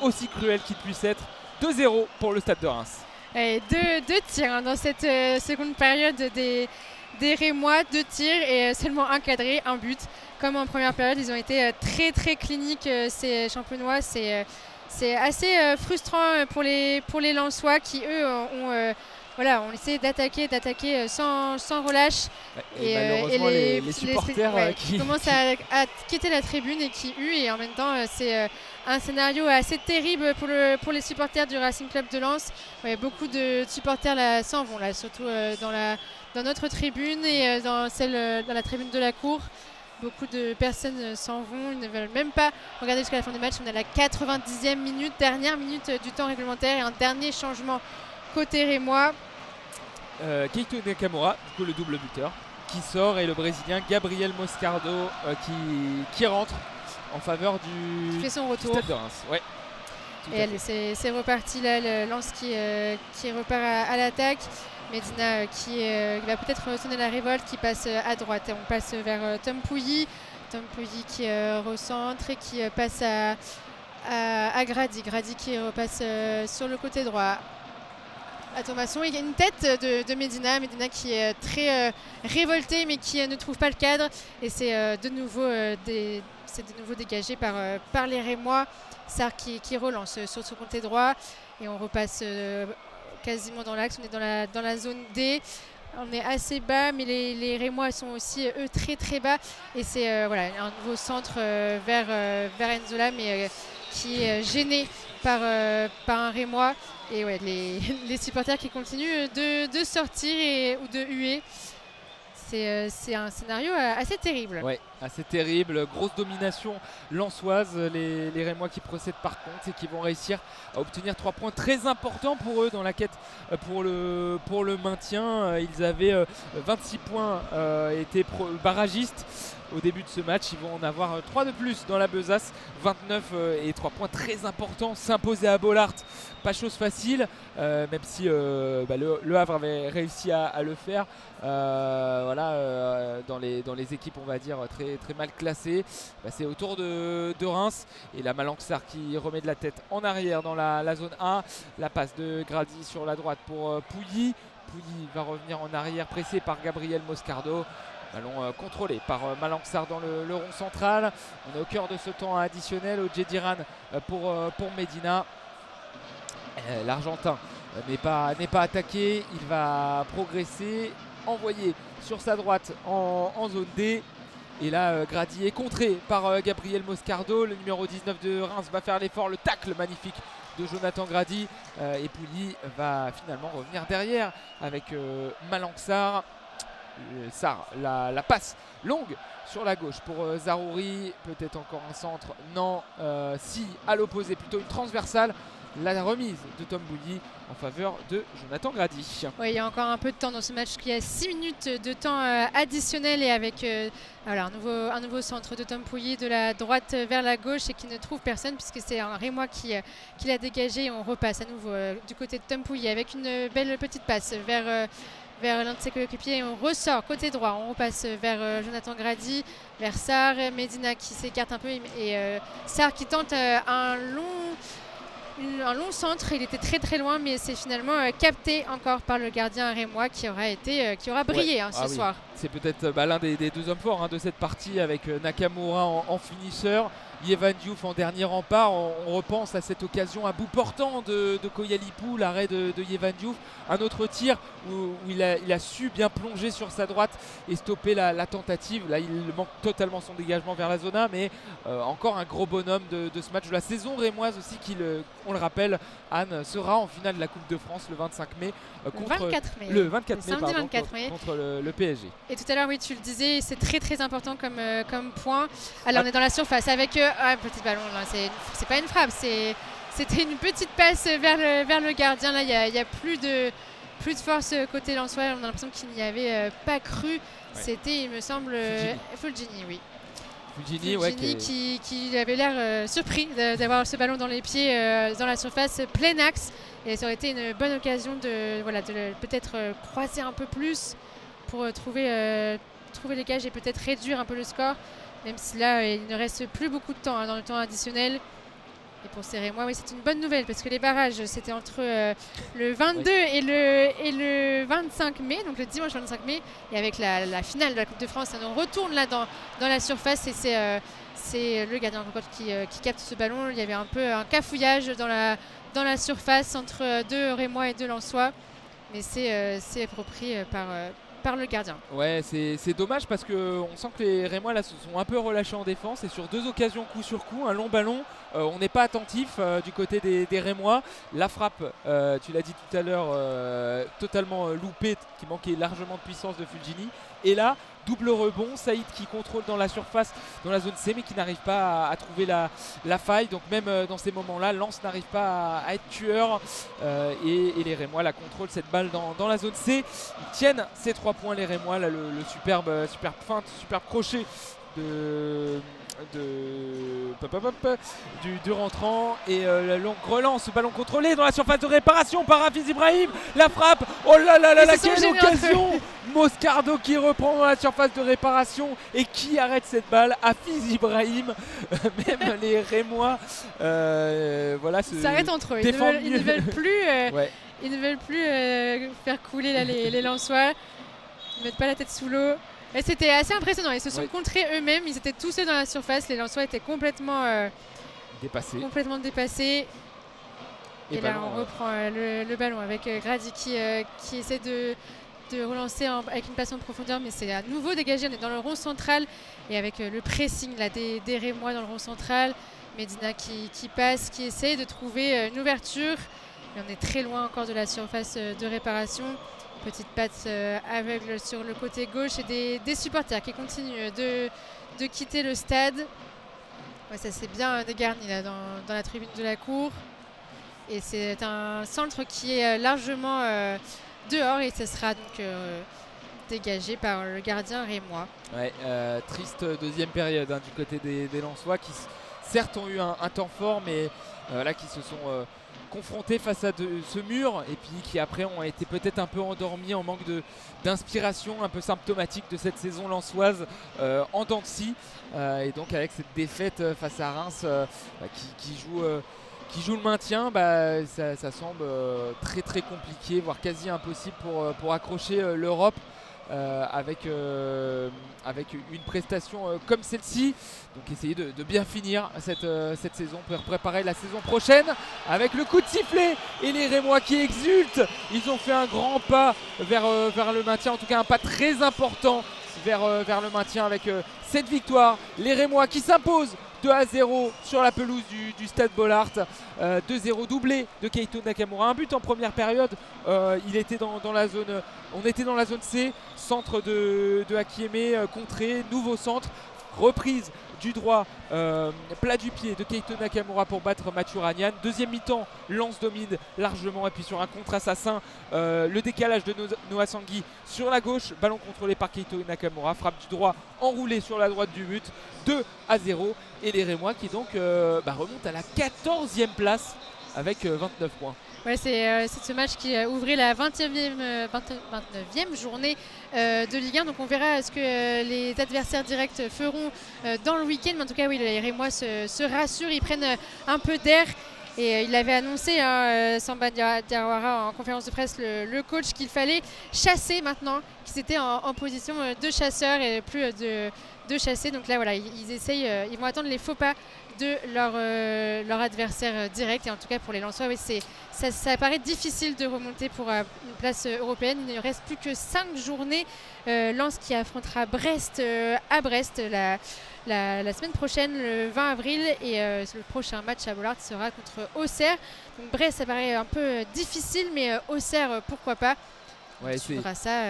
aussi cruel qu'il puisse être. 2-0 pour le stade de Reims. Et deux tirs dans cette seconde période des Rémois, 2 tirs et seulement un cadré, un but. Comme en première période, ils ont été très cliniques, ces champenois. C'est assez frustrant pour les Lensois qui, eux, ont essayé d'attaquer sans relâche. Et malheureusement, les supporters qui commencent à quitter la tribune et qui huent. Et en même temps, c'est un scénario assez terrible pour les supporters du Racing Club de Lens. Ouais, beaucoup de supporters là s'en vont, là, surtout dans notre tribune et dans la tribune de la cour. Beaucoup de personnes s'en vont, ils ne veulent même pas regarder jusqu'à la fin du match. On est à la 90e minute, dernière minute du temps réglementaire, et un dernier changement côté Rémois. Keito Nakamura, du coup le double buteur, qui sort, et le Brésilien Gabriel Moscardo qui rentre en faveur du stade de Reims. Ouais, et c'est reparti là, le Lens qui repart à l'attaque. Medina qui va peut-être sonner la révolte, qui passe à droite. Et on passe vers Tom Pouilly. Tom Pouilly qui recentre et qui passe à Grady. Grady qui repasse sur le côté droit à Thomasson. Il y a une tête de Medina. Medina qui est très révolté, mais qui ne trouve pas le cadre. Et c'est de nouveau dégagé par les Rémois. Sarr qui relance sur ce côté droit. Et on repasse quasiment dans l'axe. On est dans la zone D. On est assez bas, mais les Rémois sont aussi, eux, très bas. Et c'est un nouveau centre vers Enzola, mais qui est gêné par un Rémois. Et ouais, les supporters qui continuent de sortir ou de huer. C'est un scénario assez terrible. Ouais, assez terrible. Grosse domination lensoise. Les Rémois qui procèdent par contre et qui vont réussir à obtenir 3 points très importants pour eux dans la quête pour le maintien. Ils avaient 26 points, étaient barragistes au début de ce match. Ils vont en avoir 3 de plus dans la besace. 29 et 3 points très importants. S'imposer à Bollaert, pas chose facile, même si le Havre avait réussi à le faire. Dans les équipes, on va dire, très mal classées. C'est au tour de Reims, et la Malanxar qui remet de la tête en arrière dans la zone A. La passe de Grady sur la droite pour Pouilly. Pouilly va revenir en arrière, pressé par Gabriel Moscardo. Ballon contrôlé par Malanxar dans le rond central. On est au cœur de ce temps additionnel. Odjediran pour Medina. L'Argentin n'est pas attaqué. Il va progresser, envoyer sur sa droite en zone D. Et là, Grady est contré par Gabriel Moscardo. Le numéro 19 de Reims va faire l'effort. Le tacle magnifique de Jonathan Grady. Et Pouilly va finalement revenir derrière avec Malanxar. Sarr, la passe longue sur la gauche pour Zarouri. Peut-être encore un centre. Non, si à l'opposé, plutôt une transversale. La remise de Tom Pouilly en faveur de Jonathan Grady. Oui, il y a encore un peu de temps dans ce match, qui a 6 minutes de temps additionnel, et avec un nouveau centre de Tom Pouilly de la droite vers la gauche, et qui ne trouve personne puisque c'est un Rémois qui l'a dégagé. On repasse à nouveau du côté de Tom Pouilly avec une belle petite passe vers vers l'un de ses coéquipiers et on ressort côté droit. On repasse vers Jonathan Grady, vers Sarr, Medina qui s'écarte un peu et Sarr qui tente un long centre. Il était très loin, mais c'est finalement capté encore par le gardien rémois qui aura brillé ce soir. C'est peut-être l'un des deux hommes forts de cette partie avec Nakamura en finisseur. Yevan Diouf en dernier rempart. On repense à cette occasion à bout portant de Koyalipou, l'arrêt de Yevan Diouf. Un autre tir où il a su bien plonger sur sa droite et stopper la tentative. Là, il manque totalement son dégagement vers la zone 1, mais encore un gros bonhomme de ce match de la saison rémoise aussi qui, on le rappelle, Anne sera en finale de la Coupe de France le 25 mai contre le 24 mai contre le PSG. Et tout à l'heure, oui, tu le disais, c'est très important comme point. Alors, on est dans la surface avec petit ballon. Là, c'est pas une frappe, c'était une petite passe vers le gardien. Là, il y a plus de force côté lensois. On a l'impression qu'il n'y avait pas cru. Ouais. C'était, il me semble, Fulgini, oui. Fulgini qui avait l'air surpris d'avoir ce ballon dans les pieds dans la surface, plein axe. Et ça aurait été une bonne occasion de peut-être croiser un peu plus pour trouver les gages et peut-être réduire un peu le score. Même si là, il ne reste plus beaucoup de temps dans le temps additionnel. Et pour ces Rémois, oui, c'est une bonne nouvelle parce que les barrages, c'était entre le 22 et le 25 mai, donc le dimanche 25 mai. Et avec la finale de la Coupe de France, on retourne là dans la surface et c'est le gardien qui capte ce ballon. Il y avait un peu un cafouillage dans la surface entre deux Rémois et deux Lensois. Mais c'est approprié par le gardien. Ouais, c'est dommage parce qu'on sent que les Rémois là se sont un peu relâchés en défense et sur deux occasions coup sur coup, un long ballon, on n'est pas attentif du côté des Rémois. La frappe, tu l'as dit tout à l'heure, totalement loupée, qui manquait largement de puissance de Fulgini. Et là, double rebond, Saïd qui contrôle dans la surface, dans la zone C, mais qui n'arrive pas à trouver la faille. Donc même dans ces moments-là, Lens n'arrive pas à être tueur. Et les Rémois la contrôlent cette balle dans la zone C. Ils tiennent ces 3 points, les Rémois. Là, le superbe feinte, superbe crochet du rentrant et la longue relance, ballon contrôlé dans la surface de réparation par Hafiz Ibrahim, la frappe, oh là quelle occasion, Moscardo qui reprend dans la surface de réparation et qui arrête cette balle, Hafiz Ibrahim. Même les Rémois s'arrêtent entre eux, ils ne veulent plus ils ne veulent plus faire couler là, les Lensois, ils ne mettent pas la tête sous l'eau. C'était assez impressionnant, ils se sont contrés eux-mêmes, ils étaient tous seuls dans la surface, les Lensois étaient complètement dépassés. Et là on reprend le ballon avec Grady qui essaie de relancer avec une passe en profondeur, mais c'est à nouveau dégagé, on est dans le rond central et avec le pressing là, des Rémois dans le rond central, Medina qui passe, qui essaie de trouver une ouverture, mais on est très loin encore de la surface de réparation. Petite patte aveugle sur le côté gauche et des supporters qui continuent de quitter le stade. Ouais, ça s'est bien dégarni là, dans la tribune de la cour. Et c'est un centre qui est largement dehors et ce sera donc dégagé par le gardien rémois. Ouais, triste deuxième période du côté des Lensois qui certes ont eu un temps fort, mais là qui se sont confrontés face à ce mur et puis qui après ont été peut-être un peu endormis en manque d'inspiration, un peu symptomatique de cette saison lensoise en dents de scie, et donc avec cette défaite face à Reims qui joue le maintien, ça semble très compliqué, voire quasi impossible pour accrocher l'Europe. Avec une prestation comme celle-ci, donc essayer de bien finir cette saison pour préparer la saison prochaine avec le coup de sifflet et les Rémois qui exultent. Ils ont fait un grand pas vers le maintien, en tout cas un pas très important vers le maintien avec cette victoire. Les Rémois qui s'imposent 2-0 sur la pelouse du Stade Bollaert. 2-0 doublé de Keito Nakamura. Un but en première période. Il était dans la zone. On était dans la zone C. Centre de Akieme, contré, nouveau centre. Reprise du droit, plat du pied de Keito Nakamura pour battre Mathuranian. Deuxième mi-temps, Lens domine largement et puis sur un contre-assassin, le décalage de Noah Sangui sur la gauche, ballon contrôlé par Keito Nakamura, frappe du droit enroulée sur la droite du but, 2-0 et les Rémois qui donc remontent à la 14e place de avec 29 points. Ouais, c'est ce match qui ouvrait la 29e journée de Ligue 1. Donc on verra ce que les adversaires directs feront dans le week-end. Mais en tout cas, oui, les Rémois se rassurent, ils prennent un peu d'air. Et il avait annoncé, Samba Diawara, en conférence de presse, le coach, qu'il fallait chasser maintenant, qu'ils étaient en position de chasseurs et plus de chasser. Donc là, voilà, ils essayent, ils vont attendre les faux pas de leur adversaire direct. Et en tout cas, pour les Lensois, oui, ça paraît difficile de remonter pour une place européenne. Il ne reste plus que 5 journées. Lens qui affrontera Brest à Brest la semaine prochaine, le 20 avril. Et le prochain match à Bollaert sera contre Auxerre. Donc Brest, ça paraît un peu difficile, mais Auxerre, pourquoi pas. Ouais, on suivra ça,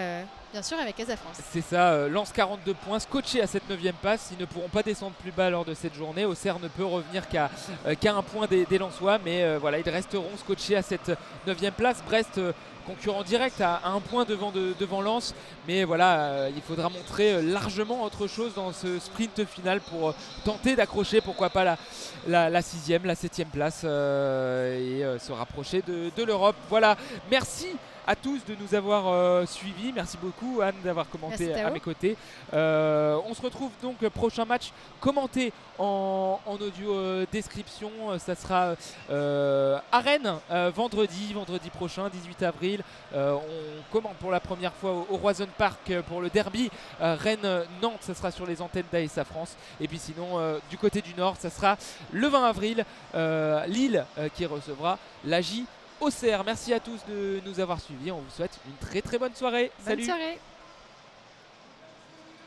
bien sûr, avec Casa France. C'est ça, Lens 42 points, scotché à cette 9e place. Ils ne pourront pas descendre plus bas lors de cette journée. Auxerre ne peut revenir qu'à un point des Lensois, mais voilà, ils resteront scotchés à cette 9e place. Brest, concurrent direct à un point devant Lens, mais voilà, il faudra montrer largement autre chose dans ce sprint final pour tenter d'accrocher, pourquoi pas la 6e, la 7e place et se rapprocher de l'Europe. Voilà, merci à tous de nous avoir suivis. Merci beaucoup Anne d'avoir commenté à mes côtés. On se retrouve donc prochain match commenté en audio description. Ça sera à Rennes vendredi prochain, 18 avril. On commente pour la première fois au Roison Park pour le derby Rennes-Nantes. Ça sera sur les antennes d'ASA France. Et puis sinon du côté du Nord, ça sera le 20 avril Lille qui recevra l'AJ Auxerre. Merci à tous de nous avoir suivis. On vous souhaite une très très bonne soirée. Bonne soirée.